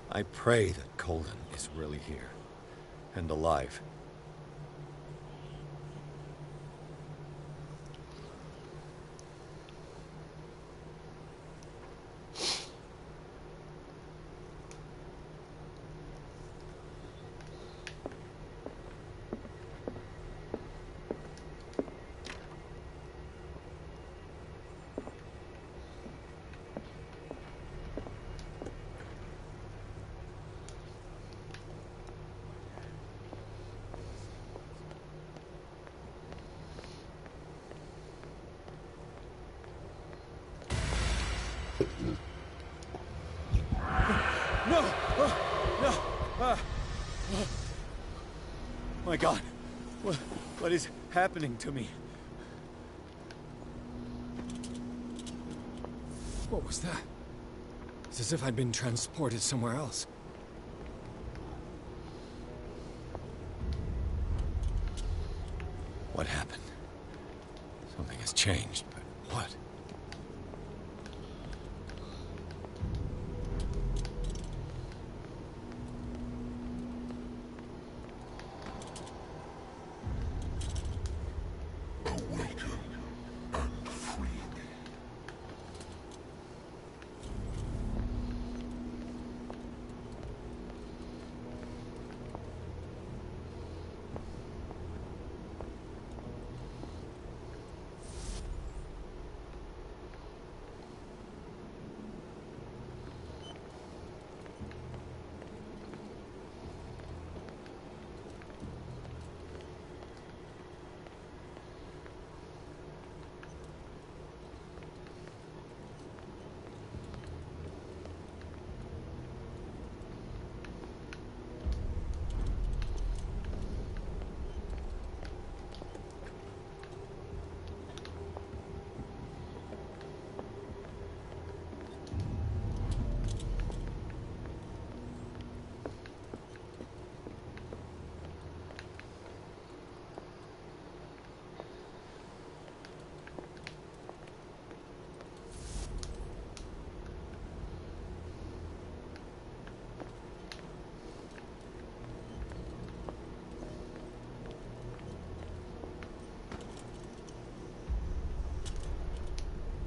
I pray that Colden is really here and alive. No! No! My God! What is happening to me? What was that? It's as if I'd been transported somewhere else. What happened? Something has changed, but what?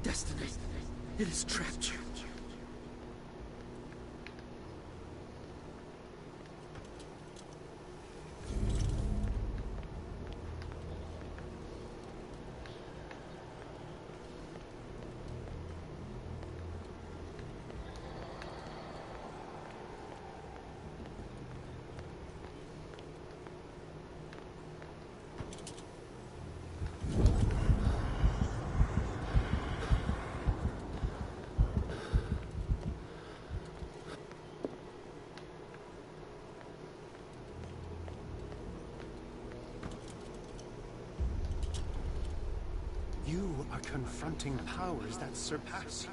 Destiny. It has trapped you. You are confronting powers that surpass you.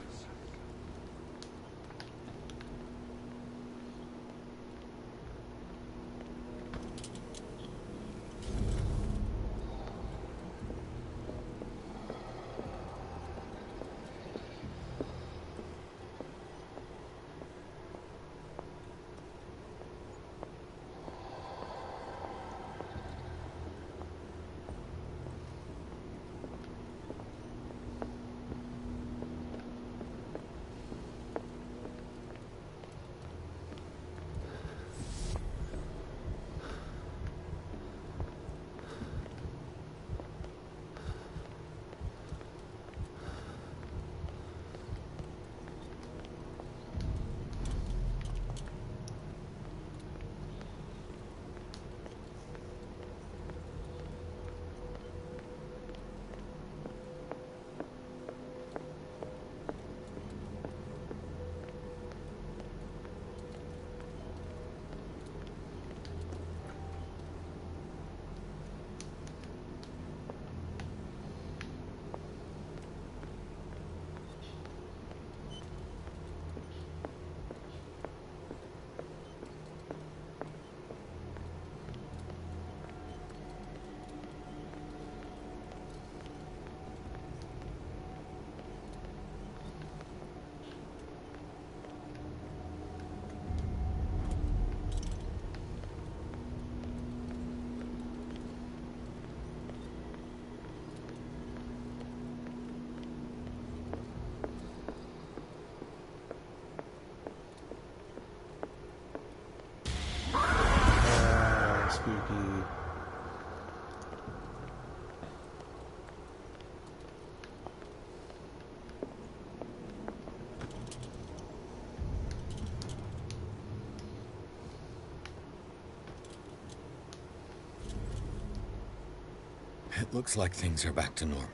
It looks like things are back to normal.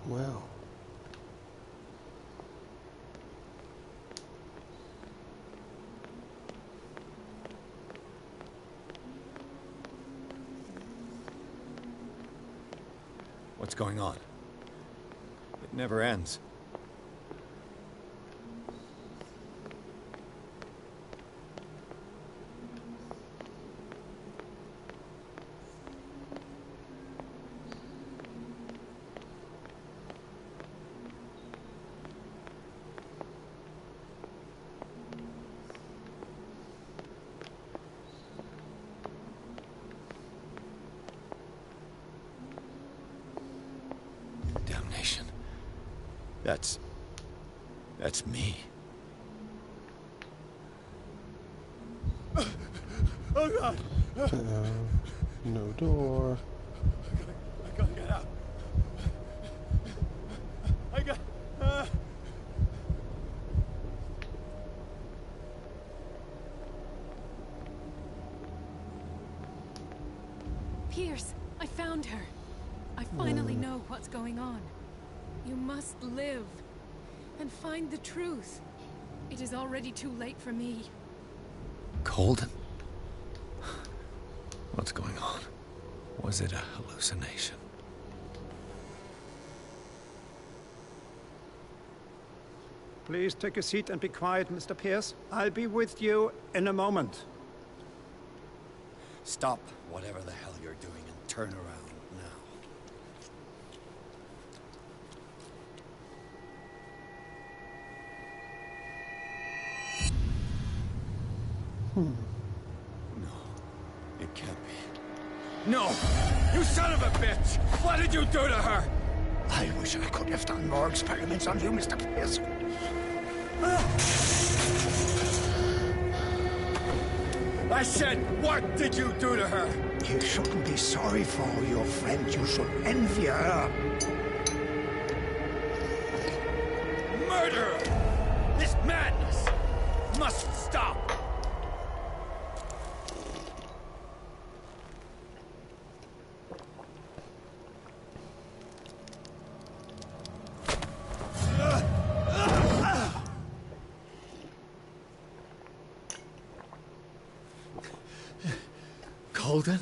Well. What's going on? It never ends. Damnation. That's me. Oh God! No door. I gotta get out. I got. Pierce, I found her. I finally know what's going on. You must live and find the truth. It is already too late for me. Colden? What's going on? Was it a hallucination? Please take a seat and be quiet, Mr. Pierce. I'll be with you in a moment. Stop whatever the hell you're doing and turn around now. No, it can't be. No! You son of a bitch! What did you do to her? I wish I could have done more experiments on you, Mr. Pierce. I said, what did you do to her? You shouldn't be sorry for your friend. You should envy her. Murderer! This madness must stop! Colden?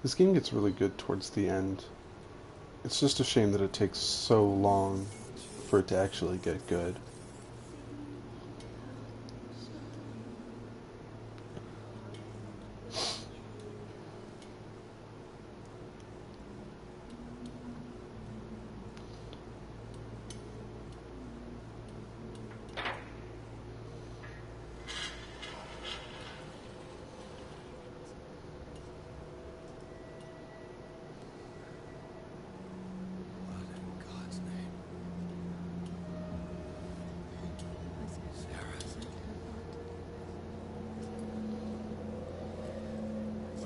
This game gets really good towards the end. It's just a shame that it takes so long for it to actually get good.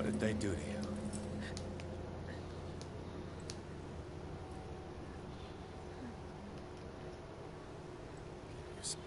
What did they do to you? You speak.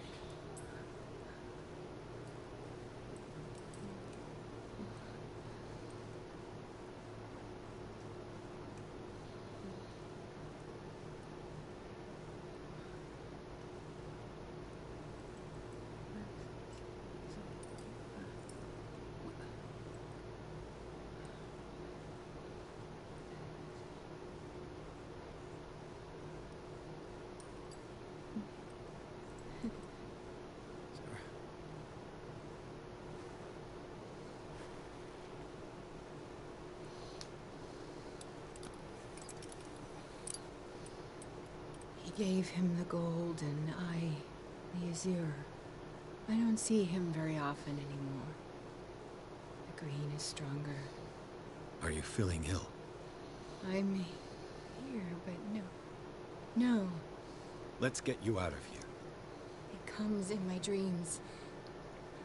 He gave him the gold and I, the azure. I don't see him very often anymore. The green is stronger. Are you feeling ill? I'm here, but no. No. Let's get you out of here. It comes in my dreams.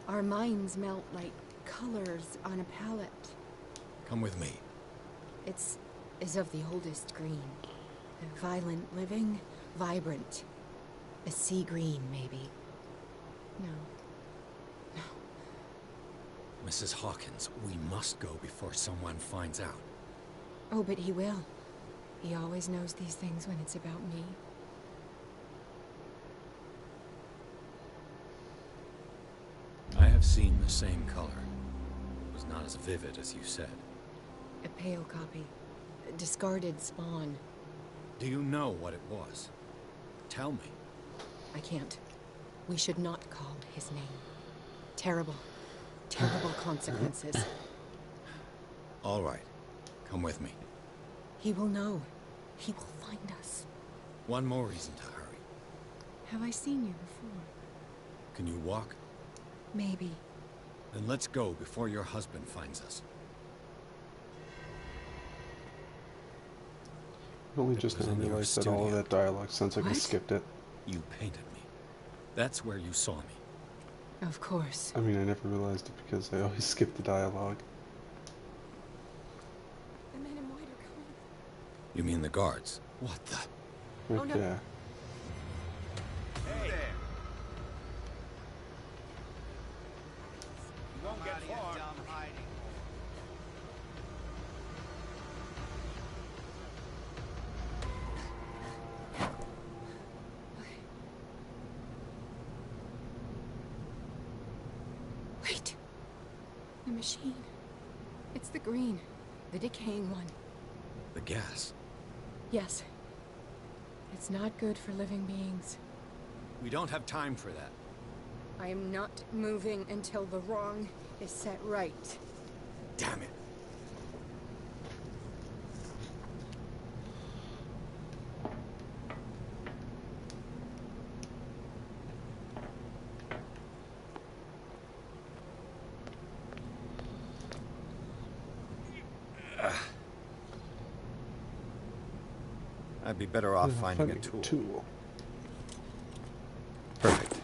Our minds melt like colors on a palette. Come with me. It's of the oldest green. The violent living, vibrant. A sea green, maybe. No. Mrs. Hawkins, we must go before someone finds out. Oh, but he will. He always knows these things when it's about me. I have seen the same color. It was not as vivid as you said. A pale copy. A discarded spawn. Do you know what it was? Tell me. I can't. We should not call his name. Terrible. Terrible consequences. All right. Come with me. He will know. He will find us. One more reason to hurry. Have I seen you before? Can you walk? Maybe. Then let's go before your husband finds us. I only just now realized that all of that dialogue sounds like I skipped it. You painted me. That's where you saw me. Of course. I mean, I never realized it because I always skip the dialogue. The men in white are coming. You mean the guards? What the? Right Oh, no. there. Hey there. You won't get far. Wait. The machine. It's the green. The decaying one. The gas. Yes. It's not good for living beings. We don't have time for that. I am not moving until the wrong is set right. Damn it. I'd be better off finding a tool. Perfect.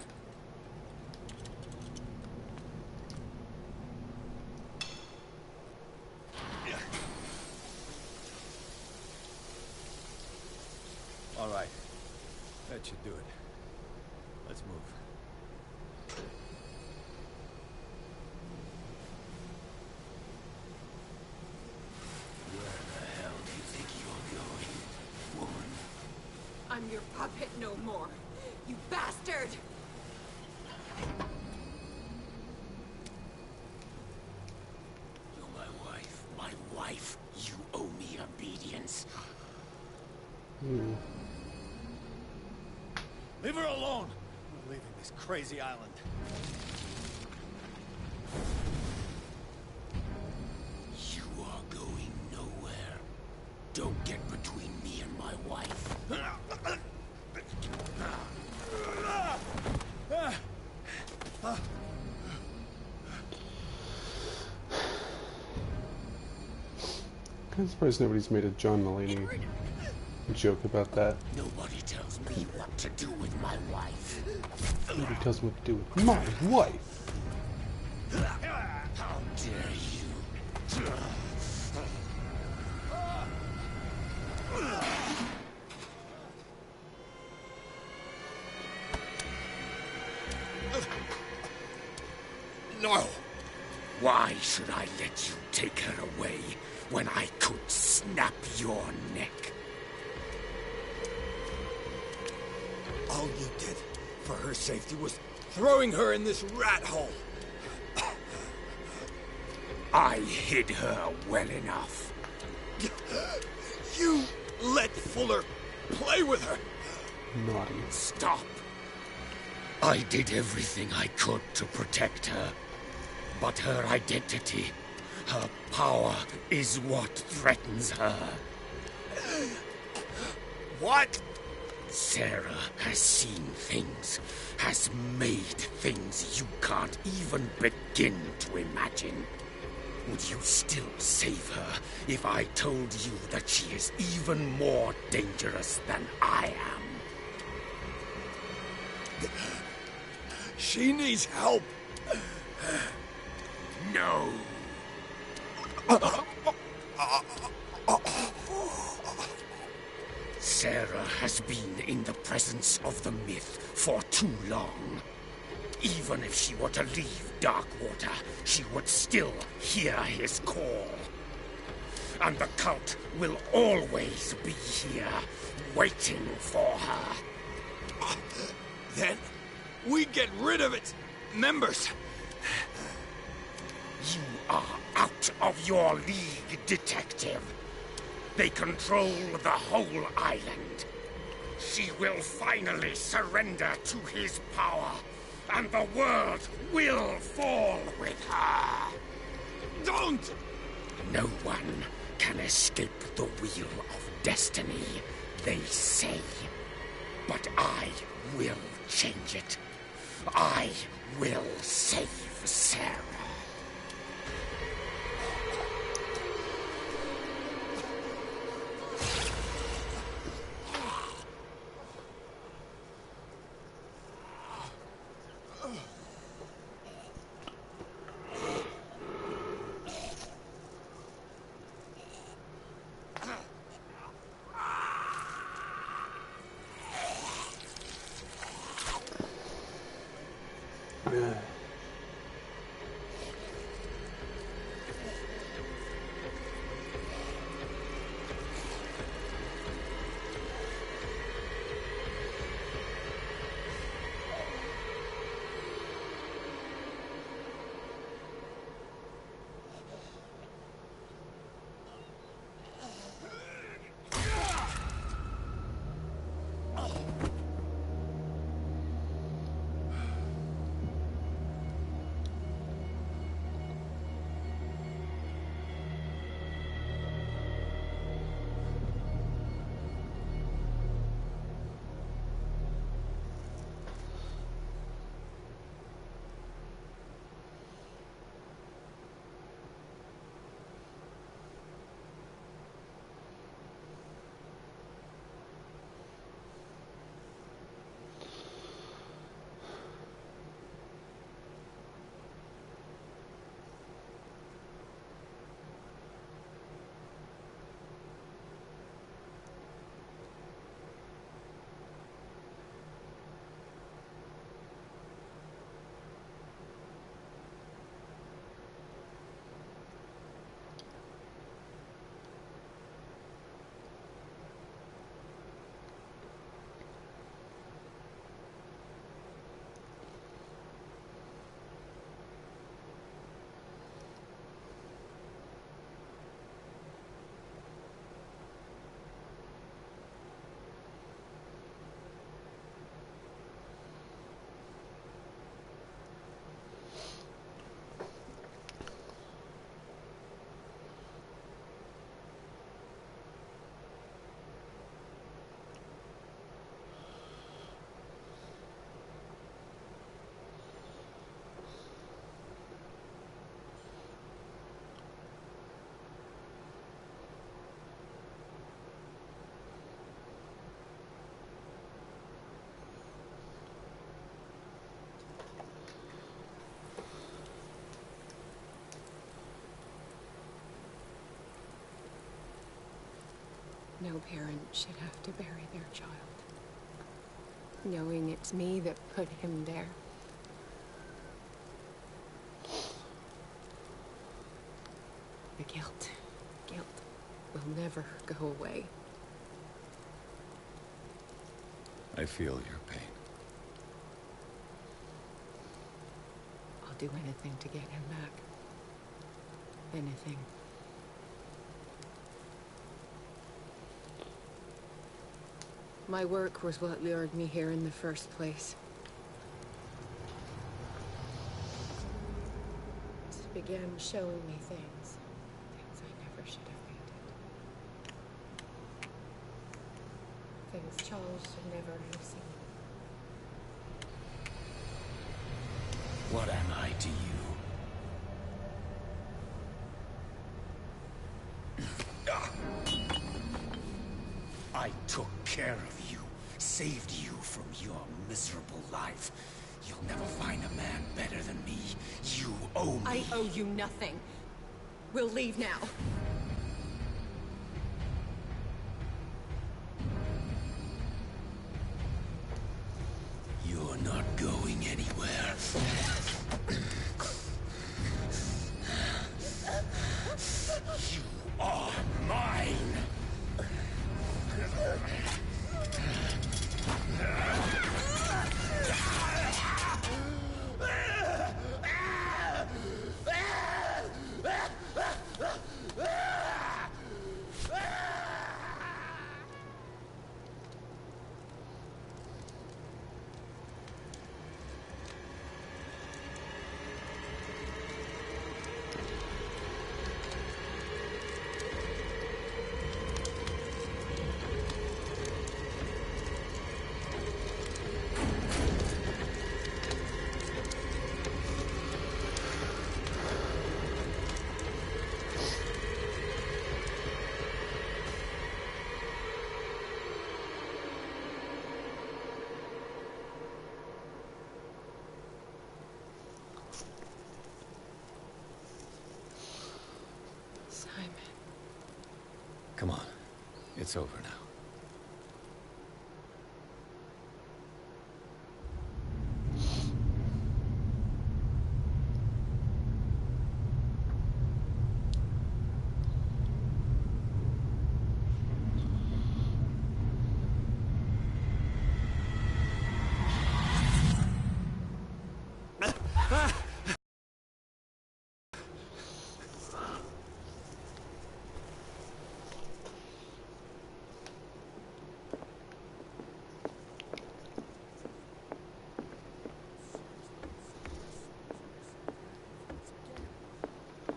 All right. That should do it. Let's move. I'm your puppet no more. You bastard! You're my wife. My wife. You owe me obedience. Leave her alone! We're leaving this crazy island. You are going nowhere. Don't get between me and my wife. I'm surprised nobody's made a John Mulaney joke about that. Nobody tells me what to do with my wife. Nobody tells me what to do with my wife. How dare you? Why should I let you take her away when I could snap your neck? All you did for her safety was throwing her in this rat hole. I hid her well enough. You let Fuller play with her. Naughty. Stop. I did everything I could to protect her. But her identity, her power, is what threatens her. What? Sarah has seen things, has made things you can't even begin to imagine. Would you still save her if I told you that she is even more dangerous than I am? She needs help. No. Sarah has been in the presence of the myth for too long. Even if she were to leave Darkwater, she would still hear his call. And the cult will always be here, waiting for her. Then we get rid of its members. You are out of your league, detective. They control the whole island. She will finally surrender to his power, and the world will fall with her. Don't! No one can escape the wheel of destiny, they say. But I will change it. I will save Sarah. No parent should have to bury their child, knowing it's me that put him there. The guilt. Guilt will never go away. I feel your pain. I'll do anything to get him back. Anything. My work was what lured me here in the first place. It began showing me things. Things I never should have painted. Things Charles should never have seen. What am I to you? I took care of you, saved you from your miserable life. You'll never find a man better than me. You owe me. I owe you nothing. We'll leave now. You're not going anywhere. You are mine! Simon. Come on. It's over now.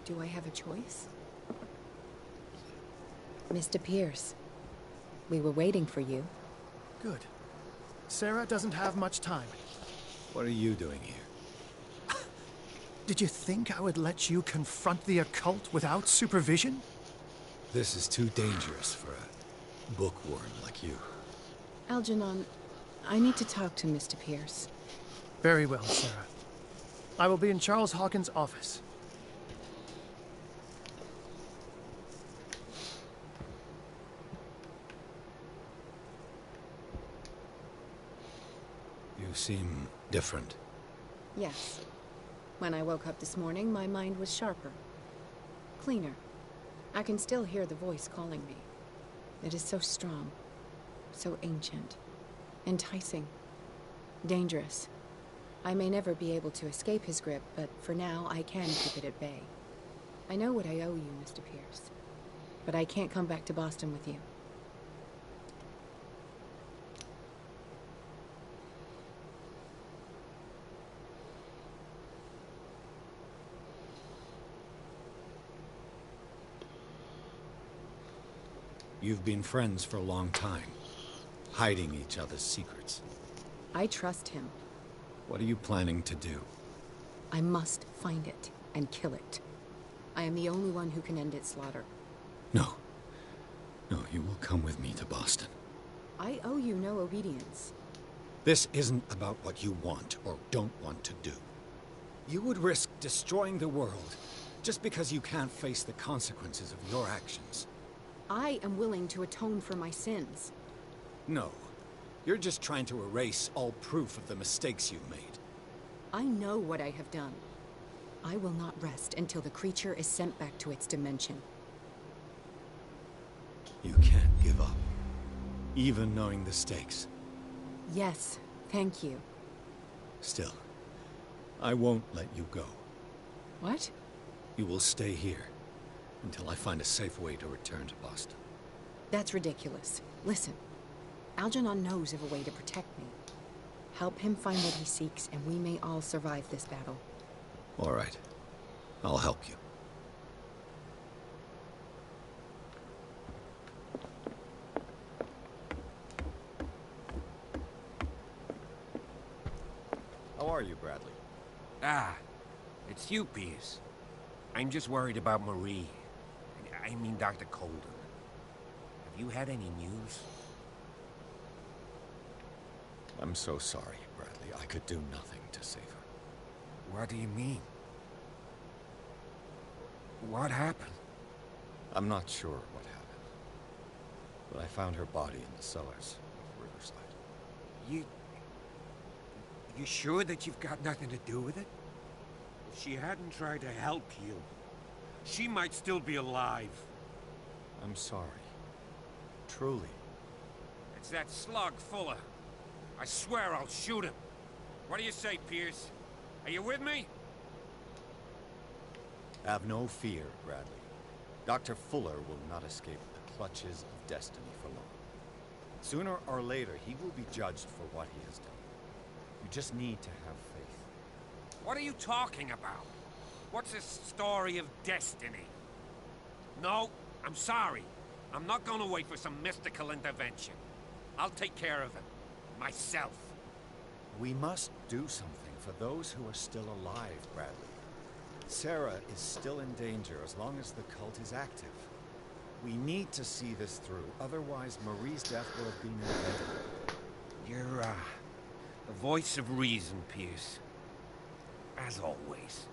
Do I have a choice? Mr. Pierce, we were waiting for you. Good. Sarah doesn't have much time. What are you doing here? Did you think I would let you confront the occult without supervision? This is too dangerous for a bookworm like you. Algernon, I need to talk to Mr. Pierce. Very well, Sarah. I will be in Charles Hawkins' office. You seem different. Yes. When I woke up this morning, my mind was sharper. Cleaner. I can still hear the voice calling me. It is so strong. So ancient. Enticing. Dangerous. I may never be able to escape his grip, but for now, I can keep it at bay. I know what I owe you, Mr. Pierce. But I can't come back to Boston with you. You've been friends for a long time, hiding each other's secrets. I trust him. What are you planning to do? I must find it and kill it. I am the only one who can end its slaughter. No. No, you will come with me to Boston. I owe you no obedience. This isn't about what you want or don't want to do. You would risk destroying the world just because you can't face the consequences of your actions. I am willing to atone for my sins. No. You're just trying to erase all proof of the mistakes you've made. I know what I have done. I will not rest until the creature is sent back to its dimension. You can't give up, even knowing the stakes. Yes, thank you. Still, I won't let you go. What? You will stay here until I find a safe way to return to Boston. That's ridiculous. Listen, Algernon knows of a way to protect me. Help him find what he seeks, and we may all survive this battle. All right. I'll help you. How are you, Bradley? Ah, it's you, Pierce. I'm just worried about Marie. I mean Dr. Colden. Have you had any news? I'm so sorry, Bradley. I could do nothing to save her. What do you mean? What happened? I'm not sure what happened, but I found her body in the cellars of Riverside. You sure that you've got nothing to do with it? If she hadn't tried to help you, she might still be alive. I'm sorry. Truly. It's that slug, Fuller. I swear I'll shoot him. What do you say, Pierce? Are you with me? Have no fear, Bradley. Dr. Fuller will not escape the clutches of destiny for long. Sooner or later, he will be judged for what he has done. You just need to have faith. What are you talking about? What's this story of destiny? No, I'm sorry. I'm not gonna wait for some mystical intervention. I'll take care of it. Myself. We must do something for those who are still alive, Bradley. Sarah is still in danger as long as the cult is active. We need to see this through, otherwise Marie's death will have been inevitable. You're, the voice of reason, Pierce. As always.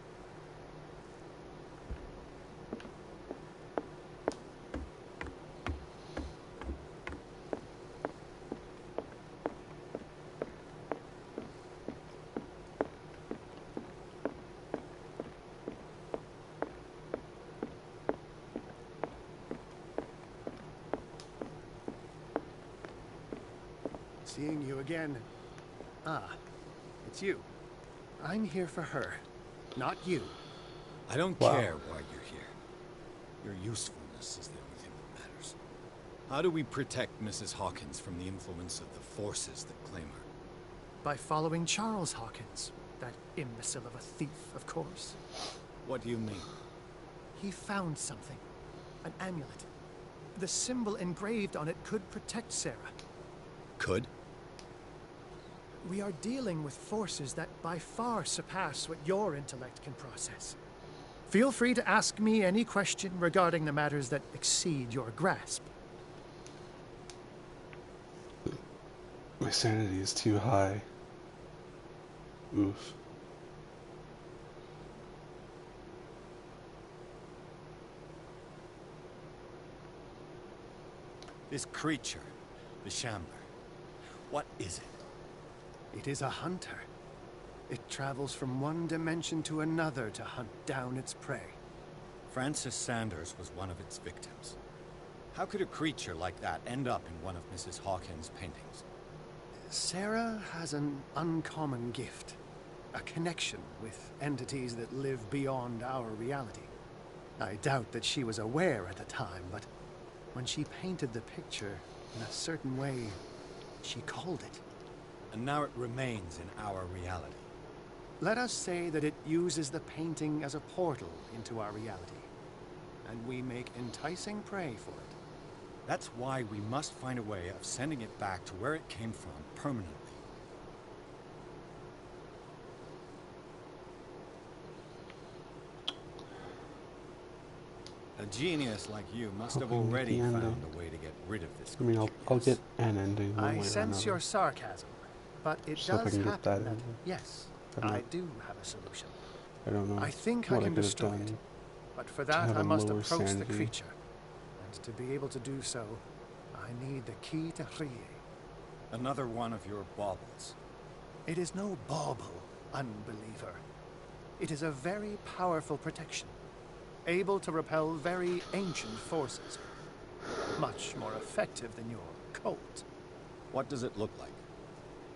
Seeing you again. Ah, it's you. I'm here for her, not you. I don't care why you're here. Your usefulness is the only thing that matters. How do we protect Mrs. Hawkins from the influence of the forces that claim her? By following Charles Hawkins, that imbecile of a thief, of course. What do you mean? He found something. An amulet. The symbol engraved on it could protect Sarah. Could? We are dealing with forces that by far surpass what your intellect can process. Feel free to ask me any question regarding the matters that exceed your grasp. My sanity is too high. Oof. This creature, the Shambler, what is it? It is a hunter. It travels from one dimension to another to hunt down its prey. Francis Sanders was one of its victims. How could a creature like that end up in one of Mrs. Hawkins' paintings? Sarah has an uncommon gift. A connection with entities that live beyond our reality. I doubt that she was aware at the time, but when she painted the picture in a certain way, she called it. And now it remains in our reality. Let us say that it uses the painting as a portal into our reality, and we make enticing prey for it. That's why we must find a way of sending it back to where it came from permanently. A genius like you must have already found a way to get rid of this creature. I mean, I'll get an ending. I sense your sarcasm, but it Just hope I does can get happen that that, ending. yes, I don't I know. do have a solution. I don't know I think what I can could have destroy it, done but for to that have I a must lower approach the sanity. creature. And to be able to do so, I need the key to Rie. Another one of your baubles. It is no bauble, unbeliever. It is a very powerful protection, able to repel very ancient forces. Much more effective than your Colt. What does it look like?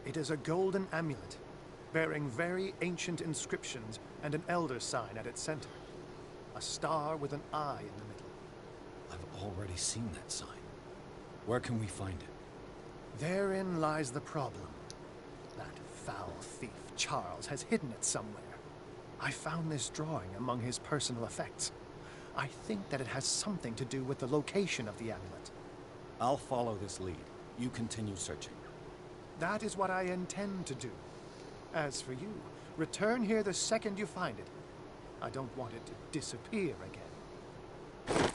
It is a golden amulet, bearing very ancient inscriptions and an elder sign at its center. A star with an eye in the middle. I've already seen that sign. Where can we find it? Therein lies the problem. That foul thief, Charles, has hidden it somewhere. I found this drawing among his personal effects. I think that it has something to do with the location of the amulet. I'll follow this lead. You continue searching. That is what I intend to do. As for you, return here the second you find it. I don't want it to disappear again.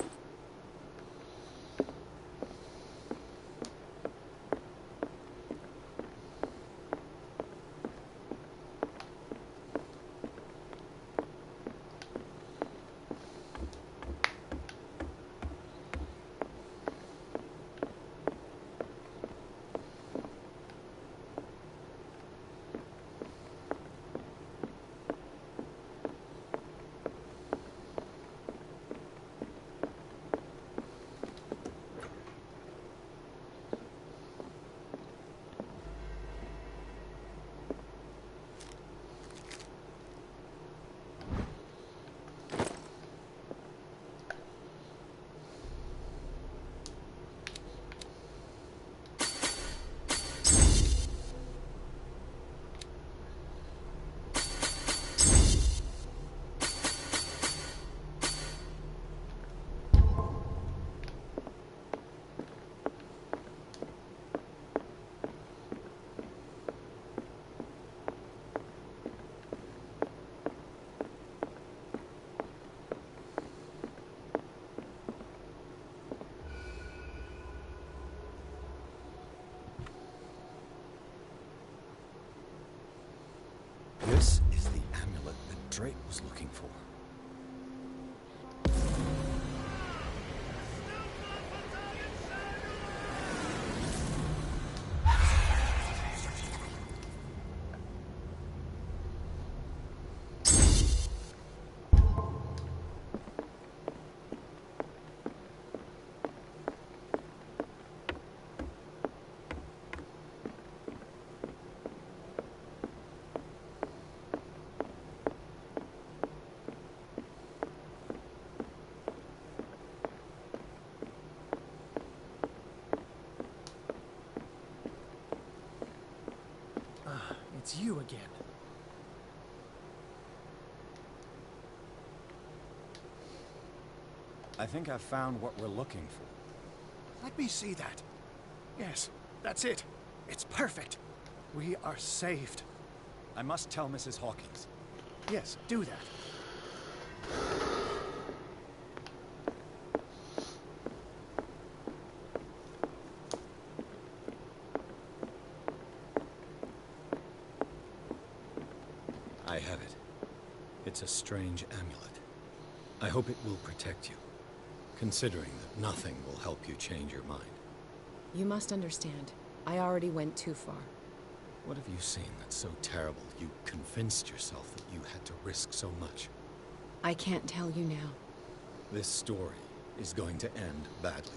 This is the amulet that Drake was looking for. It's you again. I think I've found what we're looking for. Let me see that. Yes, that's it. It's perfect. We are saved. I must tell Mrs. Hawkins. Yes, do that. I have it. It's a strange amulet. I hope it will protect you, considering that nothing will help you change your mind. You must understand. I already went too far. What have you seen that's so terrible you convinced yourself that you had to risk so much? I can't tell you now. This story is going to end badly.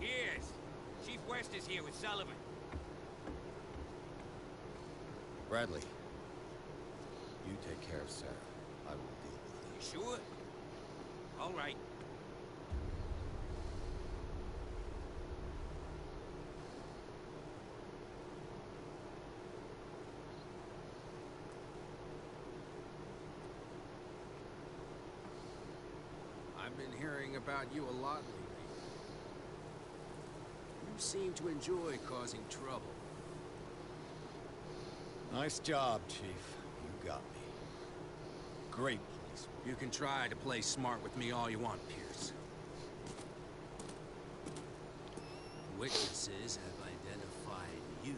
Yes. Chief West is here with Sullivan. Bradley, you take care of Sarah. I will deal with You sure? All right. I've been hearing about you a lot lately. You seem to enjoy causing trouble. Nice job, Chief. You got me. Great police. You can try to play smart with me all you want, Pierce. Witnesses have identified you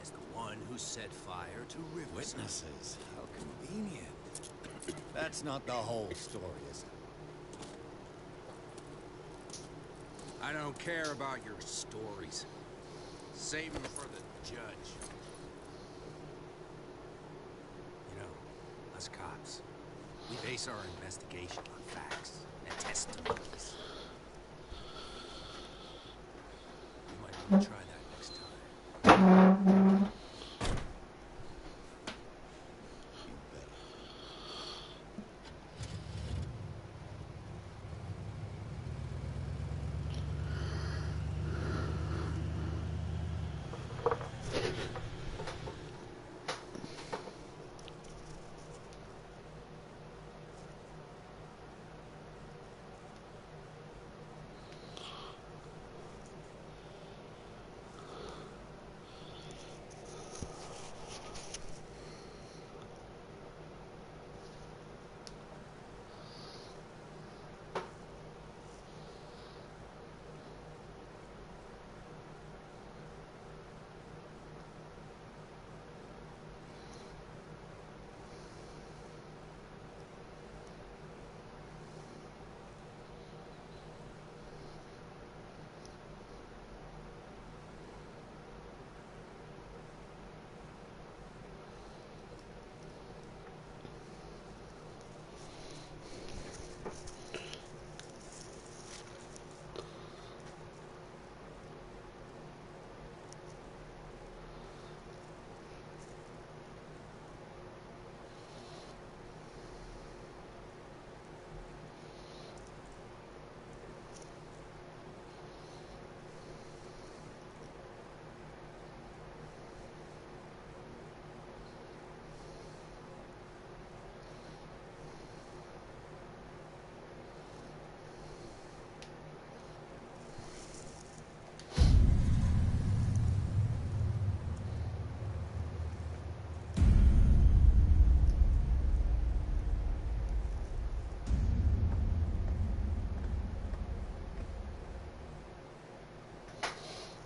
as the one who set fire to Riverside. Witnesses? How convenient. That's not the whole story, is it? I don't care about your stories. Save them for the judge. You know, We base our investigation on facts and testimonies. You might want to try that next time.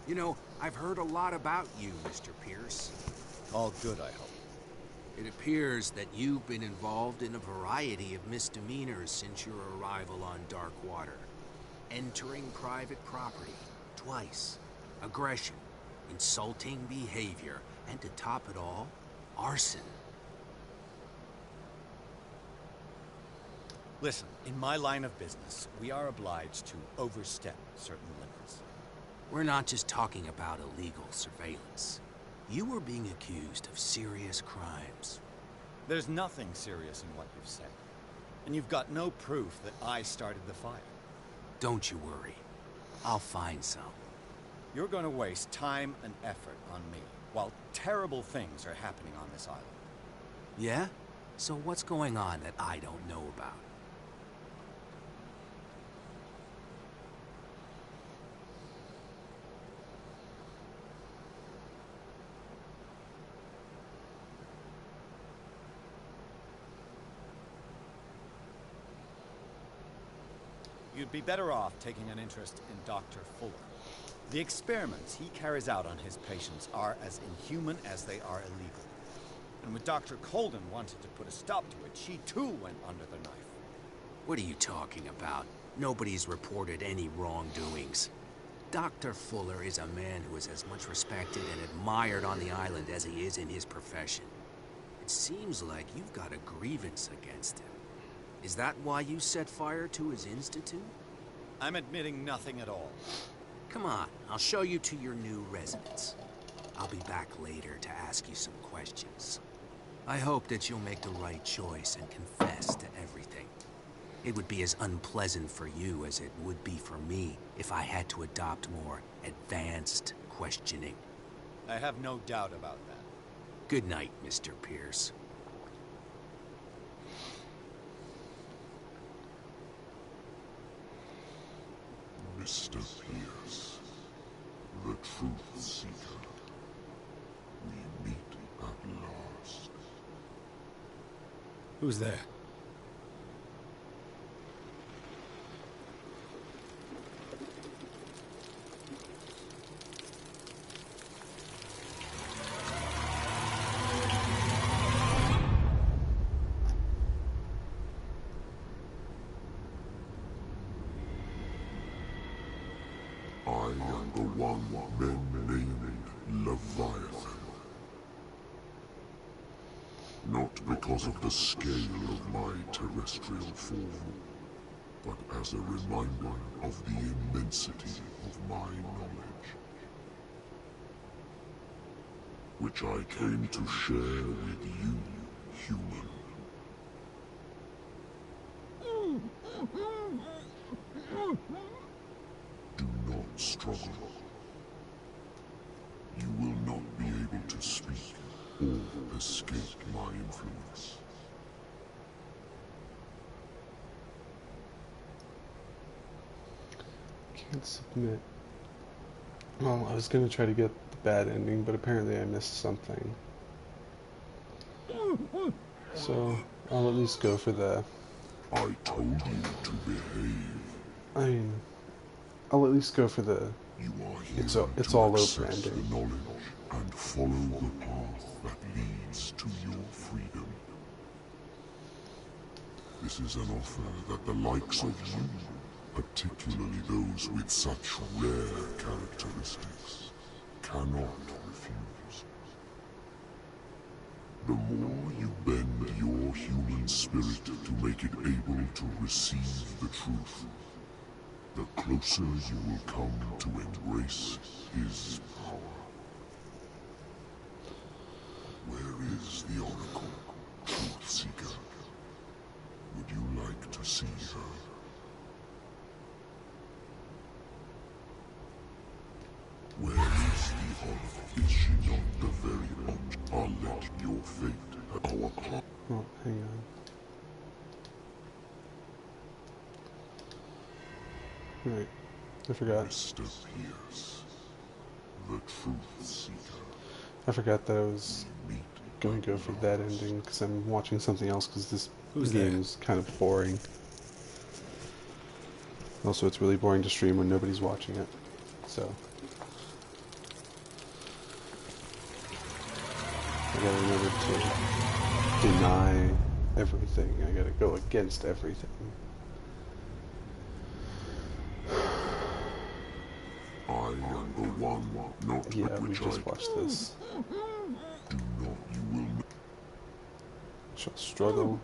You know, I've heard a lot about you, Mr. Pierce. All good, I hope. It appears that you've been involved in a variety of misdemeanors since your arrival on Darkwater. Entering private property, twice. Aggression, insulting behavior, and to top it all, arson. Listen, in my line of business, we are obliged to overstep certain limits. We're not just talking about illegal surveillance. You were being accused of serious crimes. There's nothing serious in what you've said. And you've got no proof that I started the fire. Don't you worry. I'll find some. You're going to waste time and effort on me, while terrible things are happening on this island. Yeah? So what's going on that I don't know about? You'd be better off taking an interest in Dr. Fuller. The experiments he carries out on his patients are as inhuman as they are illegal. And when Dr. Colden wanted to put a stop to it, she too went under the knife. What are you talking about? Nobody's reported any wrongdoings. Dr. Fuller is a man who is as much respected and admired on the island as he is in his profession. It seems like you've got a grievance against him. Is that why you set fire to his institute? I'm admitting nothing at all. Come on, I'll show you to your new residence. I'll be back later to ask you some questions. I hope that you'll make the right choice and confess to everything. It would be as unpleasant for you as it would be for me if I had to adopt more advanced questioning. I have no doubt about that. Good night, Mr. Pierce. Mr. Pierce, the Truth Seeker. We meet at last. Who's there? I am the one men named Leviathan. Not not because of the scale of my terrestrial form, but as a reminder of the immensity of my knowledge, which I came to share with you, human. Do not struggle. You will not be able to speak or escape my influence. Can't submit. Well, I was gonna try to get the bad ending, but apparently I missed something. So, I'll at least go for the... I told you to behave. I mean, I'll at least go for the... It's all over ending. The knowledge and follow the path that leads to your freedom. This is an offer that the likes of you, particularly those with such rare characteristics, cannot refuse. The more you bend your human spirit to make it able to receive the truth, the closer you will come to embrace his power. Where is the Oracle, Truth Seeker? Would you like to see her? Where is the Oracle? Is she not the very object? I'll let your fate at our clock. Oh, hang on. Right, I forgot. Mr. Pierce, the Truth Seeker. I forgot that I was going to go for that ending because I'm watching something else because this game is kind of boring. Also, it's really boring to stream when nobody's watching it. So, I gotta remember to deny everything. I gotta go against everything. I am the one, not yeah, with we which just watched this. Do not, you will not. Shall struggle.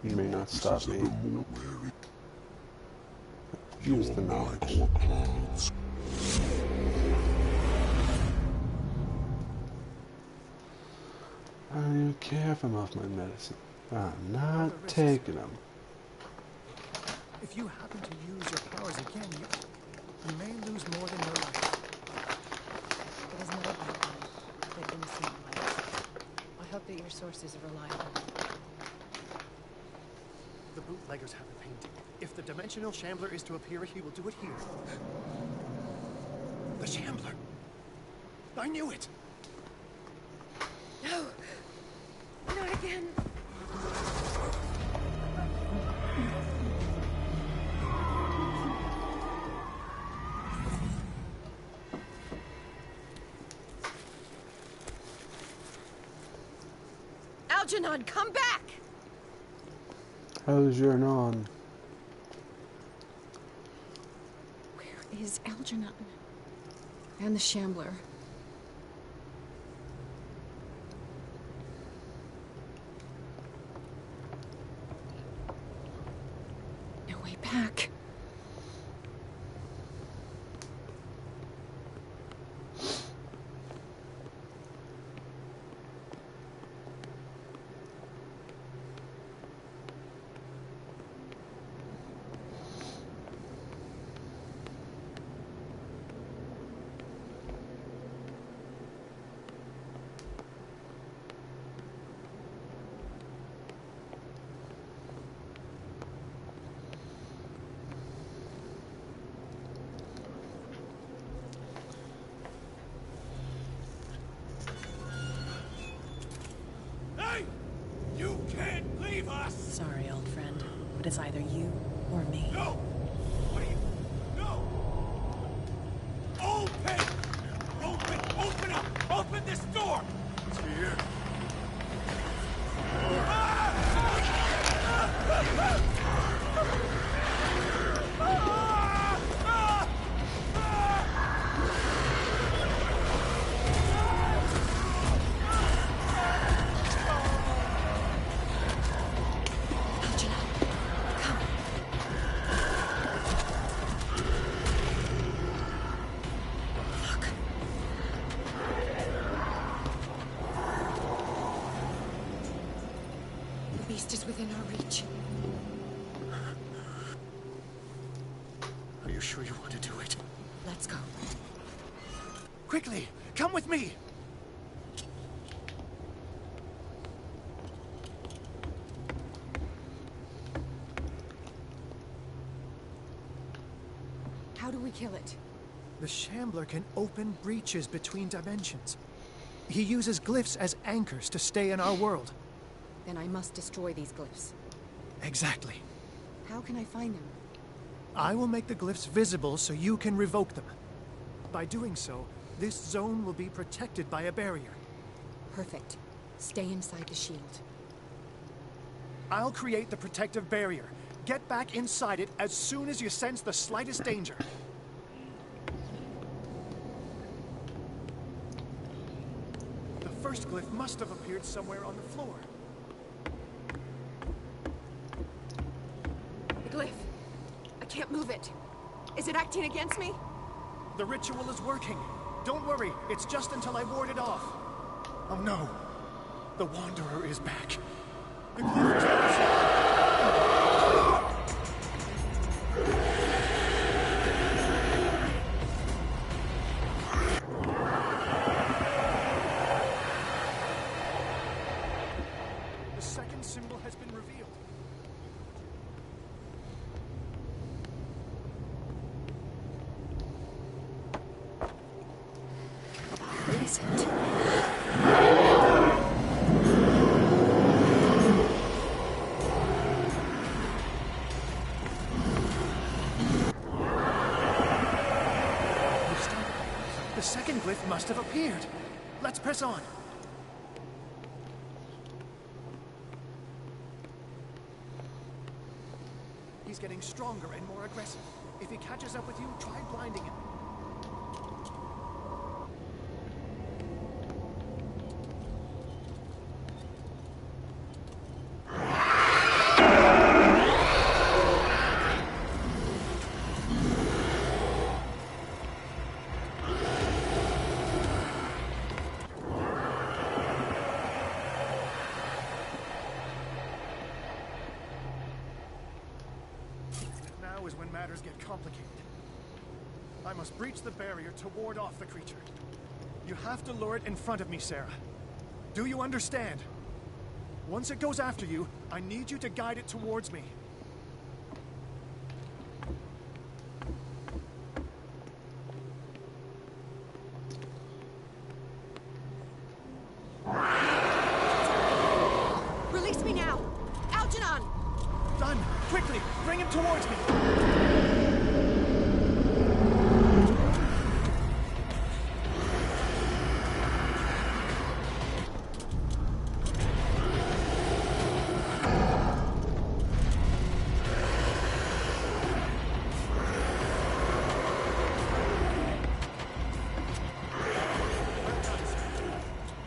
You may not stop me. Use the knowledge. I don't even care if I'm off my medicine. I'm not taking them. If you happen to use your powers again, you may lose more than your life. It is not happening, but innocent lives. I hope that your sources are reliable. The bootleggers have a painting. If the dimensional shambler is to appear, he will do it here. The shambler! I knew it! No! Not again! Algernon, come back! How's your non? Where is Algernon? And the shambler. No way back. You can't leave us! Sorry, old friend, but it's either you or me. No! What are you... No! Open! Open up! Open this door! It's here. within our reach. Are you sure you want to do it? Let's go. Quickly, come with me! How do we kill it? The Shambler can open breaches between dimensions. He uses glyphs as anchors to stay in our world. Then I must destroy these glyphs. Exactly. How can I find him? I will make the glyphs visible so you can revoke them. By doing so, this zone will be protected by a barrier. Perfect. Stay inside the shield. I'll create the protective barrier. Get back inside it as soon as you sense the slightest danger. The first glyph must have appeared somewhere on the floor. The glyph. I can't move it. Is it acting against me? The ritual is working. Don't worry, it's just until I ward it off. Oh no. The Wanderer is back. The glyph is the second symbol has been revealed. What is it? The second glyph must have appeared. Let's press on. He's getting stronger and more aggressive. If he catches up with you, try blinding him. Now is when matters get complicated. I must breach the barrier to ward off the creature. You have to lure it in front of me, Sarah. Do you understand? Once it goes after you, I need you to guide it towards me. Release me now! Algernon! Done! Quickly! Bring him towards me!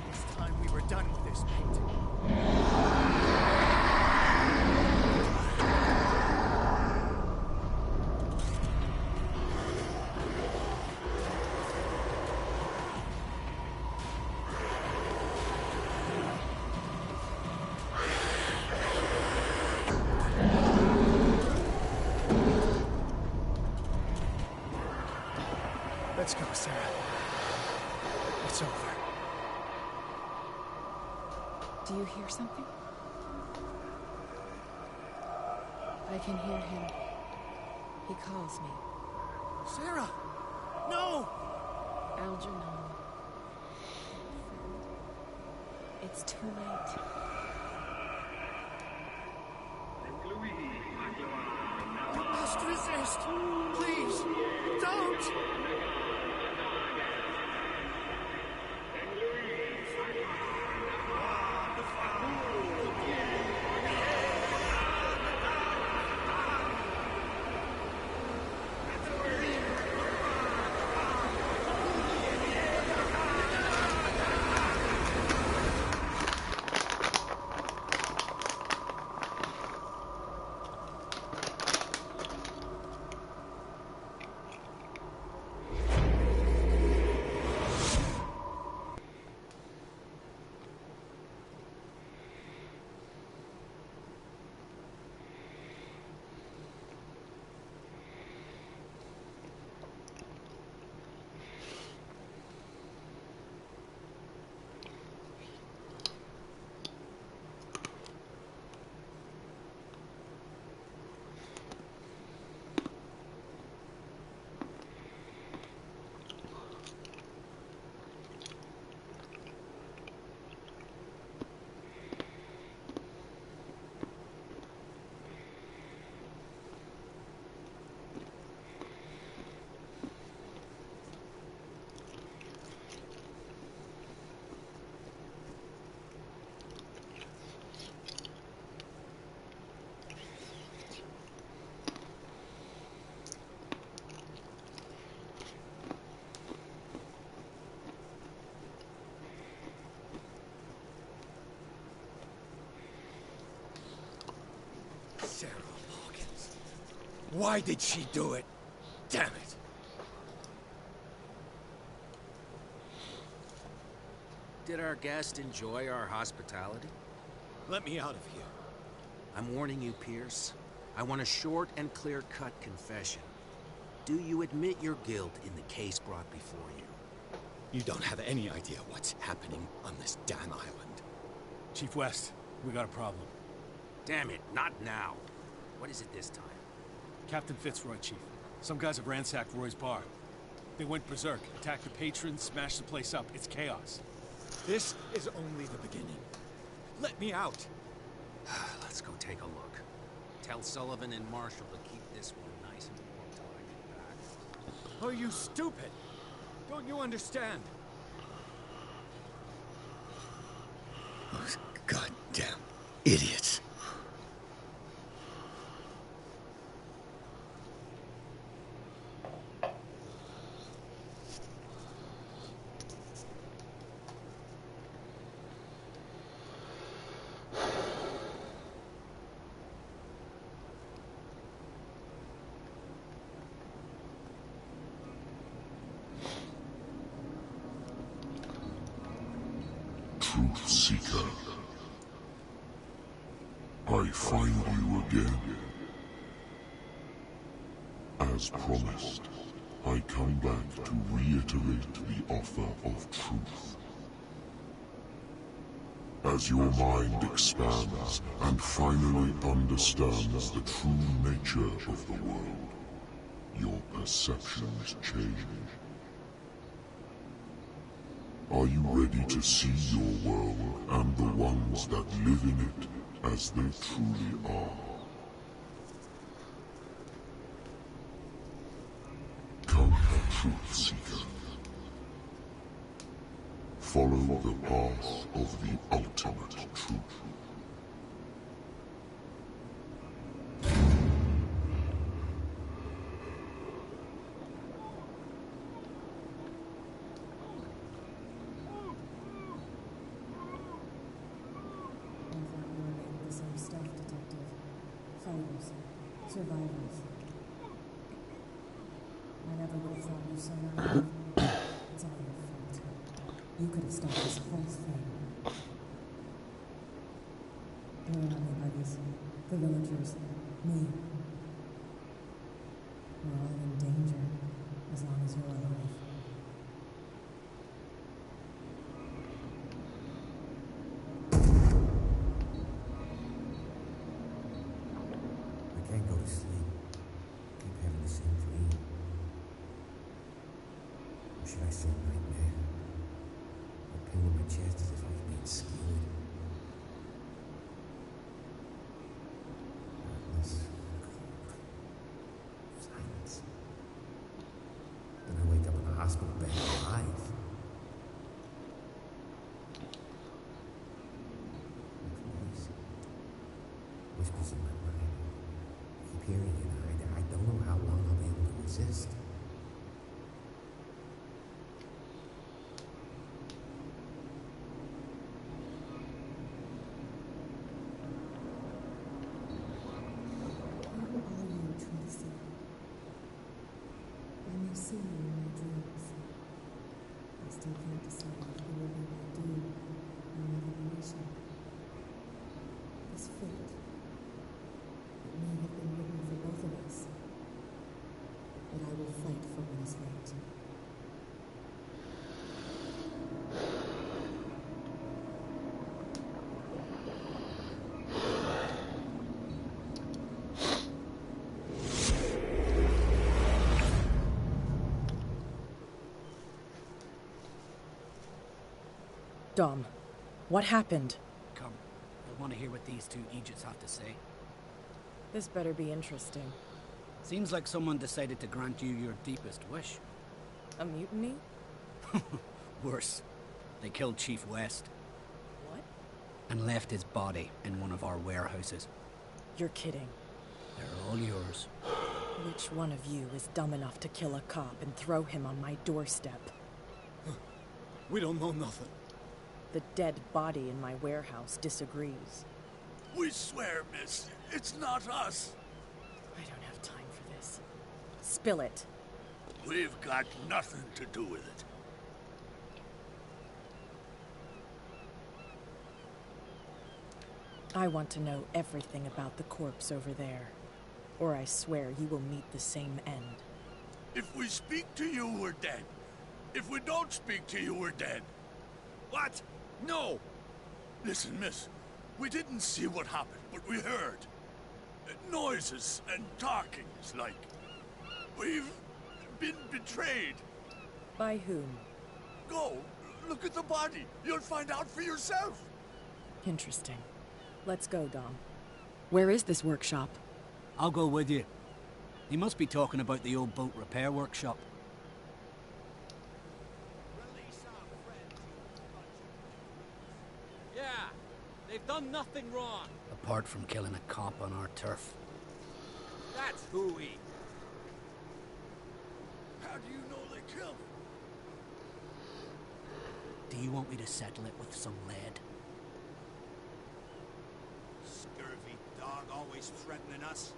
It's time we were done with this painting. Let's go, Sarah. It's over. Do you hear something? I can hear him. He calls me. Sarah! No! Algernon. It's too late. You must resist! Please! Don't! Why did she do it? Damn it! Did our guest enjoy our hospitality? Let me out of here. I'm warning you, Pierce. I want a short and clear-cut confession. Do you admit your guilt in the case brought before you? You don't have any idea what's happening on this damn island. Chief West, we got a problem. Damn it, not now. What is it this time? Captain Fitzroy, Chief. Some guys have ransacked Roy's bar. They went berserk, attacked the patrons, smashed the place up. It's chaos. This is only the beginning. Let me out. Let's go take a look. Tell Sullivan and Marshall to keep this one nice and warm till I get back. Are you stupid? Don't you understand? Those goddamn idiots. Truth Seeker. I find you again. As promised, I come back to reiterate the offer of truth. As your mind expands and finally understands the true nature of the world, your perceptions change. Are you ready to see your world and the ones that live in it as they truly are? Come, Truth Seeker. Follow the path of the ultimate truth. Survivors. I never would have thought you so naive. It's all your fault. You could have stopped this whole thing. There are only buddies. The villagers. Me. We're all in danger, as long as you're alive. I can't go to sleep. Keep having the same dream. Or should I say nightmare? A pain in my chest as if I was being skewered. Darkness. Silence. Then I wake up in a hospital bed alive. Voice. Whispers in my mind. Keep hearing it. I don't know how long I'll be able to resist. Who are you, Tracy? I may see you in my dreams. I still can't decide who will be my doom or my liberation. This fate, it may have been written for both of us, but I will fight for what is right. Dom, what happened? Come. I want to hear what these two Egypts have to say. This better be interesting. Seems like someone decided to grant you your deepest wish. A mutiny? Worse. They killed Chief West. What? And left his body in one of our warehouses. You're kidding. They're all yours. Which one of you is dumb enough to kill a cop and throw him on my doorstep? We don't know nothing. The dead body in my warehouse disagrees. We swear, miss, it's not us. I don't have time for Spill it. We've got nothing to do with it. I want to know everything about the corpse over there, or I swear you will meet the same end. If we speak to you, we're dead. If we don't speak to you, we're dead. What? No! Listen, miss. We didn't see what happened, but we heard. Noises and talkings, like. We've been betrayed. By whom? Go, look at the body. You'll find out for yourself. Interesting. Let's go, Dom. Where is this workshop? I'll go with you. He must be talking about the old boat repair workshop. Yeah, they've done nothing wrong. Apart from killing a cop on our turf. That's hooey. How do you know they killed him? Do you want me to settle it with some lead? Scurvy dog always threatening us.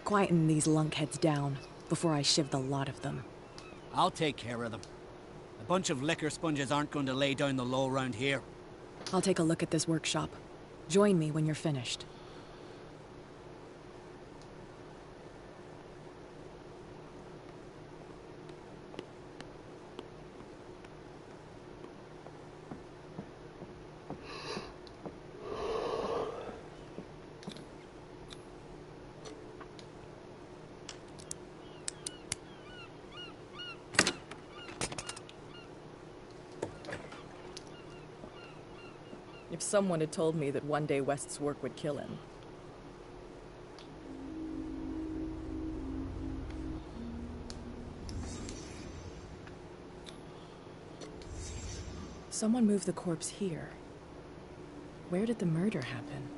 Quieten these lunkheads down before I shiv the lot of them. I'll take care of them. A bunch of liquor sponges aren't going to lay down the law round here. I'll take a look at this workshop. Join me when you're finished. If someone had told me that one day West's work would kill him. Someone moved the corpse here. Where did the murder happen?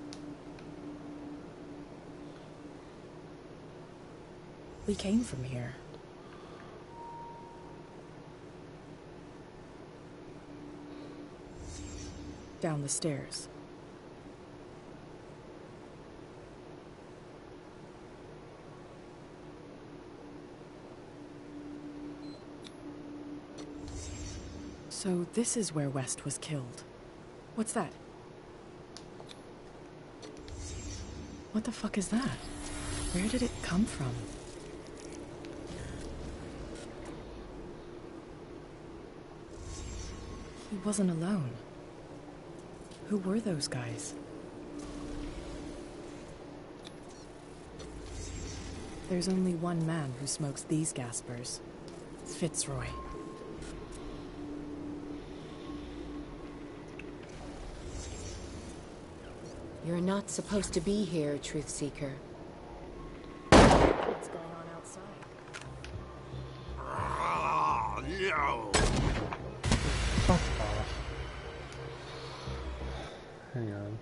We came from here. Down the stairs. So this is where West was killed. What's that? What the fuck is that? Where did it come from? He wasn't alone. Who were those guys? There's only one man who smokes these gaspers. Fitzroy. You're not supposed to be here, Truth Seeker. What's going on outside? Oh, no! Fuck off. Hang on.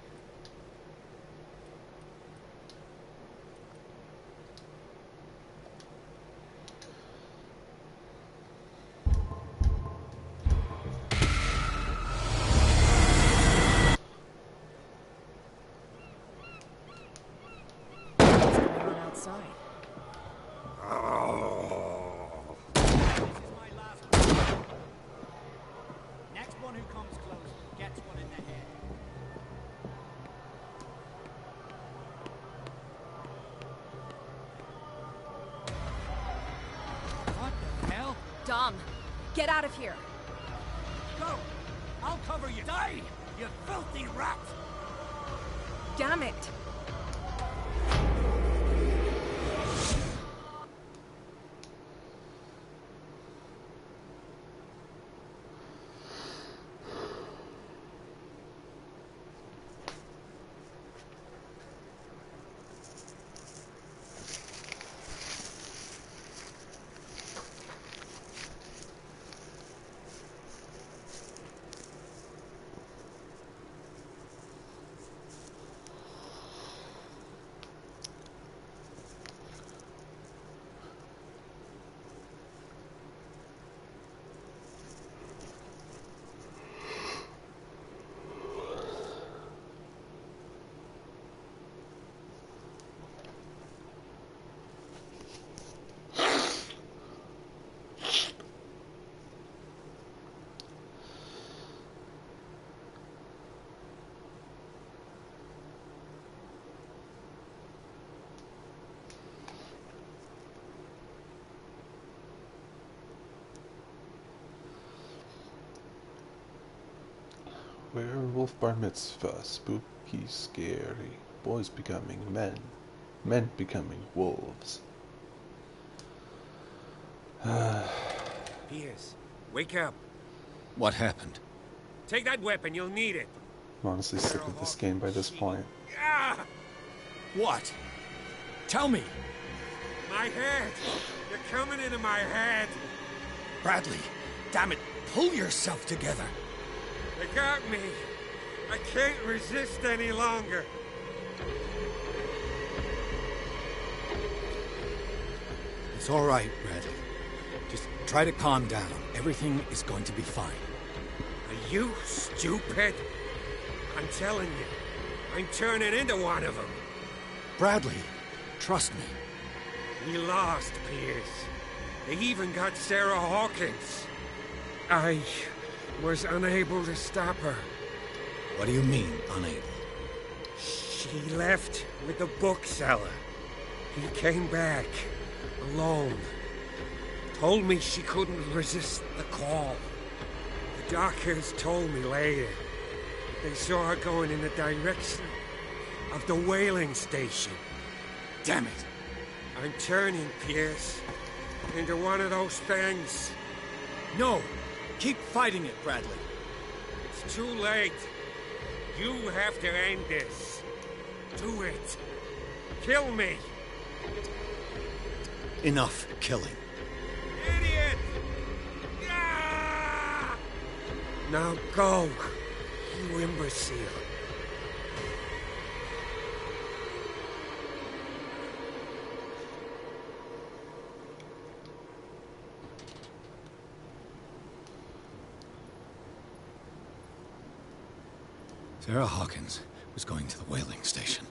Next one who comes close gets one in the head. What the hell? Dom, get out of here. Go! I'll cover you. Die, you filthy rat! Damn it. Werewolf bar mitzvah. Spooky, scary. Boys becoming men. Men becoming wolves. Pierce, wake up. What happened? Take that weapon, you'll need it. I'm honestly sick of this game by this point. Ah! What? Tell me! My head! You're coming into my head! Bradley, damn it, pull yourself together. They got me. I can't resist any longer. It's all right, Bradley. Just try to calm down. Everything is going to be fine. Are you stupid? I'm telling you, I'm turning into one of them. Bradley, trust me. We lost, Pierce. They even got Sarah Hawkins. I was unable to stop her. What do you mean, unable? She left with the bookseller. He came back, alone. Told me she couldn't resist the call. The doctors told me later they saw her going in the direction of the whaling station. Damn it! I'm turning, Pierce, into one of those things. No! Keep fighting it, Bradley. It's too late. You have to end this. Do it. Kill me. Enough killing. Idiot! Ah! Now go, you imbecile. Sarah Hawkins was going to the whaling station.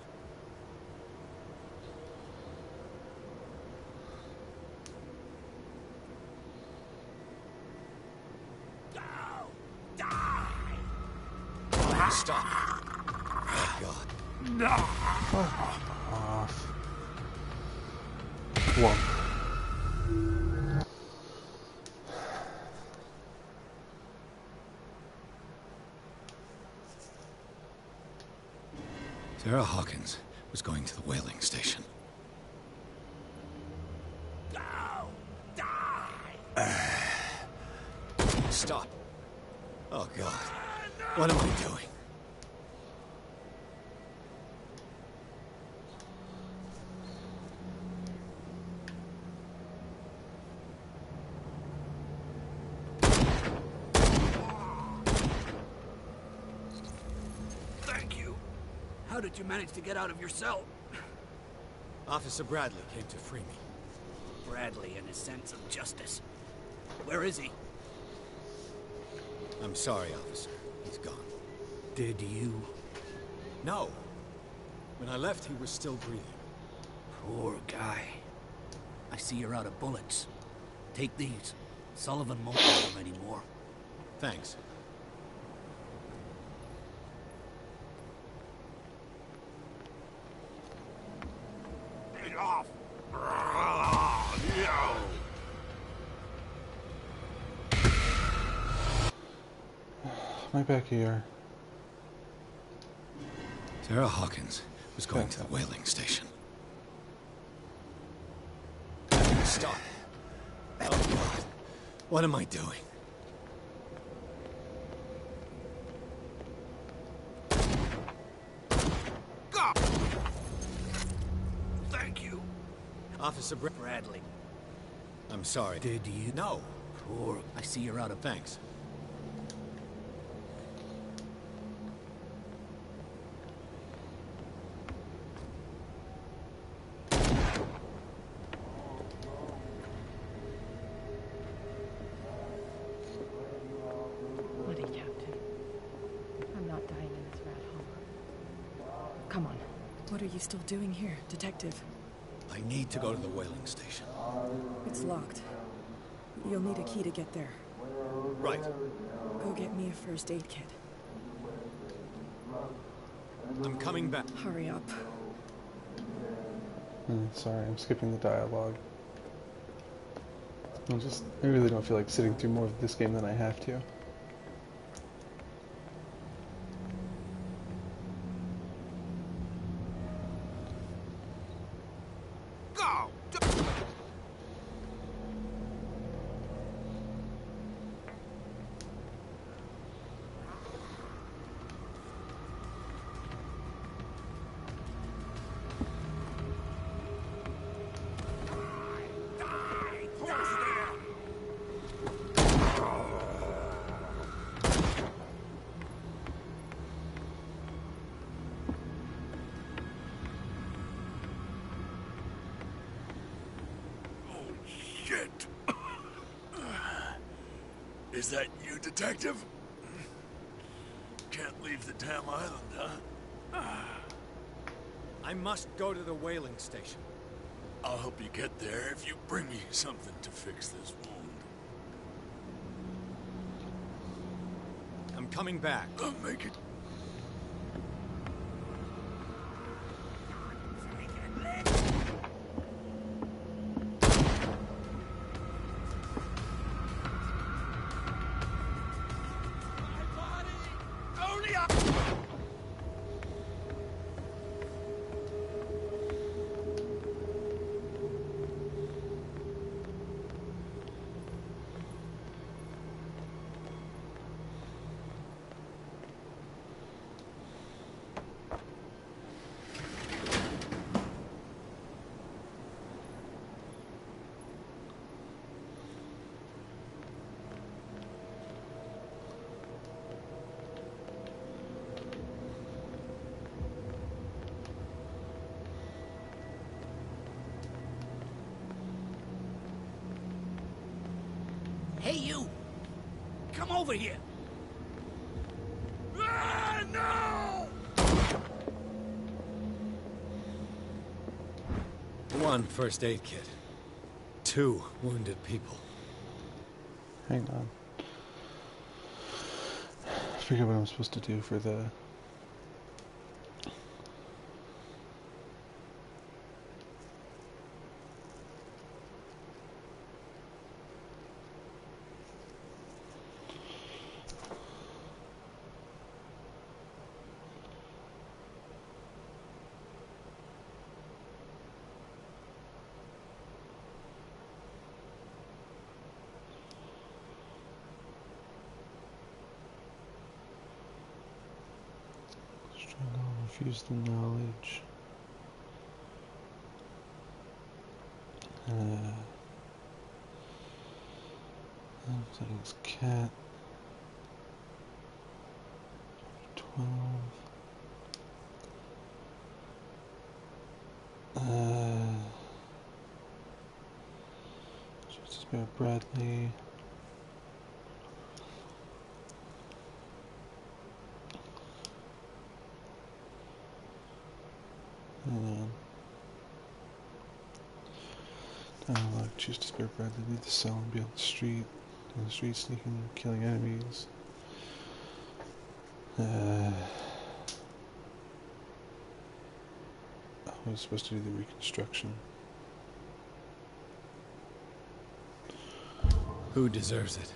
Stop. Oh, God. No. Off. One. Sarah Hawkins was going to the whaling station. Go! Die! Stop. Oh, God. What am I doing? Thank you. How did you manage to get out of your cell? Officer Bradley came to free me. Bradley and his sense of justice. Where is he? I'm sorry, officer. He's gone. Did you? No. When I left, he was still breathing. Poor guy. I see you're out of bullets. Take these. Sullivan won't need them anymore. Thanks. Get off! My back here. Sarah Hawkins was going to the whaling station. Stop. Oh, God. What am I doing? Go! Thank you. Officer Bradley. I'm sorry. Did you? No. Poor. I see you're out of... Thanks. Bloody Captain. I'm not dying in this rat hole. Come on. What are you still doing here, Detective? I need to go to the whaling station. It's locked. You'll need a key to get there. Right. Go get me a first aid kit. I'm coming back. Hurry up. Sorry, I'm skipping the dialogue. I really don't feel like sitting through more of this game than I have to. Is that you, Detective? Can't leave the damn island, huh? I must go to the whaling station. I'll help you get there if you bring me something to fix this wound. I'm coming back. I'll make it. Hey, you! Come over here! Ah, no! 1 first aid kit. 2 wounded people. Hang on. I forget what I'm supposed to do for the... Refuse the knowledge. Everything's cat. 12. Just about Bradley. Dialogue. Choose to spare Bradley. Leave the cell and be on the street. On the street, sneaking, killing enemies. I was supposed to do the reconstruction. Who deserves it?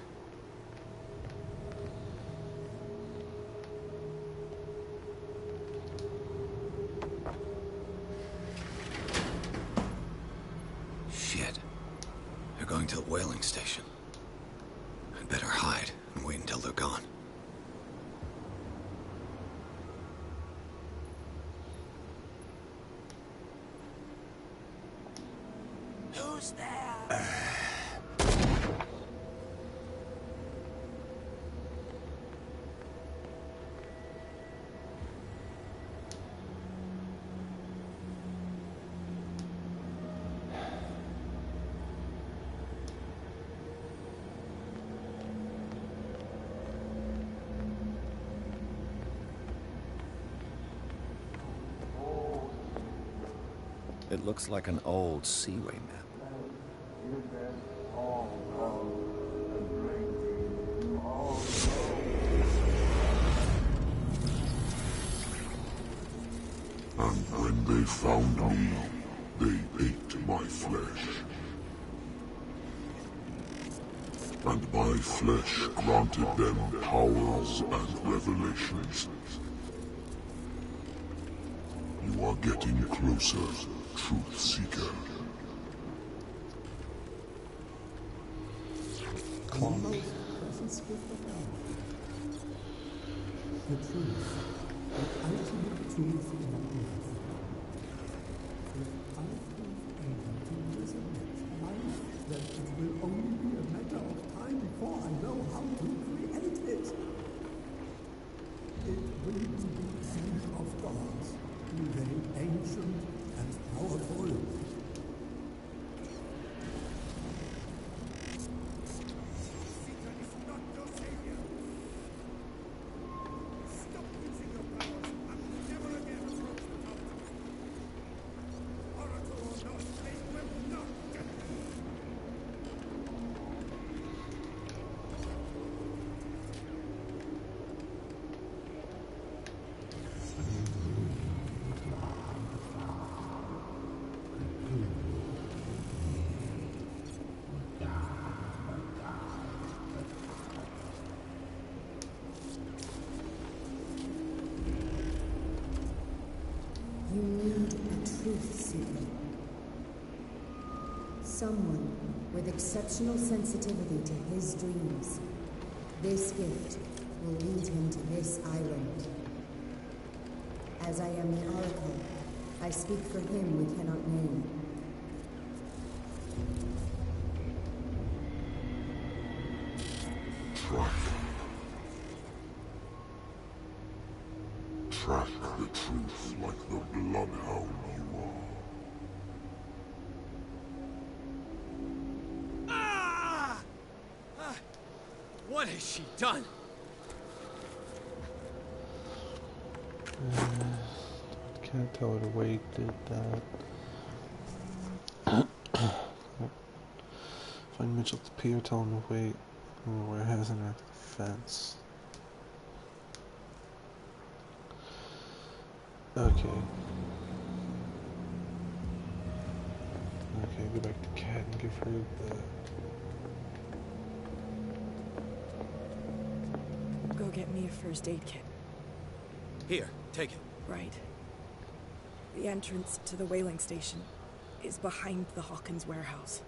Shit. They're going to the whaling station. I'd better hide and wait until they're gone. Who's there? It looks like an old Seaway map. And when they found me, they ate my flesh. And my flesh granted them powers and revelations. You are getting closer, Truth Seeker. Presence with the God. The truth, the ultimate truth in life. If I prove able to resurrect life, then it will only be a matter of time before I know how to create it. It will be the seed of gods, be they ancient and powerful. You need a truth seeker. Someone with exceptional sensitivity to his dreams. This gift will lead him to this island. As I am the Oracle, I speak for him we cannot name. Track the truth like the bloodhound you are. Ah! What has she done? Can't tell her to wait, did that. Find Mitchell at the pier, tell him to wait. Where hasn't her fence? Okay. Okay, go back to Kat and give her that. Go get me a first aid kit. Here, take it. Right. The entrance to the whaling station is behind the Hawkins warehouse.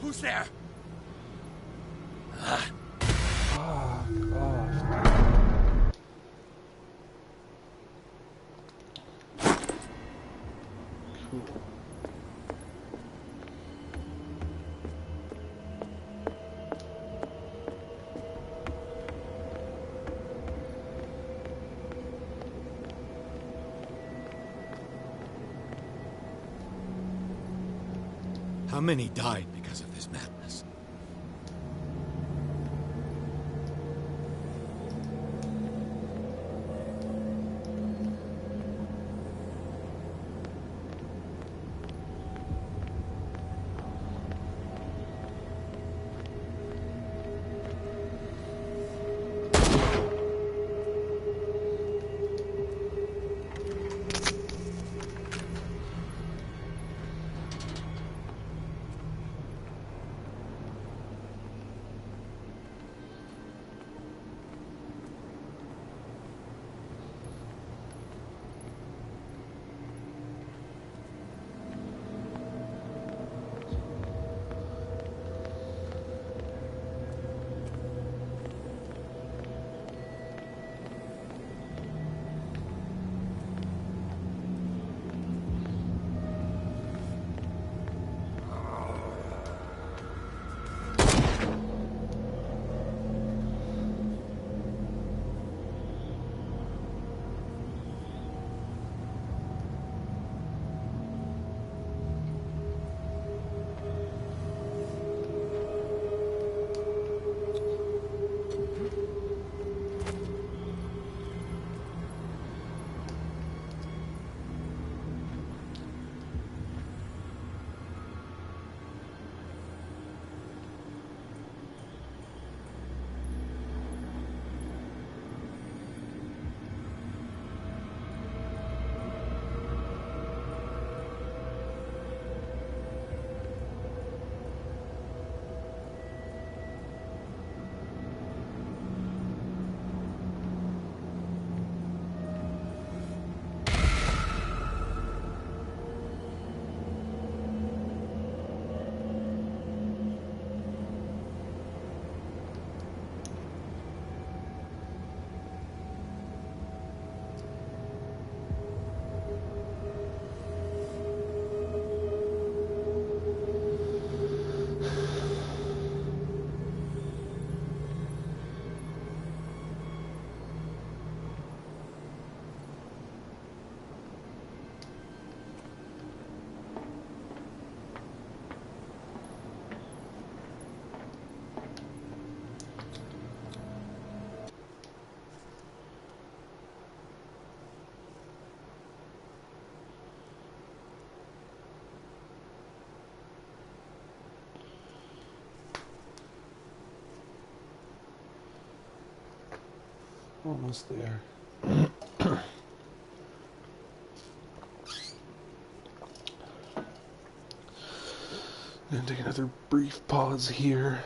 Who's there? How many died because of this madness? Almost there. And take another brief pause here.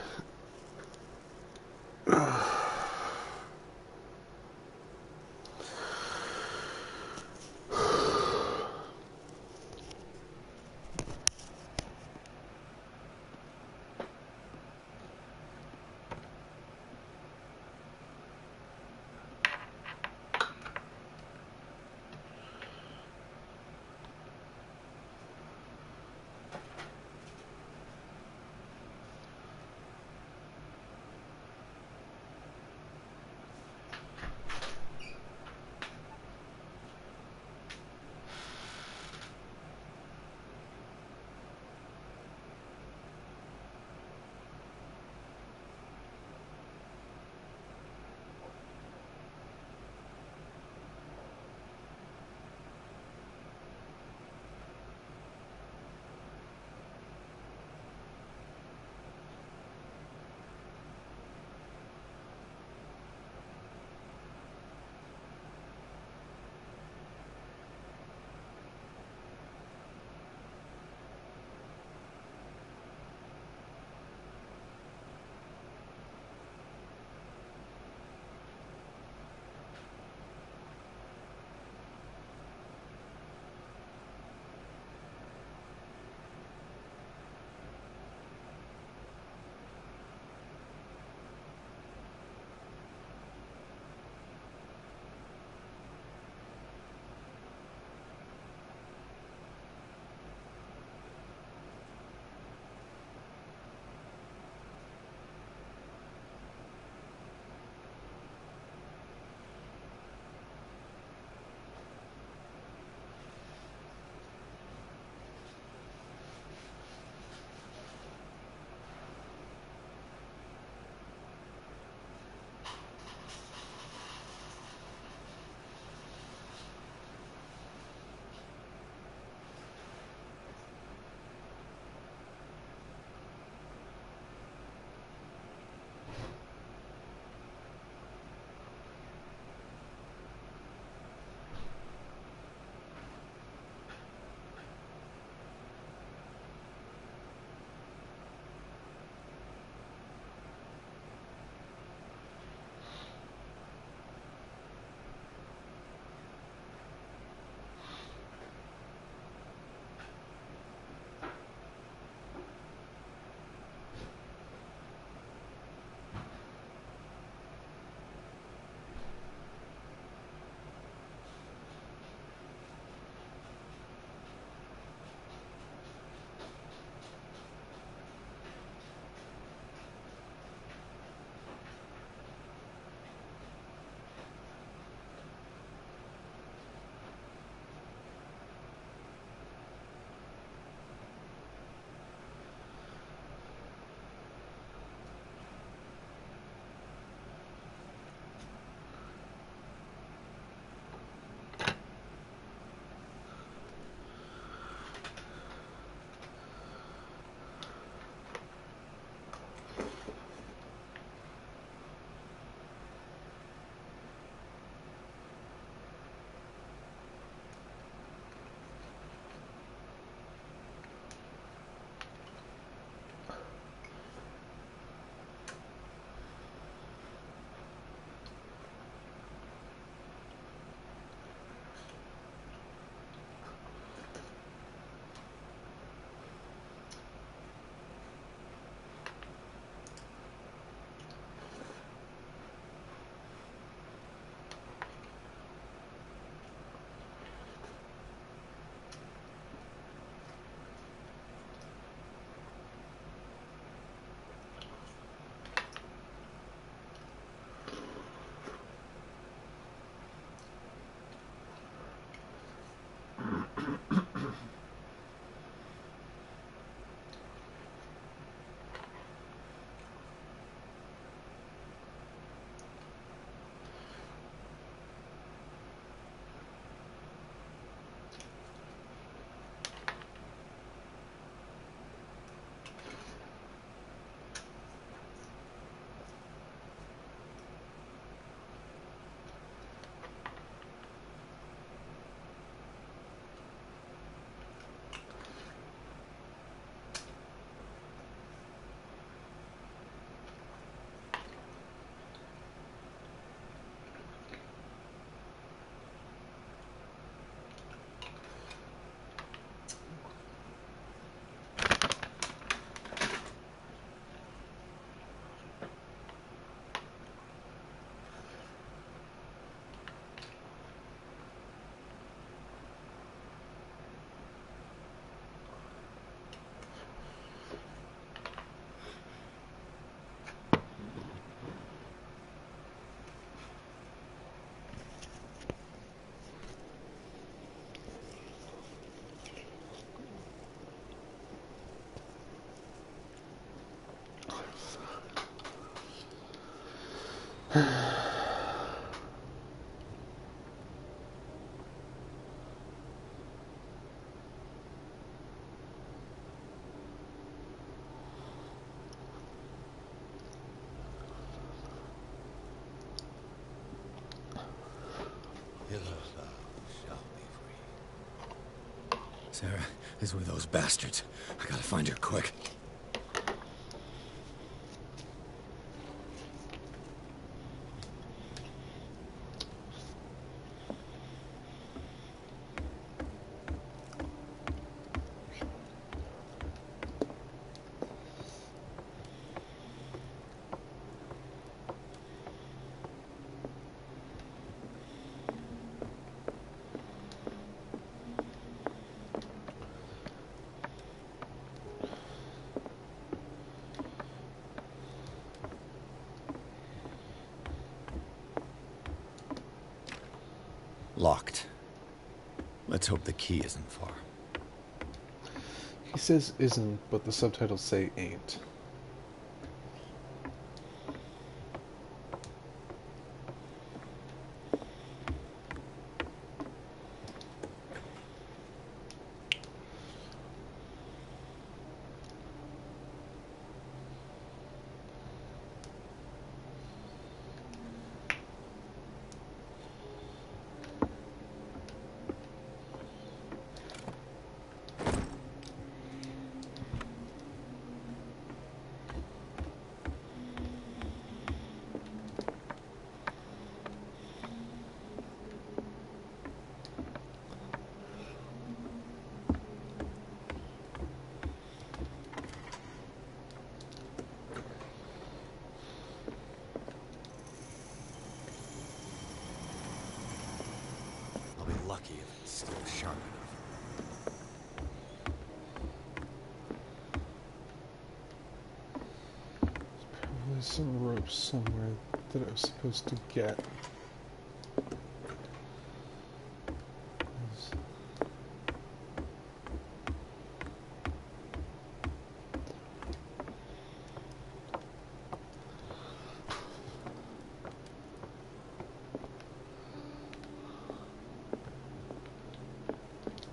Hither thou shalt be free. Sarah is with those bastards. I gotta find her quick. Locked. Let's hope the key isn't far. He says isn't, but the subtitles say ain't. I'll be lucky if it's still sharp enough. Probably some rope somewhere that I was supposed to get.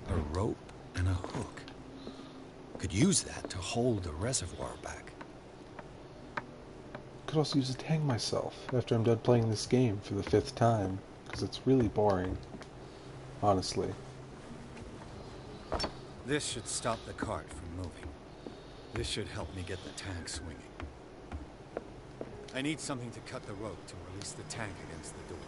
A rope and a hook. Could use that to hold the reservoir back. Could also use it to hang myself after I'm done playing this game for the 5th time, because it's really boring, honestly. This should stop the cart from moving. This should help me get the tank swinging. I need something to cut the rope to release the tank against the door.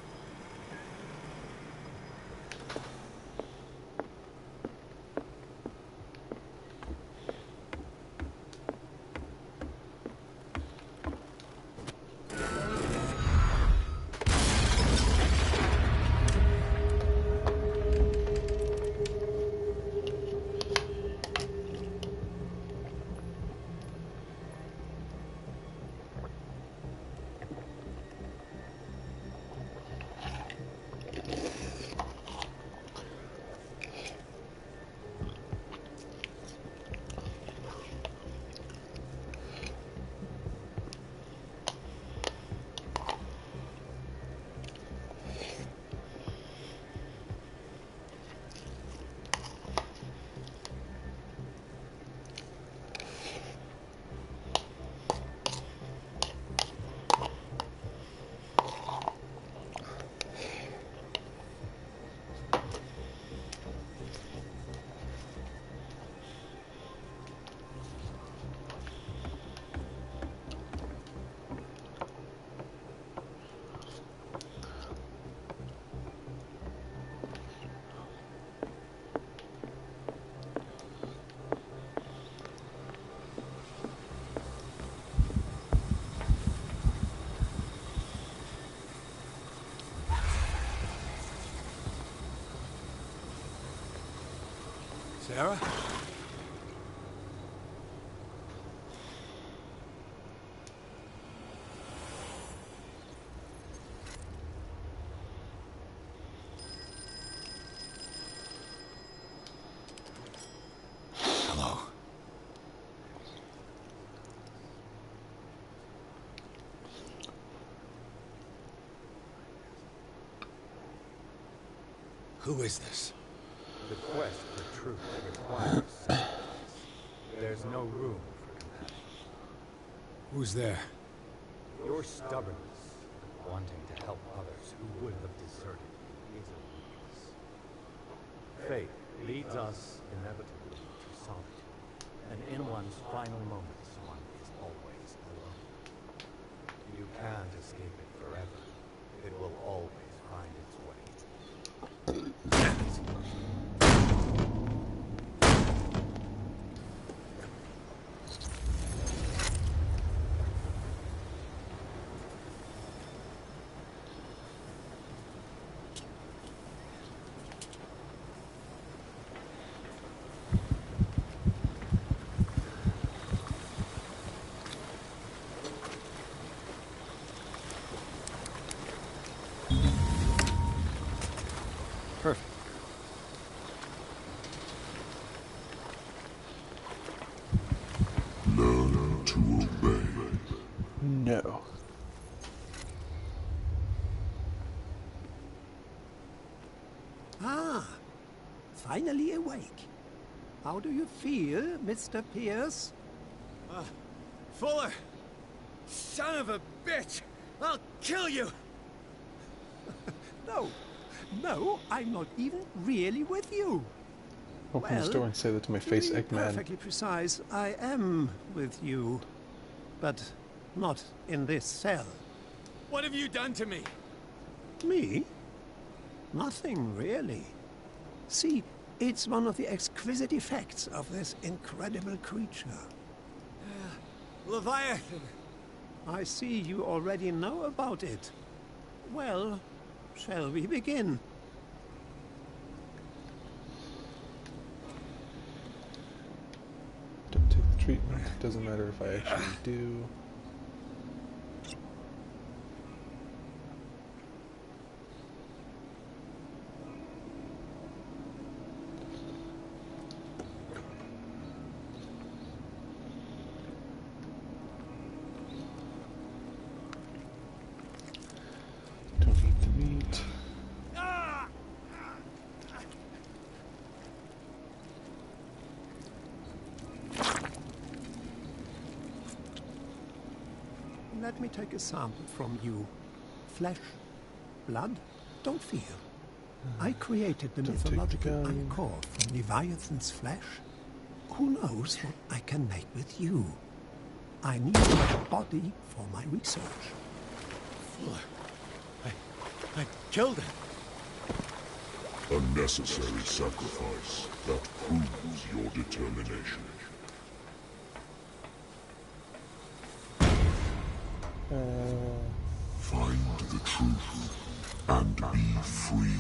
Sarah? Hello. Who is this? The quest for truth requires sacrifice. There's no room for compassion. Who's there? Your stubbornness, wanting to help others who would have deserted, is a Fate leads us inevitably to solitude, and in one's final moments, one is always alone. You can't escape it forever. It will always find its way. Perfect. Learn to obey. No. Ah, finally awake. How do you feel, Mr. Pierce? Fuller! Son of a bitch! I'll kill you! No, I'm not even really with you. Open this door and say that to my face, to be Eggman. perfectly precise, I am with you, but not in this cell. What have you done to me? Me? Nothing, really. See, it's one of the exquisite effects of this incredible creature. Leviathan! I see you already know about it. Well, shall we begin? Don't take the treatment. It doesn't matter if I actually do. Don't eat the meat. Let me take a sample from you. Flesh, blood, don't fear. I created the mythological anchor from Leviathan's flesh. Who knows what I can make with you? I need my body for my research. Fuller, I killed him. A necessary sacrifice that proves your determination. Find the truth and be free.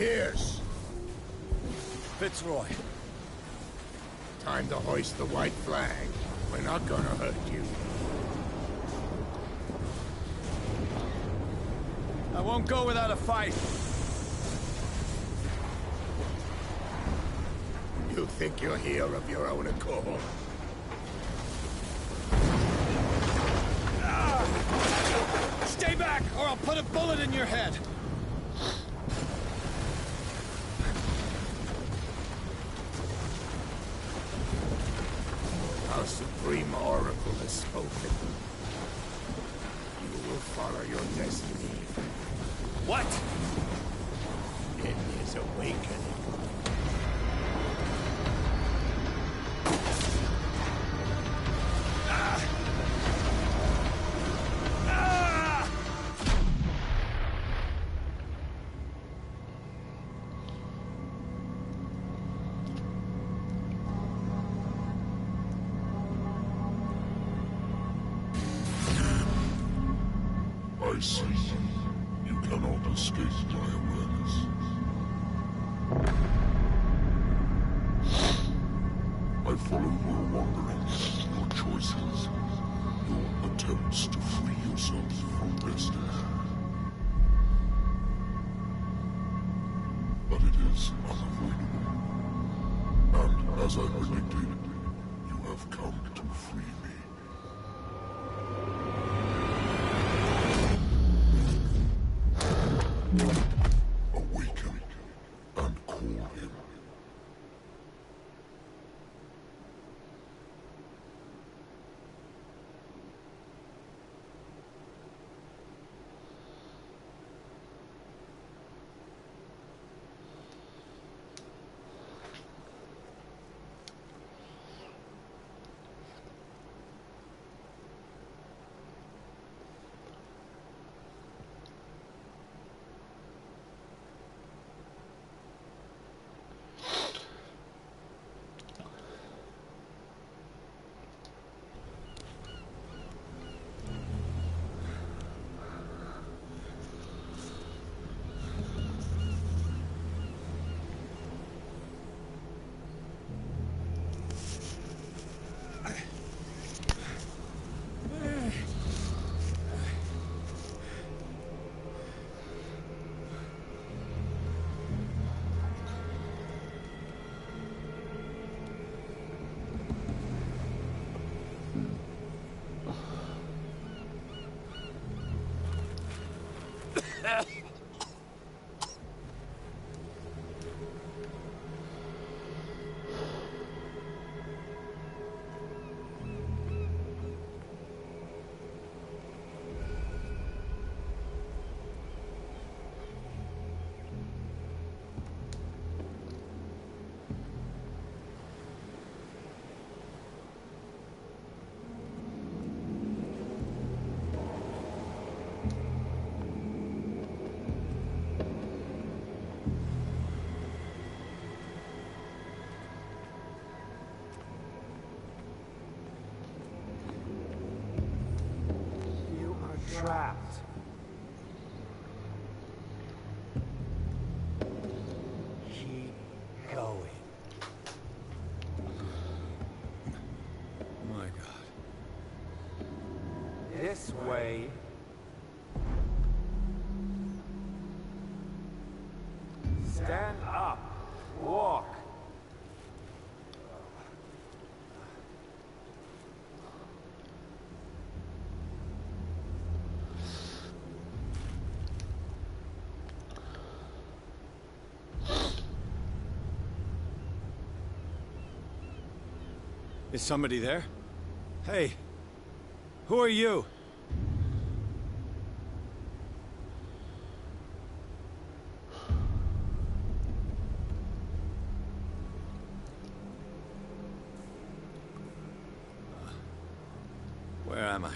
Pierce! Fitzroy. Time to hoist the white flag. We're not gonna hurt you. I won't go without a fight. You think you're here of your own accord? Stay back, or I'll put a bullet in your head. Our supreme oracle has spoken. You will follow your destiny. What? In his awakening. I see. You cannot escape my awareness. I follow your wanderings, your choices, your attempts to free yourself from destiny. But it is unavoidable. And as I predicted, you have come to free me. Awaken and call him. Trapped. Keep going. My God. This way. Stand up. Walk. Is somebody there? Hey, who are you? Where am I?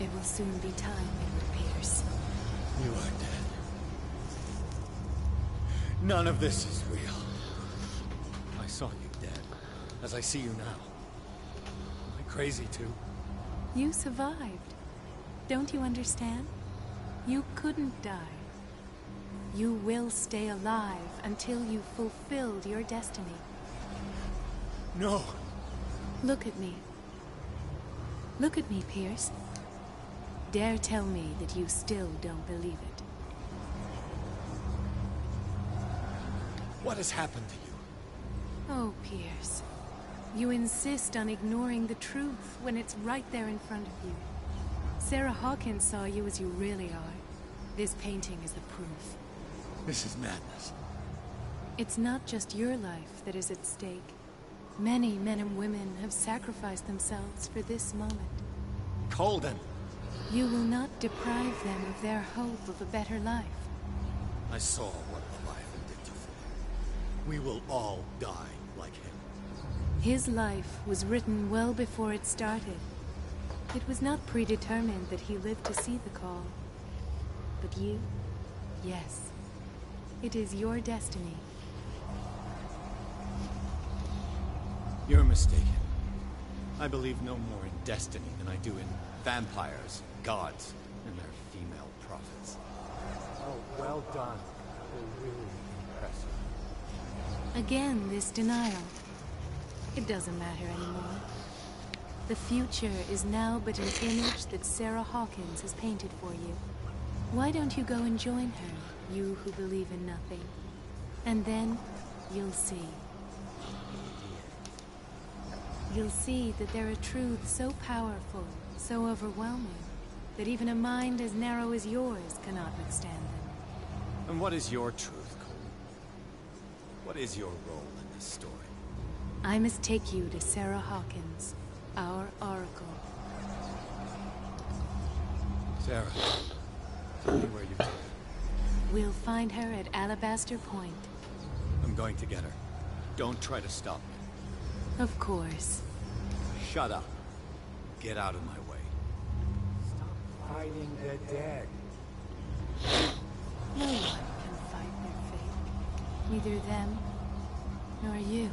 It will soon be time, Edward Pierce. You are dead. None of this is real. I saw you dead, as I see you now. Am I crazy too? You survived. Don't you understand? You couldn't die. You will stay alive until you've fulfilled your destiny. No! Look at me. Look at me, Pierce. Dare tell me that you still don't believe it. What has happened to you? Oh, Pierce. You insist on ignoring the truth when it's right there in front of you. Sarah Hawkins saw you as you really are. This painting is the proof. This is madness. It's not just your life that is at stake. Many men and women have sacrificed themselves for this moment. Colden! You will not deprive them of their hope of a better life. I saw what Leviathan did to Thor. We will all die like him. His life was written well before it started. It was not predetermined that he lived to see the call. But you, yes, it is your destiny. You're mistaken. I believe no more in destiny than I do in vampires, gods, and their female prophets. Oh, well done. You're really impressive. Again, this denial. It doesn't matter anymore. The future is now but an image that Sarah Hawkins has painted for you. Why don't you go and join her, you who believe in nothing? And then, you'll see. You'll see that there are truths so powerful, so overwhelming, that even a mind as narrow as yours cannot withstand them. And what is your truth, Cole? What is your role in this story? I must take you to Sarah Hawkins, our oracle. Sarah, tell me where you've taken her. We'll find her at Alabaster Point. I'm going to get her. Don't try to stop me. Of course. Shut up. Get out of my way. Stop fighting the dead. No one can fight their fate. Neither them, nor you.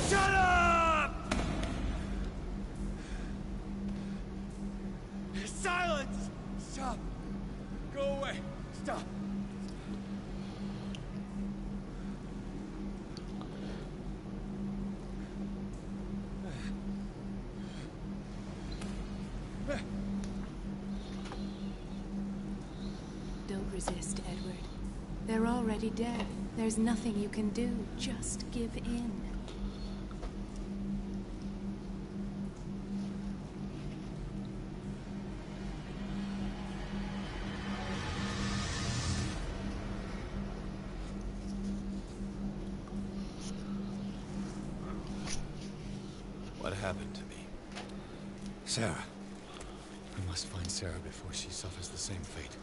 Shut up! Silence! Stop! Go away! Stop! Don't resist, Edward. They're already dead. There's nothing you can do. Just give in. What happened to me? Sarah. I must find Sarah before she suffers the same fate.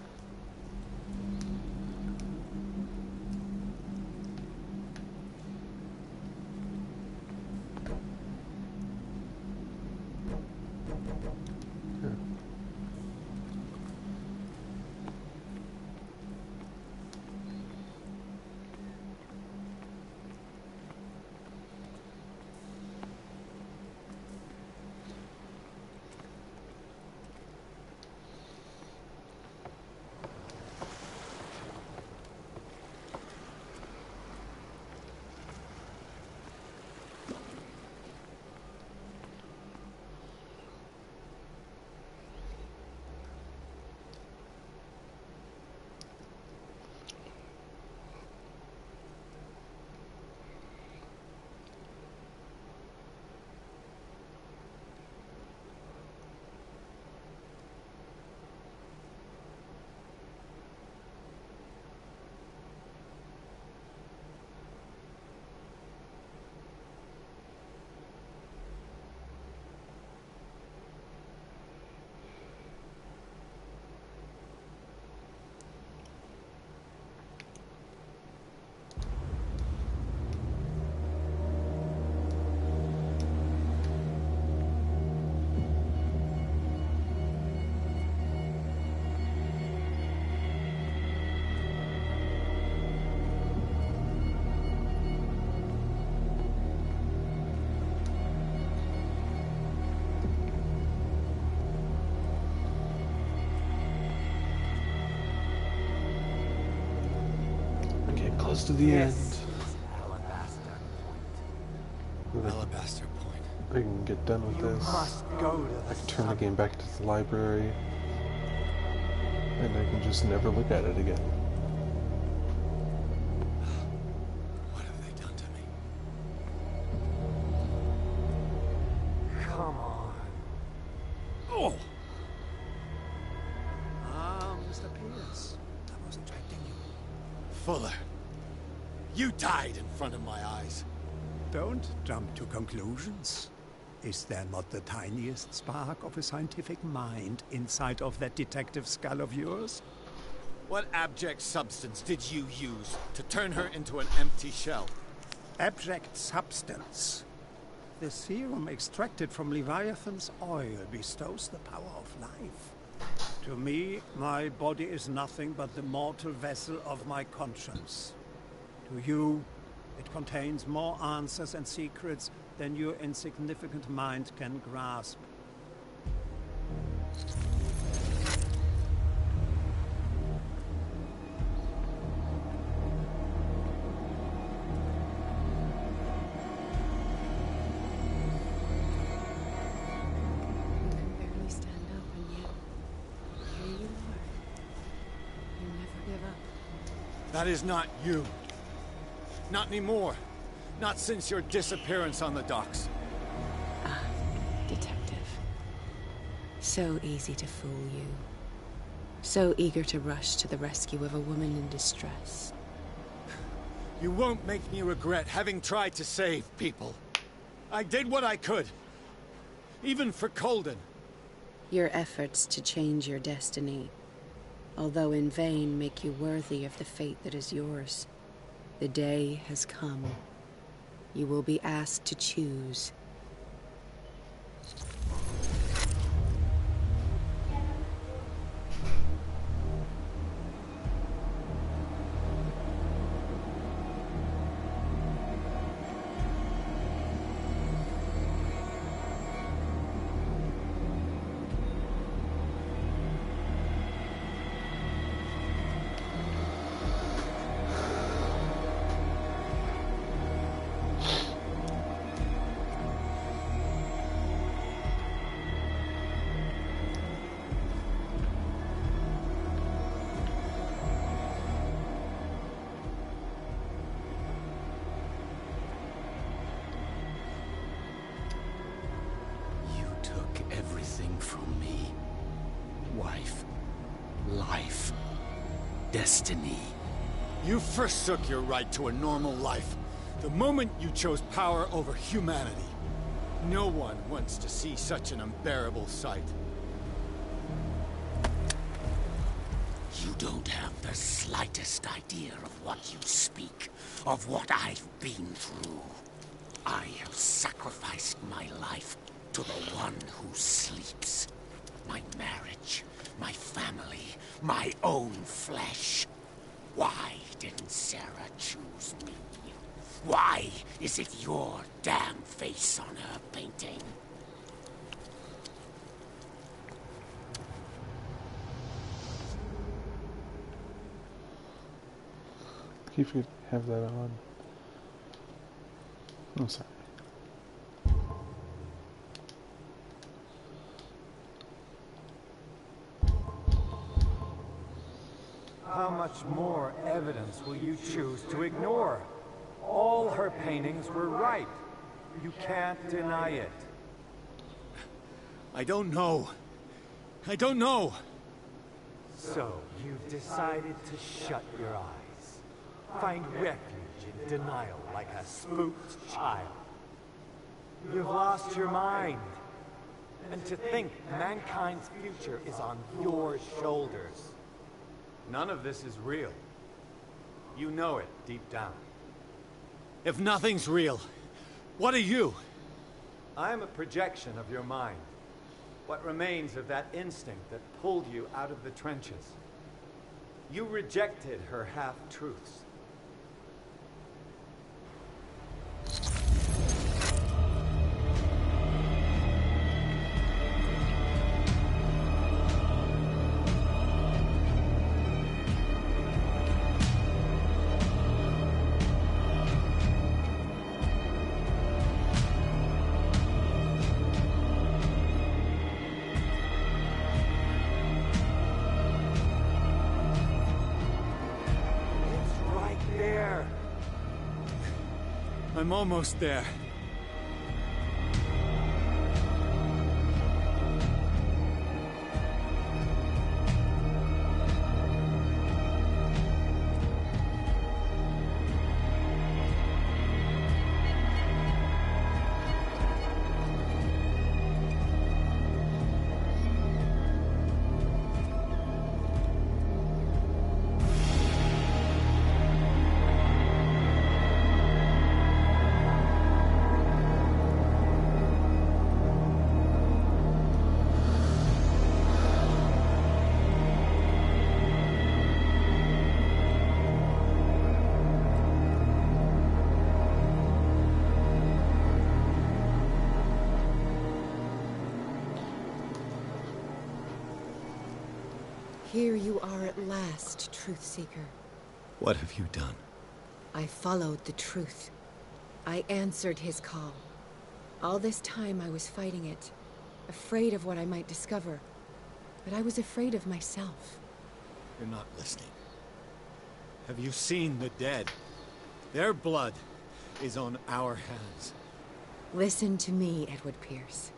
close to the end. Alabaster Point. I can get done with this. I can turn the game back into the library. And I can just never look at it again. What have they done to me? Come on. Oh! Mr. Pierce, I was expecting you. Fuller, you died in front of my eyes. Don't jump to conclusions. Is there not the tiniest spark of a scientific mind inside of that detective skull of yours? What abject substance did you use to turn her into an empty shell? Abject substance. The serum extracted from Leviathan's oil bestows the power of life. To me, my body is nothing but the mortal vessel of my conscience. To you, it contains more answers and secrets than your insignificant mind can grasp. Barely stand up, and yet here you are. You never give up. That is not you. Not anymore. Not since your disappearance on the docks. Ah, detective. So easy to fool you. So eager to rush to the rescue of a woman in distress. You won't make me regret having tried to save people. I did what I could. Even for Colden. Your efforts to change your destiny, although in vain, make you worthy of the fate that is yours. The day has come. You will be asked to choose. From me. Wife. Life. Destiny. You forsook your right to a normal life the moment you chose power over humanity. No one wants to see such an unbearable sight. You don't have the slightest idea of what you speak, of what I've been through. I have sacrificed my life to the one who sleeps. My marriage, my family, my own flesh. Why didn't Sarah choose me? Why is it your damn face on her painting? If you have that on. I'm sorry. How much more evidence will you choose to ignore? All her paintings were right. You can't deny it. I don't know. I don't know. So, you've decided to shut your eyes. Find refuge in denial like a spooked child. You've lost your mind. And to think mankind's future is on your shoulders. None of this is real. You know it deep down. If nothing's real, what are you? I am a projection of your mind. What remains of that instinct that pulled you out of the trenches. You rejected her half-truths. I'm almost there. Here you are at last, Truth Seeker. What have you done? I followed the truth. I answered his call. All this time I was fighting it, afraid of what I might discover. But I was afraid of myself. You're not listening. Have you seen the dead? Their blood is on our hands. Listen to me, Edward Pierce,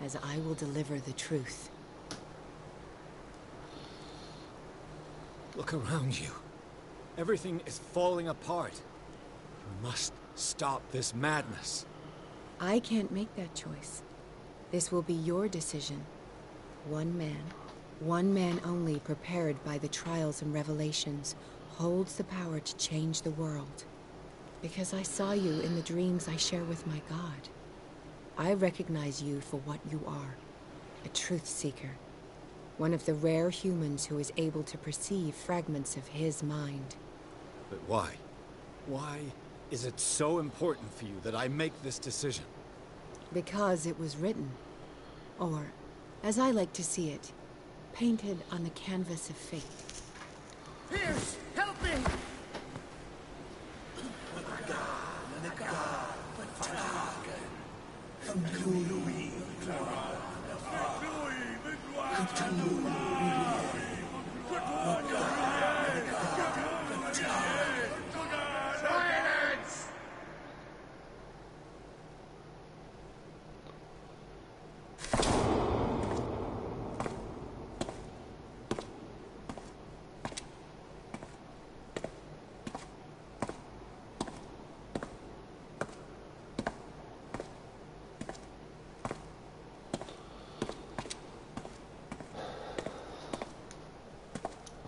as I will deliver the truth. Look around you. Everything is falling apart. You must stop this madness. I can't make that choice. This will be your decision. One man only, prepared by the trials and revelations, holds the power to change the world. Because I saw you in the dreams I share with my God. I recognize you for what you are, a truth seeker. One of the rare humans who is able to perceive fragments of his mind. But why? Why is it so important for you that I make this decision? Because it was written. Or, as I like to see it, painted on the canvas of fate. Pierce, help me!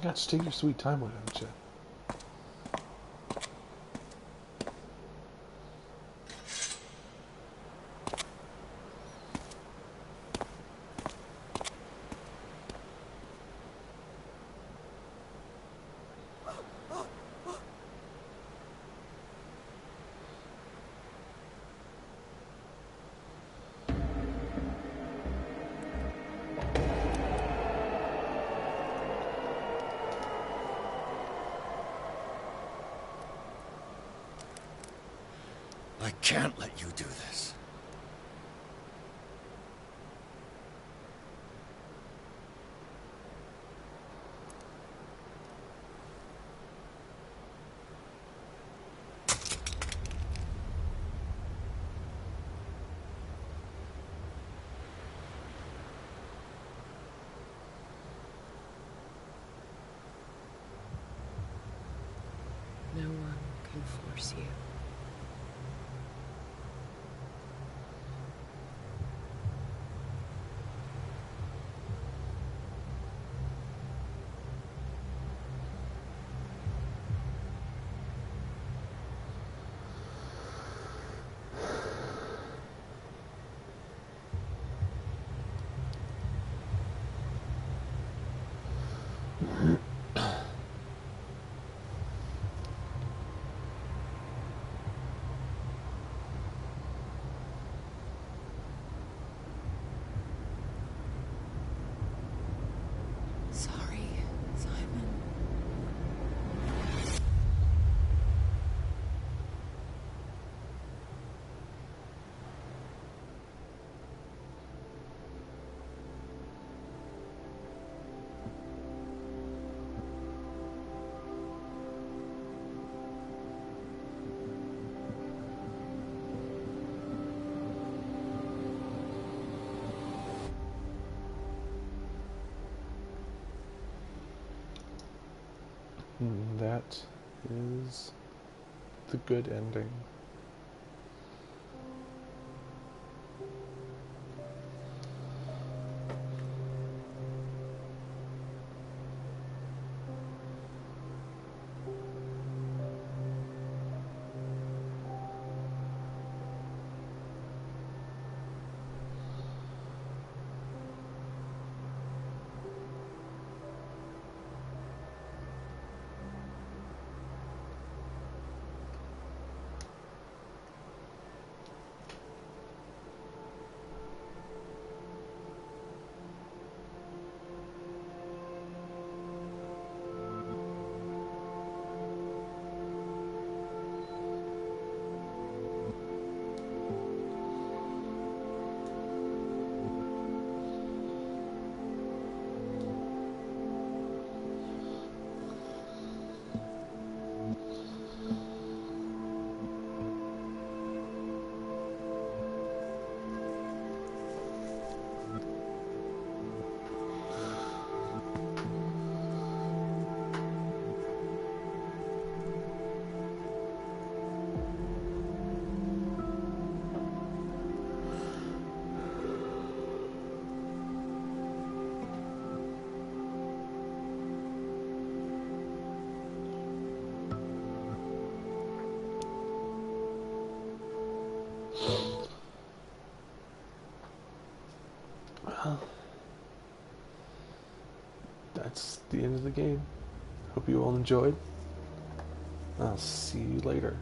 God, just take your sweet time, why don't you? I can't let you do this. No one can force you. And that is the good ending. Well, that's the end of the game. Hope you all enjoyed. I'll see you later.